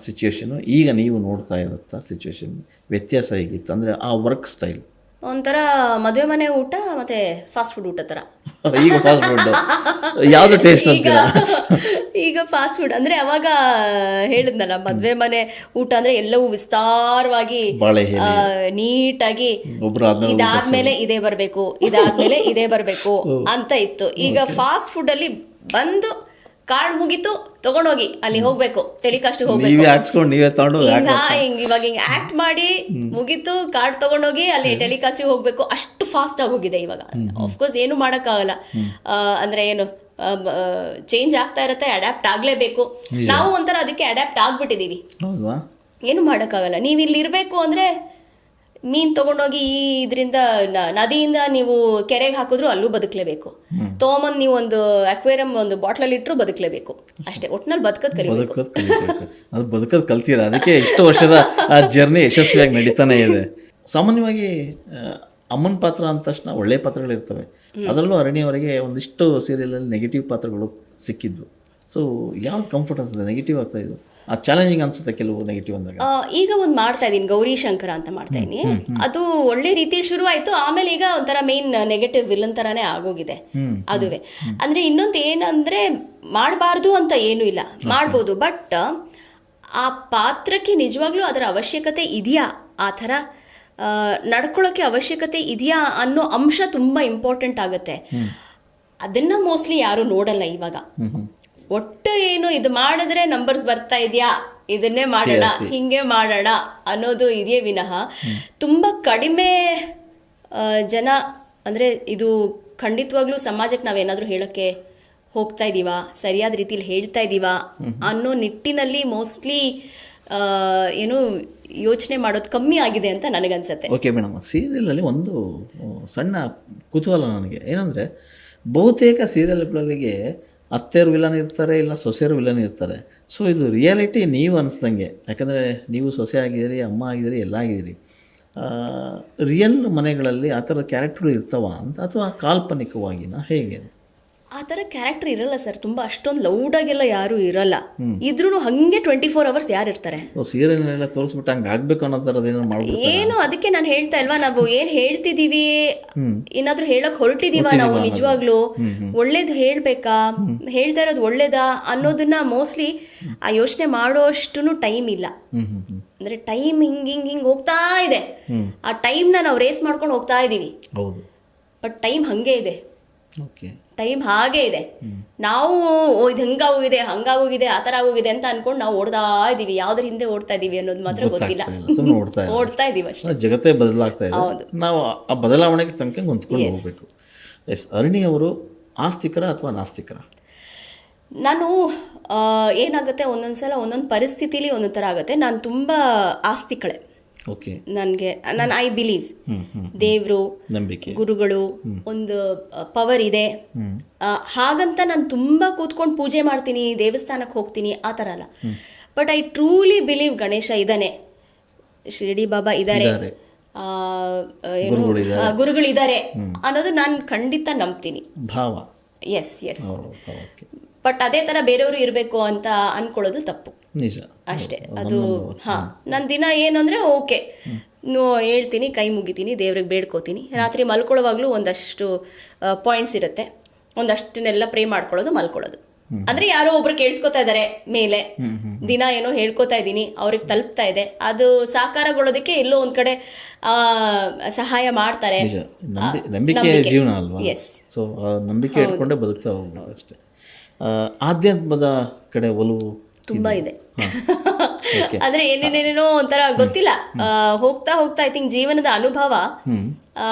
ಸಿಚುವೇಶನು ಈಗ ನೀವು ನೋಡ್ತಾ ಇರೋಂಥ ಸಿಚುವೇಶನ್ ವ್ಯತ್ಯಾಸ ಹೇಗಿತ್ತು? ಅಂದರೆ ಆ ವರ್ಕ್ ಸ್ಟೈಲ್ ಒಂಥರ ಮದುವೆ ಮನೆ ಊಟ ಮತ್ತೆ ಫಾಸ್ಟ್ ಫುಡ್ ಊಟ ಥರ. ಈಗ ಫಾಸ್ಟ್ ಫುಡ್ ಯಾವುದು ಟೇಸ್ಟ್? ಈಗ ಫಾಸ್ಟ್ ಫುಡ್ ಅಂದರೆ ಅವಾಗ ಹೇಳಿದ್ನಲ್ಲ, ಮದುವೆ ಮನೆ ಊಟ ಅಂದರೆ ಎಲ್ಲವೂ ವಿಸ್ತಾರವಾಗಿ ನೀಟಾಗಿ ಇದಾದ್ಮೇಲೆ ಇದೇ ಬರಬೇಕು, ಇದಾದ್ಮೇಲೆ ಇದೇ ಬರಬೇಕು ಅಂತ ಇತ್ತು. ಈಗ ಫಾಸ್ಟ್ ಫುಡ್ ಅಲ್ಲಿ ಬಂದು ಕಾರ್ಡ್ ಮುಗೀತು, ತಗೊಂಡೋಗಿ ಅಲ್ಲಿ ಹೋಗ್ಬೇಕು, ಟೆಲಿಕಾಸ್ಟ್ ಹೋಗ್ಬೇಕು, ಇವಾಗ ಹಿಂಗೆ ಆಕ್ಟ್ ಮಾಡಿ ಮುಗೀತು, ಕಾರ್ಡ್ ತಗೊಂಡೋಗಿ ಅಲ್ಲಿ ಟೆಲಿಕಾಸ್ಟ್ ಹೋಗ್ಬೇಕು, ಅಷ್ಟು ಫಾಸ್ಟ್ ಆಗಿ ಹೋಗಿದೆ ಇವಾಗ. ಆಫ್ಕೋರ್ಸ್ ಏನು ಮಾಡೋಕ್ಕಾಗಲ್ಲ, ಅಂದ್ರೆ ಏನು ಚೇಂಜ್ ಆಗ್ತಾ ಇರುತ್ತೆ, ಅಡ್ಯಾಪ್ಟ್ ಆಗ್ಲೇಬೇಕು. ನಾವು ಒಂಥರ ಅದಕ್ಕೆ ಅಡ್ಯಾಪ್ಟ್ ಆಗ್ಬಿಟ್ಟಿದೀವಿ, ಏನು ಮಾಡೋಕ್ಕಾಗಲ್ಲ. ನೀವು ಇಲ್ಲಿ ಇರಬೇಕು ಅಂದ್ರೆ ಮೀನು ತಗೊಂಡೋಗಿ ಇದರಿಂದ ನದಿಯಿಂದ ನೀವು ಕೆರೆಗೆ ಹಾಕಿದ್ರು ಅಲ್ಲೂ ಬದುಕಲೇಬೇಕು, ತೊಗೊಂಬಂದು ನೀವು ಒಂದು ಅಕ್ವೇರಿಯಂ ಒಂದು ಬಾಟ್ಲಲ್ಲಿ ಇಟ್ಟರು ಬದುಕಲೇಬೇಕು, ಅಷ್ಟೇ. ಒಟ್ಟಿನಲ್ಲಿ ಬದುಕೋದು ಕಲಿಬೇಕು. ಅದು ಬದುಕೋದು ಕಲ್ತೀರ, ಅದಕ್ಕೆ ಇಷ್ಟು ವರ್ಷದ ಆ ಜರ್ನಿ ಯಶಸ್ವಿಯಾಗಿ ನಡೀತಾನೆ ಇದೆ. ಸಾಮಾನ್ಯವಾಗಿ ಅಮ್ಮನ ಪಾತ್ರ ಅಂದ ತಕ್ಷಣ ಒಳ್ಳೆ ಪಾತ್ರಗಳಿರ್ತವೆ, ಅದರಲ್ಲೂ ಅರಣ್ಯವರೆಗೆ ಒಂದಿಷ್ಟು ಸೀರಿಯಲಲ್ಲಿ ನೆಗೆಟಿವ್ ಪಾತ್ರಗಳು ಸಿಕ್ಕಿದ್ವು. ಸೊ ಯಾವ್ದು ಕಂಫರ್ಟ್ ಅನ್ಸುತ್ತೆ? ನೆಗೆಟಿವ್ ಆಗ್ತಾ ಇದ್ದು ಆ ಚಾಲೆಂಜಿಂಗ್ ಅನ್ಸುತ್ತೆ ಕೆಲವು ನೆಗೆಟಿವ್ ಅಂದಾಗ. ಈಗ ಒಂದು ಮಾಡ್ತಾ ಇದ್ದೀನಿ, ಗೌರಿ ಶಂಕರ ಅಂತ ಮಾಡ್ತಾ ಇದ್ದೀನಿ. ಅದು ಒಳ್ಳೆ ರೀತಿಯಲ್ಲಿ ಶುರು ಆಯ್ತು, ಆಮೇಲೆ ಈಗ ಒಂಥರ ಮೇನ್ ನೆಗೆಟಿವ್ ವಿಲನ್ ತರಾನೇ ಆಗೋಗಿದೆ ಅದುವೇ. ಅಂದ್ರೆ ಇನ್ನೊಂದು ಏನಂದ್ರೆ, ಮಾಡಬಾರ್ದು ಅಂತ ಏನೂ ಇಲ್ಲ, ಮಾಡ್ಬೋದು, ಬಟ್ ಆ ಪಾತ್ರಕ್ಕೆ ನಿಜವಾಗ್ಲೂ ಅದರ ಅವಶ್ಯಕತೆ ಇದೆಯಾ, ಆ ಥರ ನಡ್ಕೊಳ್ಳೋಕ್ಕೆ ಅವಶ್ಯಕತೆ ಇದೆಯಾ ಅನ್ನೋ ಅಂಶ ತುಂಬಾ ಇಂಪಾರ್ಟೆಂಟ್ ಆಗುತ್ತೆ. ಅದನ್ನ ಮೋಸ್ಟ್ಲಿ ಯಾರು ನೋಡಲ್ಲ ಇವಾಗ. ಒಟ್ಟು ಏನು ಇದು ಮಾಡಿದ್ರೆ ನಂಬರ್ಸ್ ಬರ್ತಾ ಇದೆಯಾ, ಇದನ್ನೇ ಮಾಡೋಣ, ಹಿಂಗೆ ಮಾಡೋಣ ಅನ್ನೋದು ಇದೆಯೇ ವಿನಃ ತುಂಬ ಕಡಿಮೆ ಜನ. ಅಂದರೆ ಇದು ಖಂಡಿತವಾಗ್ಲೂ ಸಮಾಜಕ್ಕೆ ನಾವೇನಾದರೂ ಹೇಳೋಕ್ಕೆ ಹೋಗ್ತಾ ಇದ್ದೀವಾ, ಸರಿಯಾದ ರೀತಿಲಿ ಹೇಳ್ತಾ ಇದ್ದೀವಾ ಅನ್ನೋ ನಿಟ್ಟಿನಲ್ಲಿ ಮೋಸ್ಟ್ಲಿ ಏನು ಯೋಚನೆ ಮಾಡೋದು ಕಮ್ಮಿ ಆಗಿದೆ ಅಂತ ನನಗನ್ಸುತ್ತೆ. ಓಕೆ ಮೇಡಮ್, ಸೀರಿಯಲಲ್ಲಿ ಒಂದು ಸಣ್ಣ ಕುತೂಹಲ ನನಗೆ ಏನಂದರೆ, ಬಹುತೇಕ ಸೀರಿಯಲ್ಗಳಿಗೆ ಅತ್ತೆಯರು ವಿಲನ್ ಇರ್ತಾರೆ, ಇಲ್ಲ ಸೊಸೆಯರು ವಿಲನ್ ಇರ್ತಾರೆ. ಸೊ ಇದು ರಿಯಾಲಿಟಿ ನೀವು ಅನಿಸ್ದಂಗೆ, ಯಾಕಂದರೆ ನೀವು ಸೊಸೆ ಆಗಿದ್ದೀರಿ, ಅಮ್ಮ ಆಗಿದ್ದೀರಿ, ಎಲ್ಲ ಆಗಿದ್ದೀರಿ. ರಿಯಲ್ ಮನೆಗಳಲ್ಲಿ ಆ ಥರದ ಕ್ಯಾರೆಕ್ಟರ್ಗಳು ಇರ್ತಾವ ಅಂತ, ಅಥವಾ ಕಾಲ್ಪನಿಕವಾಗಿನ ಹೇಗೆ? ಆ ಥರ ಕ್ಯಾರೆಕ್ಟರ್ ಇರಲ್ಲ ಸರ್. ತುಂಬ ಅಷ್ಟೊಂದು ಲೌಡಾಗೆಲ್ಲ ಯಾರೂ ಇರಲ್ಲ. ಇದ್ರೂ ಹಂಗೆ 24 hours ಯಾರು ಇರ್ತಾರೆ? ಸೀರಿಯಲ್ನೆಲ್ಲ ತೋರಿಸ್ಬಿಟ್ಟು ಹಂಗೆ ಆಗ್ಬೇಕು ಅನ್ನೋ ಥರದ್ದು ಏನಾದ್ರು ಮಾಡ್ಬಿಟ್ಟು ಏನು, ಅದಕ್ಕೆ ನಾನು ಹೇಳ್ತಾ ಇಲ್ವಾ, ನಾವು ಏನು ಹೇಳ್ತಿದ್ದೀವಿ, ಏನಾದರೂ ಹೇಳಕ್ ಹೊರಟಿದೀವ ನಾವು ನಿಜವಾಗ್ಲೂ ಒಳ್ಳೇದು ಹೇಳ್ಬೇಕಾ, ಹೇಳ್ತಾ ಇರೋದು ಒಳ್ಳೇದಾ ಅನ್ನೋದನ್ನ ಮೋಸ್ಟ್ಲಿ ಆ ಯೋಚನೆ ಮಾಡೋಷ್ಟು ಟೈಮ್ ಇಲ್ಲ. ಅಂದ್ರೆ ಟೈಮ್ ಹಿಂಗ್ ಹೋಗ್ತಾ ಇದೆ. ಆ ಟೈಮ್ನ ನಾವು ರೇಸ್ ಮಾಡ್ಕೊಂಡು ಹೋಗ್ತಾ ಇದೀವಿ. ಹೌದು, ಬಟ್ ಟೈಮ್ ಹಂಗೆ ಇದೆ. ಓಕೆ, ಟೈಮ್ ಹಾಗೆ ಇದೆ. ನಾವು ಇದು ಹಂಗಾಗೋಗಿದೆ ಆ ಥರ ಆಗೋಗಿದೆ ಅಂತ ಅನ್ಕೊಂಡು ನಾವು ಓಡ್ತಾ ಇದೀವಿ. ಯಾವ್ದ್ರ ಹಿಂದೆ ಓಡ್ತಾ ಇದೀವಿ ಅನ್ನೋದು ಮಾತ್ರ ಗೊತ್ತಿಲ್ಲ. ಓಡ್ತಾ ಇದೀವಿ ಅಷ್ಟೇ. ಜಗತ್ತೇ ಬದಲಾಗ್ತಾ ಇದೆ. ಹೌದು, ನಾವು ಆ ಬದಲಾವಣೆಗೆ ತನಕ ಹೊಂದ್ಕೊಂಡು ಹೋಗ್ಬೇಕು. ಎಸ್, ಅರುಣಿ ಅವರು ಆಸ್ತಿಕರ ಅಥವಾ ನಾಸ್ತಿಕರ? ನಾನು ಏನಾಗುತ್ತೆ, ಒಂದೊಂದ್ಸಲ ಒಂದೊಂದು ಪರಿಸ್ಥಿತಿಲಿ ಒಂದೊಂದು ಥರ ಆಗುತ್ತೆ. ನಾನು ತುಂಬ ಆಸ್ತಿಕಳೆ. ಓಕೆ, ನಾನು ಐ ಬಿಲೀವ್ ದೇವರು, ನಂಬಿಕೆ, ಗುರುಗಳು, ಒಂದು ಪವರ್ ಇದೆ. ಹಾಗಂತ ನಾನು ತುಂಬ ಕೂತ್ಕೊಂಡು ಪೂಜೆ ಮಾಡ್ತೀನಿ, ದೇವಸ್ಥಾನಕ್ಕೆ ಹೋಗ್ತೀನಿ, ಆ ಥರ ಅಲ್ಲ. But I truly believe Ganesha ಇದ್ದಾನೆ, ಶಿರಡಿ ಬಾಬಾ ಇದ್ದಾರೆ, ಗುರುಗಳಿದ್ದಾರೆ ಅನ್ನೋದು ನಾನು ಖಂಡಿತ ನಂಬ್ತೀನಿ. ಭಾವ, ಎಸ್. ಬಟ್ ಅದೇ ಥರ ಬೇರೆಯವರು ಇರಬೇಕು ಅಂತ ಅನ್ಕೊಳ್ಳೋದು ತಪ್ಪು. ನಿಜ ಅಷ್ಟೇ. ಅದು ನನ್ನ ದಿನ ಏನು ಅಂದರೆ, ಓಕೆ ಹೇಳ್ತೀನಿ, ಕೈ ಮುಗಿತೀನಿ, ದೇವ್ರಿಗೆ ಬೇಡ್ಕೋತೀನಿ. ರಾತ್ರಿ ಮಲ್ಕೊಳ್ಳೋವಾಗಲೂ ಒಂದಷ್ಟು ಪಾಯಿಂಟ್ಸ್ ಇರುತ್ತೆ, ಒಂದಷ್ಟನ್ನೆಲ್ಲ ಪ್ರೇ ಮಾಡ್ಕೊಳ್ಳೋದು, ಮಲ್ಕೊಳ್ಳೋದು. ಅಂದರೆ ಯಾರೋ ಒಬ್ರು ಕೇಳಿಸ್ಕೊತಾ ಇದ್ದಾರೆ ಮೇಲೆ, ದಿನ ಏನೋ ಹೇಳ್ಕೊತಾ ಇದ್ದೀನಿ, ಅವ್ರಿಗೆ ತಲುಪ್ತಾ ಇದೆ, ಅದು ಸಾಕಾರಗೊಳ್ಳೋದಕ್ಕೆ ಎಲ್ಲೋ ಒಂದು ಕಡೆ ಸಹಾಯ ಮಾಡ್ತಾರೆ. ನಂಬಿಕೆ ಜೀವನ ಅಲ್ವಾ? ಎಸ್. ಸೊ ನಂಬಿಕೆ ಇಟ್ಕೊಂಡೆ ಬದುಕ್ತಾ ಹೋಗ್ಬೋದು ಅಷ್ಟೇ. ಆಧ್ಯಾತ್ಮದ ಕಡೆ ಒಲವು ತುಂಬಾ ಇದೆ. ಆದ್ರೆ ಏನೇನೇನೋ ಒಂಥರ ಗೊತ್ತಿಲ್ಲ, ಹೋಗ್ತಾ ಹೋಗ್ತಾ ಐ ಥಿಂಕ್ ಜೀವನದ ಅನುಭವ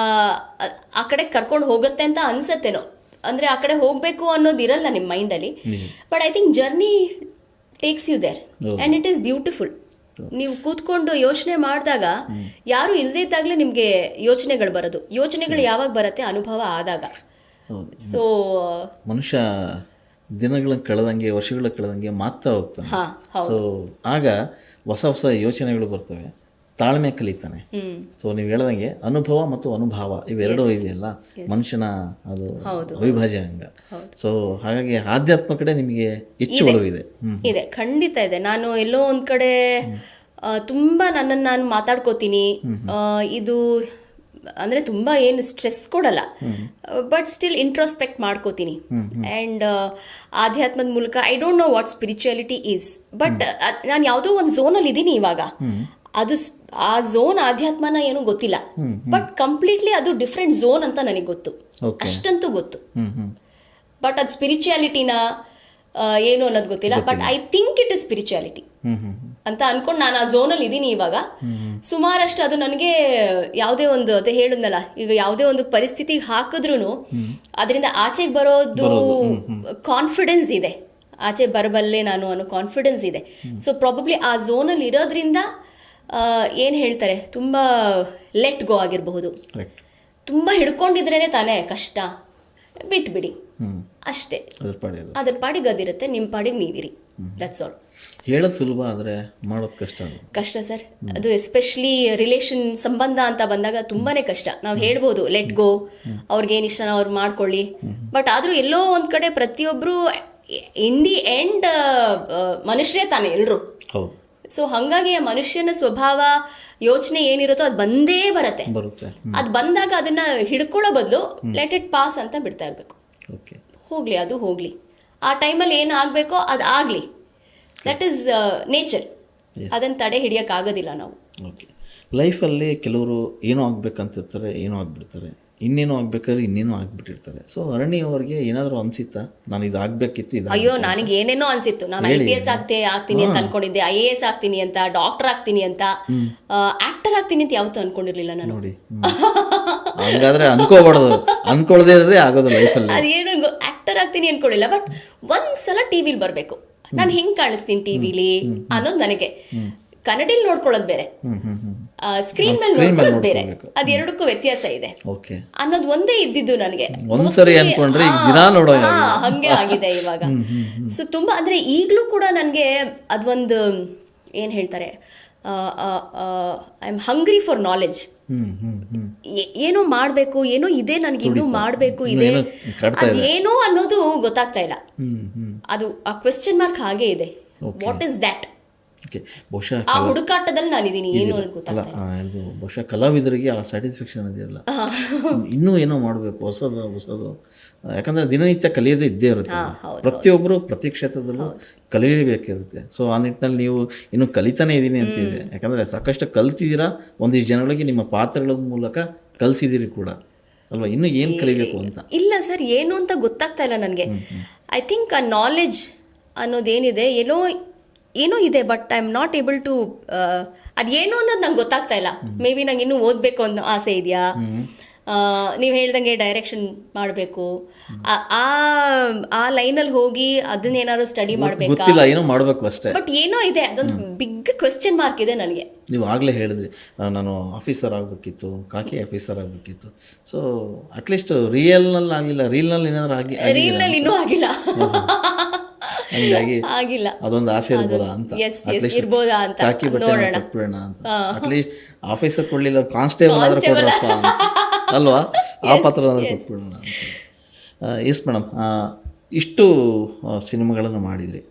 ಆ ಕಡೆ ಕರ್ಕೊಂಡು ಹೋಗುತ್ತೆ ಅಂತ ಅನ್ಸತ್ತೇನೋ. ಅಂದ್ರೆ ಆ ಕಡೆ ಹೋಗ್ಬೇಕು ಅನ್ನೋದು ಇರಲ್ಲ ನಿಮ್ಮ ಮೈಂಡಲ್ಲಿ, but I think journey takes you there and it is beautiful. ನೀವು ಕೂತ್ಕೊಂಡು ಯೋಚನೆ ಮಾಡಿದಾಗ, ಯಾರು ಇಲ್ಲದೇ ಇದ್ದಾಗಲೇ ನಿಮಗೆ ಯೋಚನೆಗಳು ಬರೋದು. ಯೋಚನೆಗಳು ಯಾವಾಗ ಬರುತ್ತೆ? ಅನುಭವ ಆದಾಗ. ಸೊ ಮನುಷ್ಯ ದಿನಗಳ ಕಳೆದಂಗೆ, ವರ್ಷಗಳ ಕಳೆದಂಗೆ ಮಾಗ್ತಾ ಹೋಗ್ತಾನೆ. ಸೊ ಆಗ ಹೊಸ ಹೊಸ ಯೋಚನೆಗಳು ಬರ್ತವೆ, ತಾಳ್ಮೆ ಕಲಿತಾನೆ. ಸೊ ನೀವು ಹೇಳ್ದಂಗೆ ಅನುಭವ ಮತ್ತು ಅನುಭವ ಇವೆರಡೂ ಇದೆಯಲ್ಲ ಮನುಷ್ಯನ, ಅದು ಅವಿಭಾಜ್ಯ ಅಂಗ. ಸೊ ಹಾಗಾಗಿ ಆಧ್ಯಾತ್ಮ ಕಡೆ ನಿಮಗೆ ಹೆಚ್ಚು ಒಲವು ಇದೆ? ಇದೆ, ಖಂಡಿತ ಇದೆ. ನಾನು ಎಲ್ಲೋ ಒಂದ್ ಕಡೆ ತುಂಬಾ ನನ್ನನ್ನು ನಾನು ಮಾತಾಡ್ಕೋತೀನಿ. ಇದು ಅಂದರೆ ತುಂಬ ಏನು ಸ್ಟ್ರೆಸ್ ಕೊಡಲ್ಲ, ಬಟ್ ಸ್ಟಿಲ್ ಇಂಟ್ರೋಸ್ಪೆಕ್ಟ್ ಮಾಡ್ಕೋತೀನಿ. ಆ್ಯಂಡ್ ಆಧ್ಯಾತ್ಮದ ಮೂಲಕ I don't know what spirituality is, but ನಾನು ಯಾವುದೋ ಒಂದು ಝೋನಲ್ಲಿ ಇದ್ದೀನಿ ಇವಾಗ. ಅದು ಆ ಝೋನ್ ಆಧ್ಯಾತ್ಮನ ಏನೂ ಗೊತ್ತಿಲ್ಲ, ಬಟ್ ಕಂಪ್ಲೀಟ್ಲಿ ಅದು ಡಿಫ್ರೆಂಟ್ ಝೋನ್ ಅಂತ ನನಗೆ ಗೊತ್ತು, ಅಷ್ಟಂತೂ ಗೊತ್ತು. ಬಟ್ ಅದು ಸ್ಪಿರಿಚುಯಾಲಿಟಿನ ಏನು ಅನ್ನೋದು ಗೊತ್ತಿಲ್ಲ, but I think it is spirituality ಅಂತ ಅನ್ಕೊಂಡು ನಾನು ಆ ಝೋನಲ್ಲಿ ಇದ್ದೀನಿ ಇವಾಗ. ಸುಮಾರಷ್ಟು ಅದು ನನಗೆ ಯಾವುದೇ ಒಂದು, ಅದೇ ಹೇಳಿದ್ನಲ್ಲ, ಈಗ ಯಾವುದೇ ಒಂದು ಪರಿಸ್ಥಿತಿಗೆ ಹಾಕಿದ್ರೂ ಅದರಿಂದ ಆಚೆಗೆ ಬರೋದು ಕಾನ್ಫಿಡೆನ್ಸ್ ಇದೆ, ಆಚೆ ಬರಬಲ್ಲೆ ನಾನು ಅನ್ನೋ ಕಾನ್ಫಿಡೆನ್ಸ್ ಇದೆ. ಸೊ ಪ್ರಾಬಬ್ಲಿ ಆ ಝೋನಲ್ಲಿ ಇರೋದ್ರಿಂದ ಏನು ಹೇಳ್ತಾರೆ, ತುಂಬ ಲೆಟ್ ಗೋ ಆಗಿರಬಹುದು. ತುಂಬ ಹಿಡ್ಕೊಂಡಿದ್ರೇ ತಾನೇ ಕಷ್ಟ, ಬಿಟ್ಬಿಡಿ ಅಷ್ಟೇ. ಅದ್ರ ಪಾಡಿಗೆ ಅದಿರುತ್ತೆ, ನಿಮ್ಮ ಪಾಡಿಗೆ ನೀವಿರಿ, ದಟ್ಸ್ ಆಲ್. ಹೇಳೋದು ಸುಲಭ, ಆದರೆ ಮಾಡೋದು ಕಷ್ಟ ಸರ್. ಅದು ಎಸ್ಪೆಷಲಿ ರಿಲೇಷನ್, ಸಂಬಂಧ ಅಂತ ಬಂದಾಗ ತುಂಬಾನೇ ಕಷ್ಟ. ನಾವು ಹೇಳ್ಬೋದು ಲೆಟ್ ಗೋ, ಅವ್ರಿಗೇನು ಇಷ್ಟನ ಅವ್ರು ಮಾಡ್ಕೊಳ್ಳಿ, ಬಟ್ ಆದರೂ ಎಲ್ಲೋ ಒಂದು ಕಡೆ ಪ್ರತಿಯೊಬ್ಬರು ಇನ್ ದಿ ಎಂಡ್ ಮನುಷ್ಯರೇ ತಾನೇ ಎಲ್ಲರೂ. ಸೊ ಹಾಗಾಗಿ ಆ ಮನುಷ್ಯನ ಸ್ವಭಾವ, ಯೋಚನೆ ಏನಿರುತ್ತೋ ಅದು ಬಂದೇ ಬರುತ್ತೆ. ಅದು ಬಂದಾಗ ಅದನ್ನ ಹಿಡ್ಕೊಳ್ಳೋ ಬದಲು ಲೆಟ್ ಇಟ್ ಪಾಸ್ ಅಂತ ಬಿಡ್ತಾ ಇರಬೇಕು. ಹೋಗ್ಲಿ, ಅದು ಹೋಗ್ಲಿ, ಆ ಟೈಮಲ್ಲಿ ಏನು ಆಗಬೇಕೋ ಅದು ಆಗಲಿ. ದಟ್ ಈಸ್ ನೇಚರ್, ಅದನ್ನು ತಡೆ ಹಿಡಿಯೋಕ್ಕಾಗೋದಿಲ್ಲ ನಾವು. ಲೈಫಲ್ಲಿ ಕೆಲವರು ಏನೋ ಆಗ್ಬೇಕಂತಿರ್ತಾರೆ, ಏನೋ ಆಗ್ಬಿಡ್ತಾರೆ, ಇನ್ನೇನೋ ಆಗ್ಬೇಕಾದ್ರೆ ಇನ್ನೇನೋ ಆಗ್ಬಿಟ್ಟಿರ್ತಾರೆ. ಸೊ ಅರಣಿ ಅವ್ರಿಗೆ ಏನಾದರೂ ಅನ್ಸಿತ್ತಾ, ನಾನು ಇದು ಆಗ್ಬೇಕಿತ್ತು, ಇದು? ಅಯ್ಯೋ, ನನಗೆ ಏನೇನೋ ಅನ್ಸಿತ್ತು. ನಾನು IPS ಆಗ್ತೀನಿ ಅಂತ ಅನ್ಕೊಂಡಿದ್ದೆ, IAS ಆಗ್ತೀನಿ ಅಂತ, ಡಾಕ್ಟರ್ ಆಗ್ತೀನಿ ಅಂತ, ಆಕ್ಟರ್ ಆಗ್ತೀನಿ ಅಂತ ಯಾವತ್ತೂ ಅನ್ಕೊಂಡಿರ್ಲಿಲ್ಲ ನಾನು. ನೋಡಿ, ಹಾಗಾದ್ರೆ ಅನ್ಕೋಬಾರ್ದು, ಅನ್ಕೊಳ್ದೇ ಇರೋದೇ ಆಗೋದು ಲೈಫಲ್ಲಿ. ಅದೇನು ಆಕ್ಟರ್ ಆಕ್ಟರ್ ಆಗ್ತೀನಿ ಅನ್ಕೊಳ್ಳಿಲ್ಲ, ಬಟ್ ಒಂದ್ಸಲ ಟಿವಿಲಿ ಬರ್ಬೇಕು, ನಾನು ಹೆಂಗ್ ಕಾಣಿಸ್ತೀನಿ ಟಿವಿಲಿ ಅನ್ನೋದು ನನಗೆ. ಕನ್ನಡಿಲಿ ನೋಡ್ಕೊಳ್ಳೋದು ಬೇರೆ, ಸ್ಕ್ರೀನ್ ಮೇಲೆ ನೋಡ್ಕೊಳ್ಳೋದು ಬೇರೆ, ಅದೆರಡಕ್ಕೂ ವ್ಯತ್ಯಾಸ ಇದೆ ಅನ್ನೋದು ಒಂದೇ ಇದ್ದಿದ್ದು ನನಗೆ. ಹಂಗೆ ಆಗಿದೆ ಇವಾಗ. ಸೊ ತುಂಬಾ ಅಂದ್ರೆ ಈಗಲೂ ಕೂಡ ನನಗೆ ಅದೊಂದು ಏನ್ ಹೇಳ್ತಾರೆ, I am hungry for knowledge. ಏನೋ ಮಾಡ್ಬೇಕು, ಏನೋ ಇದೆ ನನಗೆ ಇನ್ನೂ ಮಾಡ್ಬೇಕು ಇದೆ, ಅದೇನೋ ಅನ್ನೋದು ಗೊತ್ತಾಗ್ತಾ ಇಲ್ಲ. ಅದು ಆ ಕ್ವೆಶ್ಚನ್ ಮಾರ್ಕ್ ಹಾಗೆ ಇದೆ. What is that? ಬಹುಶಃ ಆ ಹುಡುಕಾಟದಲ್ಲಿ ನಾನಿದ್ದೀನಿ, ಏನು ಗೊತ್ತಾಗ್ತಾ ಇಲ್ಲ. ಬಹುಶಃ ಕಲಾವಿದರಿಗೆ ಆ ಸ್ಯಾಟಿಸ್ಫ್ಯಾಕ್ಷನ್ ಅದಿರಲ್ಲ, ಇನ್ನೂ ಏನೋ ಮಾಡಬೇಕು, ಹೊಸದು. ಯಾಕಂದ್ರೆ ದಿನನಿತ್ಯ ಕಲಿಯೋದೇ ಇದ್ದೇ ಇರುತ್ತೆ. ಪ್ರತಿಯೊಬ್ಬರು ಪ್ರತಿ ಕ್ಷೇತ್ರದಲ್ಲೂ ಕಲಿಯಬೇಕಿರುತ್ತೆ. ಸೊ ಆ ನಿಟ್ಟಿನಲ್ಲಿ ನೀವು ಇನ್ನೂ ಕಲಿತಾನೆ ಇದ್ದೀನಿ ಅಂತೀವಿ. ಯಾಕಂದ್ರೆ ಸಾಕಷ್ಟು ಕಲ್ತಿದ್ದೀರಾ, ಒಂದಿಷ್ಟು ಜನಗಳಿಗೆ ನಿಮ್ಮ ಪಾತ್ರಗಳ ಮೂಲಕ ಕಲಿಸಿದ್ದೀರಿ ಕೂಡ ಅಲ್ವಾ? ಇನ್ನೂ ಏನು ಕಲಿಬೇಕು ಅಂತ? ಇಲ್ಲ ಸರ್, ಏನು ಅಂತ ಗೊತ್ತಾಗ್ತಾ ಇಲ್ಲ ನನಗೆ. ಐ ಥಿಂಕ್ ಆ ನಾಲೆಡ್ಜ್ ಅನ್ನೋದೇನಿದೆ ಏನೋ ಇದೆ, but I am not able to, ಅದೇನೋ ಅನ್ನೋದು ನಂಗೆ ಗೊತ್ತಾಗ್ತಾ ಇಲ್ಲ. ಮೇ ಬಿ ನಂಗೆ ಇನ್ನೂ ಓದಬೇಕು ಅನ್ನೋ ಆಸೆ ಇದೆಯಾ, ನೀವು ಹೇಳ್ದಂಗೆ ಡೈರೆಕ್ಷನ್ ಮಾಡಬೇಕು, ಆ ಲೈನಲ್ಲಿ ಹೋಗಿ ಅದನ್ನೇನಾದ್ರು ಸ್ಟಡಿ ಮಾಡಬೇಕಾ, ಏನೋ ಮಾಡಬೇಕು ಅಷ್ಟೇ. ಬಟ್ ಏನೋ ಇದೆ, ಅದೊಂದು ಬಿಗ್ ಕ್ವೆಶ್ಚನ್ ಮಾರ್ಕ್ ಇದೆ ನನಗೆ. ನೀವು ಆಗಲೇ ಹೇಳಿದ್ರಿ, ನಾನು ಆಫೀಸರ್ ಆಗಬೇಕಿತ್ತು, ಖಾಕಿ ಆಫೀಸರ್ ಆಗಬೇಕಿತ್ತು. ಸೊ ಅಟ್ಲೀಸ್ಟ್ ರಿಯಲ್ನಲ್ಲಿ ಆಗಲಿಲ್ಲ, ರೀಲ್ನಲ್ಲಿ ಏನಾದ್ರು ರೀಲ್ನಲ್ಲಿ ಇನ್ನೂ ಆಗಿಲ್ಲ. ಆಗಿಲ್ಲ, ಅದೊಂದು ಆಸೆ ಇರ್ಬೋದಾ ಅಂತ, ಇರ್ಬೋದಾ ಅಂತ ನೋಡೋಣ ಅಂತ. ಅಟ್ಲೀಸ್ಟ್ ಆಫೀಸರ್ ಕೊಡ್ಲಿಲ್ಲ, ಕಾನ್ಸ್ಟೇಬಲ್ ಆದ್ರೆ ಕೊಡ್ರಪ್ಪ ಅಲ್ವಾ, ಆ ಪಾತ್ರ ಕೊಟ್ಬಿಡೋಣ ಅಂತ. ಎಸ್ ಮೇಡಮ್, ಇಷ್ಟು ಸಿನಿಮಾಗಳನ್ನು ಮಾಡಿದ್ರಿ,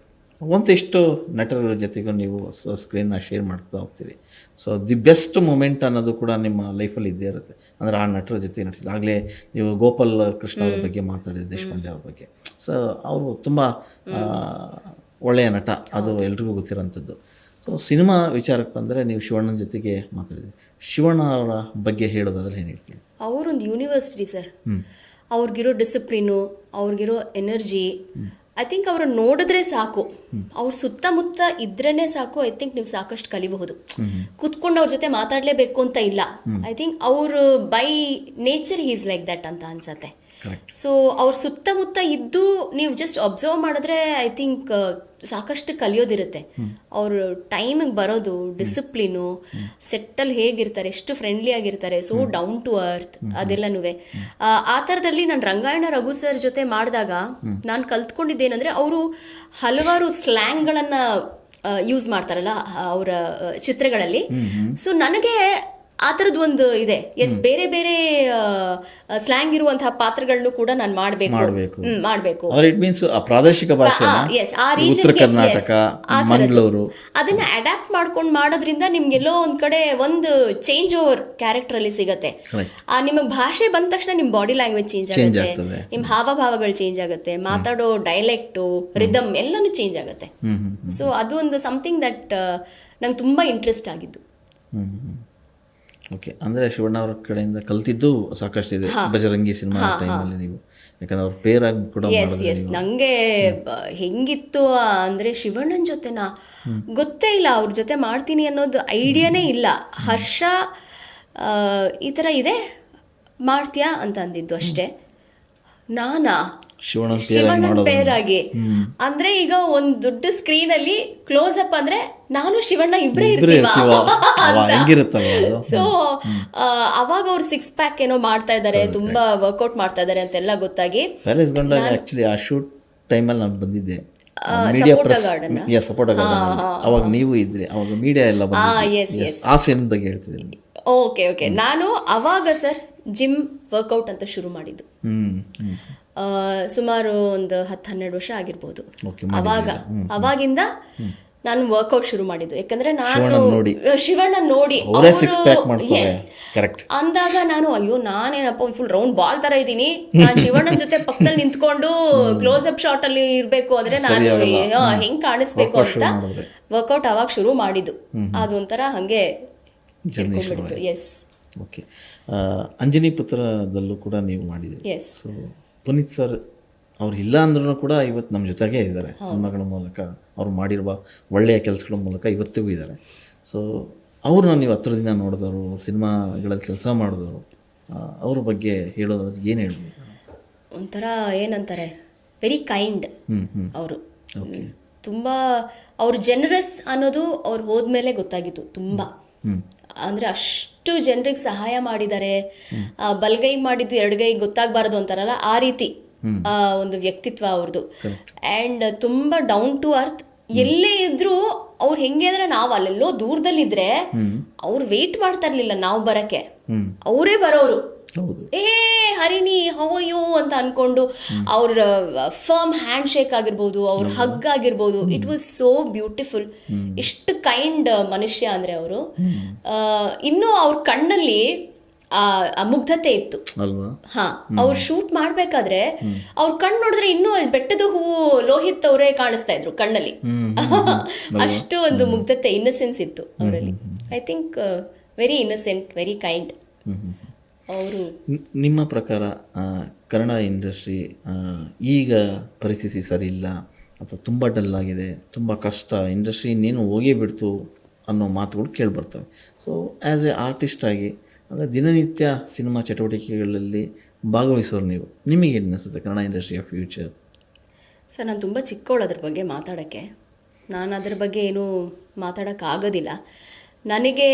ಒಂದಿಷ್ಟು ನಟರ ಜೊತೆಗೂ ನೀವು ಸ್ಕ್ರೀನ್ನ ಶೇರ್ ಮಾಡ್ತಾ ಹೋಗ್ತೀರಿ. ಸೊ ದಿ ಬೆಸ್ಟ್ ಮೂಮೆಂಟ್ ಅನ್ನೋದು ಕೂಡ ನಿಮ್ಮ ಲೈಫಲ್ಲಿ ಇದ್ದೇ ಇರುತ್ತೆ. ಅಂದರೆ ಆ ನಟರ ಜೊತೆ ನಟಿಸಿದ, ಆಗಲೇ ನೀವು ಗೋಪಾಲ್ ಕೃಷ್ಣ ಅವ್ರ ಬಗ್ಗೆ ಮಾತಾಡಿದ್ರಿ, ದೇಶಪಾಂಡೆ ಅವ್ರ ಬಗ್ಗೆ. ಸೊ ಅವರು ತುಂಬ ಒಳ್ಳೆಯ ನಟ, ಅದು ಎಲ್ರಿಗೂ ಗೊತ್ತಿರೋಂಥದ್ದು. ಸೊ ಸಿನಿಮಾ ವಿಚಾರಕ್ಕೆ ಬಂದರೆ ನೀವು ಶಿವಣ್ಣನ ಜೊತೆಗೆ ಮಾತಾಡಿದ್ರಿ. ಶಿವಣ್ಣ ಅವರ ಬಗ್ಗೆ ಹೇಳೋದಾದ್ರೆ ಏನು ಹೇಳ್ತೀವಿ? ಅವರೊಂದು ಯೂನಿವರ್ಸಿಟಿ ಸರ್. ಅವ್ರಿಗಿರೋ ಡಿಸಿಪ್ಲಿನು, ಅವ್ರಿಗಿರೋ ಎನರ್ಜಿ, ಐ ಥಿಂಕ್ ಅವ್ರನ್ನ ನೋಡಿದ್ರೆ ಸಾಕು, ಅವ್ರ ಸುತ್ತಮುತ್ತ ಇದ್ರೇನೆ ಸಾಕು, ಐ ಥಿಂಕ್ ನೀವು ಸಾಕಷ್ಟು ಕಲಿಬಹುದು. ಕೂತ್ಕೊಂಡು ಅವ್ರ ಜೊತೆ ಮಾತಾಡಲೇಬೇಕು ಅಂತ ಇಲ್ಲ. ಐ ಥಿಂಕ್ ಅವರು by nature is like that ಅಂತ ಅನ್ಸತ್ತೆ. ಸೊ ಅವ್ರ ಸುತ್ತಮುತ್ತ ಇದ್ದು ನೀವು ಜಸ್ಟ್ ಅಬ್ಸರ್ವ್ ಮಾಡಿದ್ರೆ ಐ ಥಿಂಕ್ ಸಾಕಷ್ಟು ಕಲಿಯೋದಿರುತ್ತೆ. ಅವರು ಟೈಮಿಗೆ ಬರೋದು, ಡಿಸಿಪ್ಲಿನು, ಸೆಟ್ಟಲ್ಲಿ ಹೇಗಿರ್ತಾರೆ, ಎಷ್ಟು ಫ್ರೆಂಡ್ಲಿ ಆಗಿರ್ತಾರೆ, ಸೊ ಡೌನ್ ಟು ಅರ್ತ್, ಅದೆಲ್ಲನೂ ಆ ಥರದಲ್ಲಿ ನಾನು ರಂಗಾಯಣ ರಘು ಸರ್ ಜೊತೆ ಮಾಡಿದಾಗ ನಾನು ಕಲ್ತ್ಕೊಂಡಿದ್ದೇನೆಂದರೆ, ಅವರು ಹಲವಾರು ಸ್ಲ್ಯಾಂಗ್ಗಳನ್ನು ಯೂಸ್ ಮಾಡ್ತಾರಲ್ಲ ಅವರ ಚಿತ್ರಗಳಲ್ಲಿ. ಸೊ ನನಗೆ ಆ ಥರದ್ದು ಒಂದು ಇದೆ. ಎಸ್, ಬೇರೆ ಬೇರೆ ಸ್ಲ್ಯಾಂಗ್ ಇರುವಂತಹ ಪಾತ್ರಗಳನ್ನು ಕೂಡ ನಾನು ಮಾಡಬೇಕು. ಪ್ರಾದೇಶಿಕ ಭಾಷೆ, ಉತ್ತರ ಕರ್ನಾಟಕ, ಮಂಗಳೂರು, ಅದನ್ನ ಅಡ್ಯಾಪ್ಟ್ ಮಾಡ್ಕೊಂಡು ಮಾಡೋದ್ರಿಂದ ನಿಮ್ಗೆಲ್ಲೋ ಒಂದ್ ಕಡೆ ಒಂದು ಚೇಂಜ್ ಓವರ್ ಕ್ಯಾರೆಕ್ಟರ್ ಅಲ್ಲಿ ಸಿಗತ್ತೆ. ನಿಮಗೆ ಭಾಷೆ ಬಂದ ತಕ್ಷಣ ನಿಮ್ ಬಾಡಿ ಲ್ಯಾಂಗ್ವೇಜ್ ಚೇಂಜ್ ಆಗುತ್ತೆ, ನಿಮ್ ಹಾವಭಾವಗಳು ಚೇಂಜ್ ಆಗುತ್ತೆ, ಮಾತಾಡೋ ಡೈಲೆಕ್ಟು, ರಿದಮ್ ಎಲ್ಲಾನು ಚೇಂಜ್ ಆಗುತ್ತೆ. ಸೊ ಅದು ಒಂದು ಸಮಥಿಂಗ್ ದಟ್ ನಂಗೆ ತುಂಬಾ ಇಂಟ್ರೆಸ್ಟ್ ಆಗಿದ್ದು. ಓಕೆ, ಅಂದರೆ ಶಿವಣ್ಣ ಅವ್ರ ಕಡೆಯಿಂದ ಕಲ್ತಿದ್ದು ಸಾಕಷ್ಟು ಇದೆ ಬಜರಂಗಿ ಸಿನಿಮಾ ಟೈಮಲ್ಲಿ ನೀವು, ಯಾಕಂದ್ರೆ ಅವ್ರ ಪೇರಾಗಿ ಕೂಡ. ಎಸ್, ನನಗೆ ಹೆಂಗಿತ್ತು ಅಂದರೆ ಶಿವಣ್ಣನ ಜೊತೆನಾ ಗೊತ್ತೇ ಇಲ್ಲ, ಅವ್ರ ಜೊತೆ ಮಾಡ್ತೀನಿ ಅನ್ನೋದು ಐಡಿಯಾನೇ ಇಲ್ಲ. ಹರ್ಷ ಈ ಥರ ಇದೆ ಮಾಡ್ತೀಯಾ ಅಂತ ಅಂದಿದ್ದು ಅಷ್ಟೇ. ಶಿವಣ್ಣನ ಪೇರಾಗಿ ಅಂದ್ರೆ ಈಗ ಒಂದ್ ದೊಡ್ಡ ಸ್ಕ್ರೀನ್ ಅಲ್ಲಿ ಕ್ಲೋಸ್ ಅಪ್ ಅಂದ್ರೆ ನಾನು ಶಿವಣ್ಣ ಇಬ್ರೇ ಇರ್ತೀವ. ಸೊ ಅವಾಗ ಅವ್ರು 6 ಪ್ಯಾಕ್ ಏನೋ ಮಾಡ್ತಾ ಇದಾರೆ, ತುಂಬಾ ವರ್ಕೌಟ್ ಮಾಡ್ತಾ ಇದಾರೆ ಅಂತೆಲ್ಲ ಗೊತ್ತಾಗಿ ಆ ಶೂಟ್ ಟೈಮಲ್ಲಿ ನಾನು ಬಂದಿದ್ದೆ, ಸಪೋಟ ಗಾರ್ಡನ್ ಅವಾಗ ನೀವು ಇದ್ರಿ, ಅವಾಗ ಮೀಡಿಯಾ ಎಲ್ಲ ಆ ಸೀನ್ ಬಗ್ಗೆ ಹೇಳ್ತಿದ್ದೀನಿ. ಓಕೆ, ನಾನು ಅವಾಗ ಸರ್ ಜಿಮ್ ವರ್ಕೌಟ್ ಅಂತ ಶುರು ಮಾಡಿದ್ದು. ಸುಮಾರು ಒಂದು 10-12 ವರ್ಷ ಆಗಿರ್ಬೋದು. ಅವಾಗಿಂದ ನಾನು ವರ್ಕೌಟ್ ಶುರು ಮಾಡಿದ್ದು. ಯಾಕಂದ್ರೆ ನಾನು ಶಿವಣ್ಣ ನೋಡಿ ಅಂದಾಗ ನಾನು ನಾನೇನಪ್ಪ ಫುಲ್ ರೌಂಡ್ ಬಾಲ್ ತರ ಇದ್ದೀನಿ, ನಾನು ಶಿವಣ್ಣನ ಜೊತೆ ಪಕ್ಕದಲ್ಲಿ ನಿಂತ್ಕೊಂಡು ಕ್ಲೋಸ್ ಅಪ್ ಶಾಟ್ ಅಲ್ಲಿ ಇರ್ಬೇಕು ಅಂದ್ರೆ ನಾನು ಹೆಂಗ್ ಕಾಣಿಸ್ಬೇಕು ಅಂತ ವರ್ಕೌಟ್ ಅವಾಗ ಶುರು ಮಾಡಿದ್ದು. ಅದೊಂಥರ ಹಂಗೆ ಎಸ್. ಓಕೆ, ಅಂಜನಿ ಪುತ್ರದಲ್ಲೂ ಕೂಡ ನೀವು ಮಾಡಿದ್ರಿ. ಎಸ್. ಪುನೀತ್ ಸರ್ ಅವ್ರು ಇಲ್ಲ ಅಂದ್ರೂ ಕೂಡ ಇವತ್ತು ನಮ್ಮ ಜೊತೆಗೇ ಇದ್ದಾರೆ. ಸಿನಿಮಾಗಳ ಮೂಲಕ ಅವ್ರು ಮಾಡಿರುವ ಒಳ್ಳೆಯ ಕೆಲಸಗಳ ಮೂಲಕ ಇವತ್ತಿಗೂ ಇದ್ದಾರೆ. ಸೊ ಅವ್ರನ್ನ ನೀವು ಹತ್ರದಿಂದ ನೋಡಿದವರು, ಸಿನಿಮಾಗಳಲ್ಲಿ ಕೆಲಸ ಮಾಡಿದವರು, ಅವ್ರ ಬಗ್ಗೆ ಹೇಳೋದಾದ್ರೆ ಏನು ಹೇಳ್ಬೋದು? ಒಂಥರ ಏನಂತಾರೆ, ವೆರಿ ಕೈಂಡ್ ಹ್ಮ್ ಅವರು. ತುಂಬ ಅವ್ರು ಜನರಸ್ ಅನ್ನೋದು ಅವ್ರು ಹೋದ್ಮೇಲೆ ಗೊತ್ತಾಗಿತ್ತು ತುಂಬ. ಅಂದರೆ ಅಷ್ಟು ಜನರಿಗೆ ಸಹಾಯ ಮಾಡಿದ್ದಾರೆ. ಬಲಗೈ ಮಾಡಿದ್ದು ಎಡಗೈ ಗೊತ್ತಾಗಬಾರ್ದು ಅಂತಾರಲ್ಲ, ಆ ರೀತಿ ಒಂದು ವ್ಯಕ್ತಿತ್ವ ಅವ್ರದ್ದು. ಆ್ಯಂಡ್ ತುಂಬ ಡೌನ್ ಟು ಅರ್ತ್. ಎಲ್ಲೇ ಇದ್ರೂ ಅವ್ರು ಹೆಂಗೆ ಅಂದ್ರೆ, ನಾವು ಅಲ್ಲೆಲ್ಲೋ ದೂರದಲ್ಲಿದ್ರೆ ಅವ್ರು ವೆಯ್ಟ್ ಮಾಡ್ತಾ ಇರ್ಲಿಲ್ಲ ನಾವು ಬರಕ್ಕೆ, ಅವರೇ ಬರೋರು. ಏ ಹರಿಣಿ ಹೌಯೋ ಅಂತ ಅನ್ಕೊಂಡು ಅವ್ರ ಫರ್ಮ್ ಹ್ಯಾಂಡ್ ಶೇಕ್ ಆಗಿರ್ಬೋದು, ಅವ್ರ ಹಗ್ ಆಗಿರ್ಬೋದು, ಇಟ್ ವಾಸ್ ಸೋ ಬ್ಯೂಟಿಫುಲ್. ಇಷ್ಟು ಕೈಂಡ್ ಮನುಷ್ಯ ಅಂದ್ರೆ ಅವರು. ಇನ್ನೂ ಅವ್ರ ಕಣ್ಣಲ್ಲಿ ಆ ಮುಗ್ಧತೆ ಇತ್ತು. ಹಾ, ಅವ್ರು ಶೂಟ್ ಮಾಡ್ಬೇಕಾದ್ರೆ ಅವ್ರ ಕಣ್ಣು ನೋಡಿದ್ರೆ ಇನ್ನೂ ಬೆಟ್ಟದ ಹೂವು ಲೋಹಿತ್ ಅವರೇ ಕಾಣಿಸ್ತಾ ಇದ್ರು ಕಣ್ಣಲ್ಲಿ. ಅಷ್ಟು ಒಂದು ಮುಗ್ಧತೆ, ಇನ್ನಸೆನ್ಸ್ ಇತ್ತು ಅವರಲ್ಲಿ. I think very innocent, very kind ಅವರು. ನಿಮ್ಮ ಪ್ರಕಾರ ಕನ್ನಡ ಇಂಡಸ್ಟ್ರಿ ಈಗ ಪರಿಸ್ಥಿತಿ ಸರಿ ಇಲ್ಲ ಅಥವಾ ತುಂಬ ಡಲ್ ಆಗಿದೆ, ತುಂಬ ಕಷ್ಟ, ಇಂಡಸ್ಟ್ರಿ ಇನ್ನೇನು ಹೋಗೇ ಬಿಡ್ತು ಅನ್ನೋ ಮಾತುಗಳು ಕೇಳಿಬರ್ತವೆ. ಸೊ ಆ್ಯಸ್ ಎ ಆರ್ಟಿಸ್ಟ್ ಆಗಿ ಅಂದರೆ ದಿನನಿತ್ಯ ಸಿನಿಮಾ ಚಟುವಟಿಕೆಗಳಲ್ಲಿ ಭಾಗವಹಿಸೋರು ನೀವು, ನಿಮಗೇನು ಅನಿಸುತ್ತೆ ಕನ್ನಡ ಇಂಡಸ್ಟ್ರಿಯ ಫ್ಯೂಚರ್? ಸರ್, ನಾನು ತುಂಬ ಚಿಕ್ಕವಳು ಅದ್ರ ಬಗ್ಗೆ ಮಾತಾಡೋಕ್ಕೆ. ನಾನು ಅದ್ರ ಬಗ್ಗೆ ಏನೂ ಮಾತಾಡೋಕ್ಕಾಗೋದಿಲ್ಲ. ನನಗೆ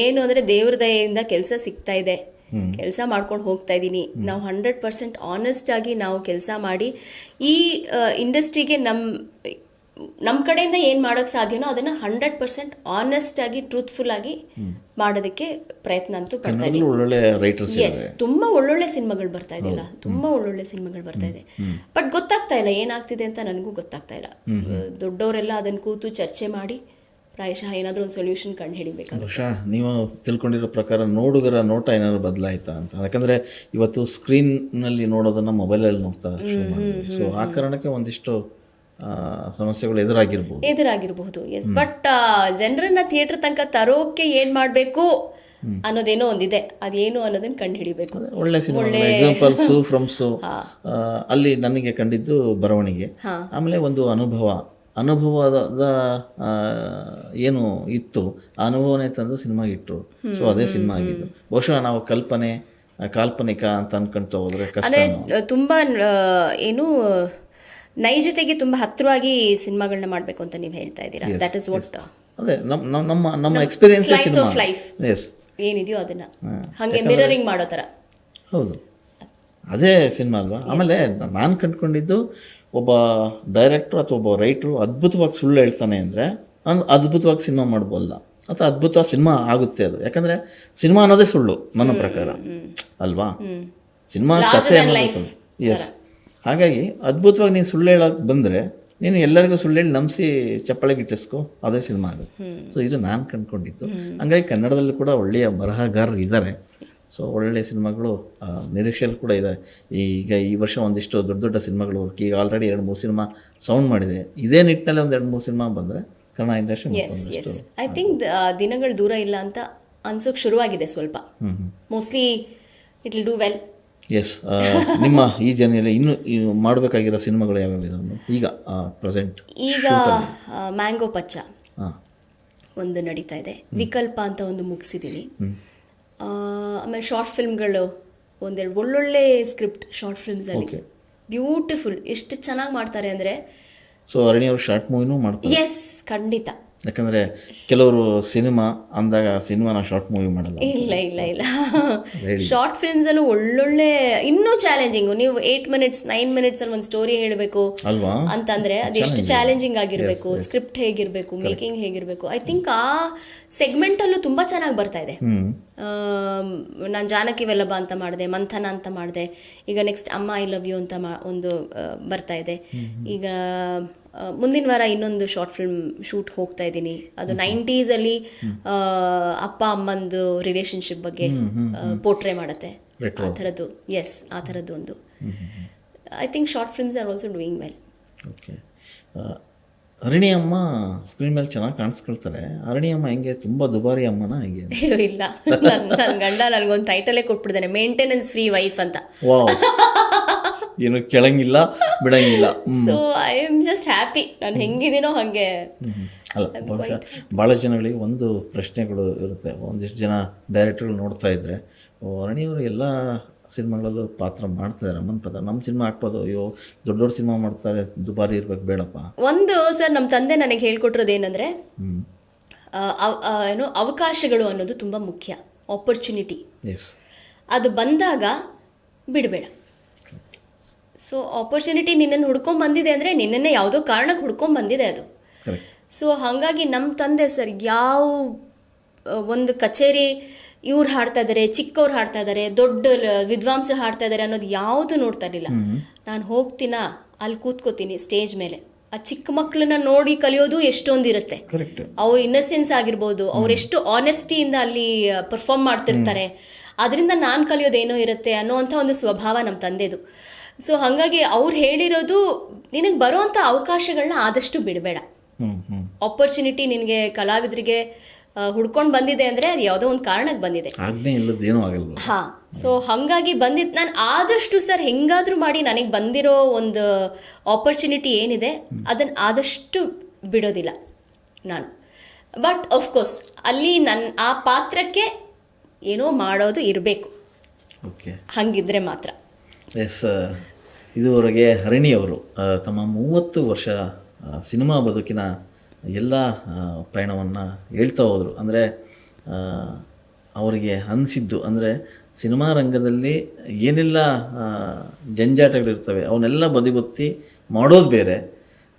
ಏನು ಅಂದರೆ, ದೇವ್ರ ದಯೆಯಿಂದ ಕೆಲಸ ಸಿಗ್ತಾ ಇದೆ, ಕೆಲಸ ಮಾಡ್ಕೊಂಡು ಹೋಗ್ತಾ ಇದ್ದೀನಿ. ನಾವು 100% ಆನೆಸ್ಟ್ ಆಗಿ ನಾವು ಕೆಲಸ ಮಾಡಿ ಈ ಇಂಡಸ್ಟ್ರಿಗೆ ನಮ್ಮ ಕಡೆಯಿಂದ ಏನು ಮಾಡೋಕ್ಕೆ ಸಾಧ್ಯನೋ ಅದನ್ನು 100% ಆನೆಸ್ಟ್ ಆಗಿ, ಟ್ರೂತ್ಫುಲ್ ಆಗಿ ಮಾಡೋದಕ್ಕೆ ಪ್ರಯತ್ನ ಅಂತೂ ಪಡ್ತಾ ಇದ್ದೀನಿ. ಎಸ್, ತುಂಬ ಒಳ್ಳೊಳ್ಳೆ ಸಿನಿಮಾಗಳು ಬರ್ತಾ ಇದೆಯಲ್ಲ, ತುಂಬ ಒಳ್ಳೊಳ್ಳೆ ಸಿನಿಮಾಗಳು ಬರ್ತಾ ಇದೆ. ಬಟ್ ಗೊತ್ತಾಗ್ತಾ ಇಲ್ಲ ಏನಾಗ್ತಿದೆ ಅಂತ, ನನಗೂ ಗೊತ್ತಾಗ್ತಾ ಇಲ್ಲ. ದೊಡ್ಡವರೆಲ್ಲ ಅದನ್ನು ಕೂತು ಚರ್ಚೆ ಮಾಡಿ ಪ್ರಾಯಶಃ ಏನಾದರೂ ಒಂದು ಸೊಲ್ಯೂಷನ್ ಕಂಡು ಹಿಡಿಬೇಕು. ಬಹುಶಃ ನೀವು ತಿಳ್ಕೊಂಡಿರೋ ಪ್ರಕಾರ ನೋಡುಗರ ನೋಟ ಏನಾದ್ರು ಬದಲಾಯ್ತಾ ಅಂತ? ಯಾಕಂದರೆ ಇವತ್ತು ಸ್ಕ್ರೀನ್ನಲ್ಲಿ ನೋಡೋದನ್ನು ಮೊಬೈಲಲ್ಲಿ ನೋಡ್ತಾ ಶುರು ಮಾಡಿದ್ರು. ಸೊ ಆ ಕಾರಣಕ್ಕೆ ಒಂದಿಷ್ಟು ಸಮಸ್ಯೆಗಳು ಎದುರಾಗಿರಬಹುದು. ಎಸ್, ಬಟ್ ಜನರನ್ನ ಥಿಯೇಟರ್ ತನಕ ತರೋಕೆ ಏನು ಮಾಡಬೇಕು ಅನ್ನೋದೇನೋ ಒಂದಿದೆ. ಅದೇನು ಅನ್ನೋದನ್ನ ಕಂಡು ಹಿಡಿಬೇಕು. ಒಳ್ಳೆ ಸಿನಿಮಾ ಎಕ್ಸಾಂಪಲ್ಸು ಫ್ರಮ್ಸು ಅಲ್ಲಿ ನನಗೆ ಕಂಡಿದ್ದು ಬರವಣಿಗೆ, ಆಮೇಲೆ ಒಂದು ಅನುಭವದ ಏನು ಇತ್ತು, ಆ ಅನುಭವನೇ ತಂದು ಸಿನಿಮಾಗೆ ಇಟ್ಟರು. ಸೊ ಅದೇ ಸಿನಿಮಾ ಆಗಿದ್ದು. ಬಹುಶಃ ನಾವು ಕಾಲ್ಪನಿಕ ಅಂತ ಅನ್ಕೊಂತ ಹೋದ್ರೆ ಕಷ್ಟ. ತುಂಬಾ ಏನು ನೈಜತೆಗೆ ತುಂಬಾ ಹತ್ತಿರವಾಗಿ ಸಿನಿಮಾಗಳನ್ನ ಮಾಡಬೇಕು ಅಂತ ನೀವು ಹೇಳ್ತಾ ಇದ್ದೀರಾ. ದಟ್ ಇಸ್ ವಾಟ್, ಅದೇ ನಮ್ಮ ಎಕ್ಸ್ಪೀರಿಯನ್ಸ್, ಸ್ಲೈಸ್ ಆಫ್ ಲೈಫ್ ಏನಿದೆಯೋ ಅದನ್ನ ಹಾಗೆ ಮಿರರಿಂಗ್ ಮಾಡೋ ಥರ. ಹೌದು, ಅದೇ ಸಿನಿಮಾ ಅಲ್ವಾ? ಆಮೇಲೆ ನಾನು ಕಂಡುಕೊಂಡಿದ್ದು, ಒಬ್ಬ ಡೈರೆಕ್ಟ್ರು ಅಥವಾ ಒಬ್ಬ ರೈಟ್ರು ಅದ್ಭುತವಾಗಿ ಸುಳ್ಳು ಹೇಳ್ತಾನೆ ಅಂದರೆ ಅದ್ಭುತವಾಗಿ ಸಿನಿಮಾ ಮಾಡ್ಬೋದಲ್ಲ, ಅಥವಾ ಅದ್ಭುತ ಸಿನಿಮಾ ಆಗುತ್ತೆ ಅದು. ಯಾಕಂದರೆ ಸಿನಿಮಾ ಅನ್ನೋದೇ ಸುಳ್ಳು ನನ್ನ ಪ್ರಕಾರ ಅಲ್ವಾ? ಸಿನಿಮಾ ಕಥೆ ಅನ್ನೋದೇ ಸುಳ್ಳು. ಎಸ್, ಹಾಗಾಗಿ ಅದ್ಭುತವಾಗಿ ನೀನು ಸುಳ್ಳು ಹೇಳೋಕೆ ಬಂದರೆ ನೀನು ಎಲ್ಲರಿಗೂ ಸುಳ್ಳು ಹೇಳಿ ನಂಬಿಸಿ ಚಪ್ಪಳೆಗೆ ಇಟ್ಟಿಸ್ಕೊ, ಅದೇ ಸಿನಿಮಾ ಆಗುತ್ತೆ. ಸೊ ಇದು ನಾನು ಕಂಡುಕೊಂಡಿದ್ದು. ಹಂಗಾಗಿ ಕನ್ನಡದಲ್ಲೂ ಕೂಡ ಒಳ್ಳೆಯ ಬರಹಗಾರರು ಇದ್ದಾರೆ. ಸೊ ಒಳ್ಳೆಯ ಸಿನಿಮಾಗಳು ನಿರೀಕ್ಷೆಯಲ್ಲಿ ಕೂಡ ಇದೆ. ಈಗ ಈ ವರ್ಷ ಒಂದಿಷ್ಟು ದೊಡ್ಡ ದೊಡ್ಡ ಸಿನಿಮಾಗಳು ಈಗ ಆಲ್ರೆಡಿ 2-3 ಸಿನಿಮಾ ಸೌಂಡ್ ಮಾಡಿದೆ. ಇದೇ ನಿಟ್ಟಿನಲ್ಲಿ ಒಂದು 2-3 ಸಿನಿಮಾ ಬಂದರೆ ಕನ್ನಡ ಇಂಡಸ್ಟ್ರಿ ಐ ಥಿಂಕ್ ದಿನಗಳು ದೂರ ಇಲ್ಲ ಅಂತ ಅನ್ಸೋಕೆ ಶುರುವಾಗಿದೆ ಸ್ವಲ್ಪ. Mostly it will do well. Yes, ನಿಮ್ಮ ಈ ಜರ್ನಿಯಲ್ಲಿ ಇನ್ನು ಮಾಡಬೇಕಾಗಿರೋ ಸಿನಿಮಾಗಳು ಯಾವ್ಯಾವ ಇದಾವೆ ಈಗ ಪ್ರೆಸೆಂಟ್? ಈಗ ಮ್ಯಾಂಗೋ ಪಚ್ಚ ಒಂದು ನಡೀತಾ ಇದೆ, ವಿಕಲ್ಪ ಅಂತ ಒಂದು ಮುಗಿಸಿದ್ದೀನಿ. ಆಮೇಲೆ ಶಾರ್ಟ್ ಫಿಲ್ಮ್ಗಳು ಒಂದೆರಡು ಒಳ್ಳೊಳ್ಳೆ ಸ್ಕ್ರಿಪ್ಟ್ ಶಾರ್ಟ್ ಫಿಲ್ಮ್ಸಲ್ಲಿ ಬ್ಯೂಟಿಫುಲ್, ಎಷ್ಟು ಚೆನ್ನಾಗಿ ಮಾಡ್ತಾರೆ ಅಂದರೆ. ಸೊ ಅರಣ್ಯ ಅವರು ಶಾರ್ಟ್ ಮೂವಿನೂ ಮಾಡ್ತಾರೆ? ಎಸ್, ಖಂಡಿತ. ಯಾಕಂದರೆ ಕೆಲವರು ಸಿನಿಮಾ ಅಂದಾಗ ಸಿನಿಮಾನ ಶಾರ್ಟ್ ಮೂವಿ ಮಾಡಲ್ಲ. ಇಲ್ಲ ಶಾರ್ಟ್ ಫಿಲ್ಮ್ಸಲ್ಲೂ ಒಳ್ಳೊಳ್ಳೆ, ಇನ್ನೂ ಚಾಲೆಂಜಿಂಗು. ನೀವು 8 minutes 9 minutes ಅಲ್ಲಿ ಒಂದು ಸ್ಟೋರಿ ಹೇಳಬೇಕು ಅಲ್ವಾ ಅಂತಂದರೆ ಅದೆಷ್ಟು ಚಾಲೆಂಜಿಂಗ್ ಆಗಿರಬೇಕು, ಸ್ಕ್ರಿಪ್ಟ್ ಹೇಗಿರಬೇಕು, ಮೇಕಿಂಗ್ ಹೇಗಿರಬೇಕು. ಐ ಥಿಂಕ್ ಆ ಸೆಗ್ಮೆಂಟಲ್ಲೂ ತುಂಬ ಚೆನ್ನಾಗಿ ಬರ್ತಾ ಇದೆ. ನಾನು ಜಾನಕಿ ವೆಲ್ಲಭ ಅಂತ ಮಾಡಿದೆ, ಮಂಥನ ಅಂತ ಮಾಡಿದೆ. ಈಗ ನೆಕ್ಸ್ಟ್ ಅಮ್ಮ ಐ ಲವ್ ಯು ಅಂತ ಒಂದು ಬರ್ತಾ ಇದೆ. ಈಗ ಮುಂದಿನ ವಾರ ಇನ್ನೊಂದು ಶಾರ್ಟ್ ಫಿಲ್ಮ್ ಶೂಟ್ ಹೋಗ್ತಾ ಇದ್ದೀನಿ. ಅದು 90s ಅಲ್ಲಿ ಅಪ್ಪ ಅಮ್ಮಂದು ರಿಲೇಶನ್ಶಿಪ್ ಬಗ್ಗೆ ಪೋರ್ಟ್ರೇ ಮಾಡುತ್ತೆ, ಆ ಥರದ್ದು. ಎಸ್, ಆ ಥರದ್ದು ಒಂದು. I think short films are also doing well. Okay, Harini ಅಮ್ಮ ಸ್ಕ್ರೀನ್ ಮೇಲೆ ಚೆನ್ನಾಗಿ ಕಾಣಿಸ್ಕೊಳ್ತಾರೆ. ಅರಣಿ ಅಮ್ಮ ಹೆಂಗೆ, ತುಂಬ ದುಬಾರಿ ಅಮ್ಮನ ಹೆಂಗೆ? ಇಲ್ಲ, ನನ್ನ ಗಂಡ ನನಗೊಂದು ಟೈಟಲೇ ಕೊಟ್ಬಿಡ್ತಾನೆ, ಮೇಂಟೆನೆನ್ಸ್ ಫ್ರೀ ವೈಫ್ ಅಂತ. ವಾವ್, ಏನು ಕೆಳಂಗಿಲ್ಲ ಬಿಡಂಗಿಲ್ಲ. So I am just happy, ನಾನು ಹೆಂಗಿದ್ದೀನೋ ಹಾಗೆ. ಅಲ್ಲ, ಭಾಳ ಜನಗಳಿಗೆ ಒಂದು ಪ್ರಶ್ನೆಗಳು ಇರುತ್ತೆ. ಒಂದಿಷ್ಟು ಜನ ಡೈರೆಕ್ಟರ್ಗಳು ನೋಡ್ತಾ ಇದ್ರೆ, ಅರಣಿಯವರು ಎಲ್ಲ ಸಿನಿಮಾಗಳಲ್ಲೂ ಪಾತ್ರ ಮಾಡ್ತಿದ್ದಾರೆ ಅಮ್ಮನ ಪಾತ್ರ. ನಮ್ಮ ಸಿನಿಮಾ ಹಾಕ್ಬೋದು, ಅಯ್ಯೋ ದೊಡ್ಡ ದೊಡ್ಡ ಸಿನಿಮಾ ಮಾಡ್ತಾರೆ, ದುಬಾರಿ ಇರ್ಬೇಕು, ಬೇಡಪ್ಪ. ಒಂದು ಸರ್ ನಮ್ಮ ತಂದೆ ನನಗೆ ಹೇಳ್ಕೊಟ್ಟಿರೋದು ಏನಂದರೆ, ಏನು ಅವಕಾಶಗಳು ಅನ್ನೋದು ತುಂಬ ಮುಖ್ಯ. ಆಪರ್ಚುನಿಟಿ ಎಸ್, ಅದು ಬಂದಾಗ ಬಿಡಬೇಡ. ಸೊ ಆಪರ್ಚುನಿಟಿ ನಿನ್ನನ್ನು ಹುಡ್ಕೊಂಬಂದಿದೆ ಅಂದರೆ ನಿನ್ನನ್ನೇ ಯಾವುದೋ ಕಾರಣಕ್ಕೆ ಹುಡ್ಕೊಂಬಂದಿದೆ ಅದು. ಕರೆಕ್ಟ್. ಸೊ ಹಾಗಾಗಿ ನಮ್ಮ ತಂದೆ ಸರ್ ಯಾವ ಒಂದು ಕಚೇರಿ ಇವ್ರು ಹಾಡ್ತಾ ಇದ್ದಾರೆ, ಚಿಕ್ಕವ್ರು ಹಾಡ್ತಾ ಇದ್ದಾರೆ, ದೊಡ್ಡ ವಿದ್ವಾಂಸರು ಹಾಡ್ತಾ ಇದ್ದಾರೆ ಅನ್ನೋದು ಯಾವುದು ನೋಡ್ತಾ ಇರಲಿಲ್ಲ. ನಾನು ಹೋಗ್ತೀನ, ಅಲ್ಲಿ ಕೂತ್ಕೋತೀನಿ ಸ್ಟೇಜ್ ಮೇಲೆ, ಆ ಚಿಕ್ಕ ಮಕ್ಕಳನ್ನ ನೋಡಿ ಕಲಿಯೋದು ಎಷ್ಟೊಂದಿರುತ್ತೆ. ಕರೆಕ್ಟ್. ಅವ್ರ ಇನ್ನಸೆನ್ಸ್ ಆಗಿರ್ಬೋದು, ಅವರೆಷ್ಟು ಆನೆಸ್ಟಿಯಿಂದ ಅಲ್ಲಿ ಪರ್ಫಾರ್ಮ್ ಮಾಡ್ತಿರ್ತಾರೆ, ಅದರಿಂದ ನಾನು ಕಲಿಯೋದೇನೋ ಇರುತ್ತೆ ಅನ್ನೋವಂಥ ಒಂದು ಸ್ವಭಾವ ನಮ್ಮ ತಂದೆದು. ಸೊ ಹಾಗಾಗಿ ಅವ್ರು ಹೇಳಿರೋದು, ನಿನಗೆ ಬರೋವಂಥ ಅವಕಾಶಗಳನ್ನ ಆದಷ್ಟು ಬಿಡಬೇಡ. ಆಪರ್ಚುನಿಟಿ ನಿನಗೆ ಕಲಾವಿದರಿಗೆ ಹುಡ್ಕೊಂಡು ಬಂದಿದೆ ಅಂದರೆ ಅದು ಯಾವುದೋ ಒಂದು ಕಾರಣಕ್ಕೆ ಬಂದಿದೆ, ಆಜ್ಞೆ ಇಲ್ಲದೇನೂ ಆಗಲ್ಲ. ಹಾಂ. ಸೊ ಹಾಗಾಗಿ ಬಂದಿದ್ದು ನಾನು ಆದಷ್ಟು ಸರ್ ಹೆಂಗಾದರೂ ಮಾಡಿ ನನಗೆ ಬಂದಿರೋ ಒಂದು ಆಪರ್ಚುನಿಟಿ ಏನಿದೆ ಅದನ್ನು ಆದಷ್ಟು ಬಿಡೋದಿಲ್ಲ ನಾನು. ಬಟ್ ಆಫ್ಕೋರ್ಸ್ ಅಲ್ಲಿ ನನ್ನ ಆ ಪಾತ್ರಕ್ಕೆ ಏನೋ ಮಾಡೋದು ಇರಬೇಕು. ಓಕೆ, ಹಂಗಿದ್ರೆ ಮಾತ್ರ. ಎಸ್, ಇದುವರೆಗೆ ಹರಿಣಿ ಅವರು ತಮ್ಮ 30 ವರ್ಷ ಸಿನಿಮಾ ಬದುಕಿನ ಎಲ್ಲ ಪಯಣವನ್ನು ಹೇಳ್ತಾ ಹೋದರು. ಅಂದರೆ ಅವರಿಗೆ ಅನಿಸಿದ್ದು ಅಂದರೆ ಸಿನಿಮಾ ರಂಗದಲ್ಲಿ ಏನೆಲ್ಲ ಜಂಜಾಟಗಳಿರ್ತವೆ ಅವನ್ನೆಲ್ಲ ಬದಿಗೊತ್ತಿ ಮಾಡೋದು ಬೇರೆ,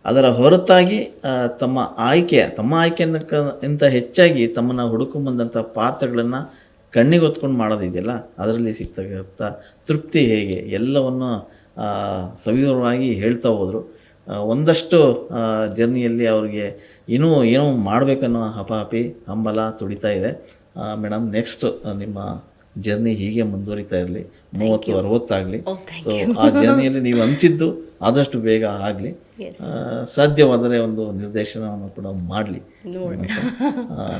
ಅದರ ಹೊರತಾಗಿ ತಮ್ಮ ಆಯ್ಕೆಯನ್ನಕ್ಕಿಂತ ಹೆಚ್ಚಾಗಿ ತಮ್ಮನ್ನು ಹುಡುಕೊಂಬಂದಂಥ ಪಾತ್ರಗಳನ್ನು ಕಣ್ಣಿಗೆ ಹೊತ್ಕೊಂಡು ಮಾಡೋದಿದೆಯಲ್ಲ, ಅದರಲ್ಲಿ ಸಿಗ್ತಕ್ಕಂಥ ತೃಪ್ತಿ ಹೇಗೆ ಎಲ್ಲವನ್ನು ಸವಿವರವಾಗಿ ಹೇಳ್ತಾ ಹೋದರು. ಒಂದಷ್ಟು ಜರ್ನಿಯಲ್ಲಿ ಅವ್ರಿಗೆ ಇನ್ನೂ ಏನೋ ಮಾಡಬೇಕನ್ನೋ ಹಂಬಲ ತುಡಿತಾ ಇದೆ. ಮೇಡಮ್, ನೆಕ್ಸ್ಟ್ ನಿಮ್ಮ ಜರ್ನಿ ಹೀಗೆ ಮುಂದುವರಿತಾ ಇರಲಿ, 30-60 ಆಗಲಿ. ಸೊ ಆ ಜರ್ನಿಯಲ್ಲಿ ನೀವು ಅನಿಸಿದ್ದು ಆದಷ್ಟು ಬೇಗ ಆಗಲಿ, ಸಾಧ್ಯವಾದರೆ ಒಂದು ನಿರ್ದೇಶನವನ್ನು ಕೂಡ ಮಾಡಲಿ.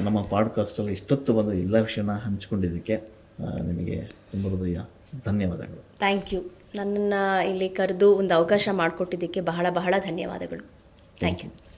ನಮ್ಮ ಪಾಡ್ಕಾಸ್ಟಲ್ಲಿ ಇಷ್ಟೊತ್ತು ಬಂದು ಎಲ್ಲ ವಿಷಯನ ಹಂಚ್ಕೊಂಡಿದ್ದಕ್ಕೆ ನಿಮಗೆ ತುಂಬ ಹೃದಯ ಧನ್ಯವಾದಗಳು. Thank you. ನನ್ನನ್ನು ಇಲ್ಲಿ ಕರೆದು ಒಂದು ಅವಕಾಶ ಮಾಡಿಕೊಟ್ಟಿದ್ದಕ್ಕೆ ಬಹಳ ಬಹಳ ಧನ್ಯವಾದಗಳು. Thank you.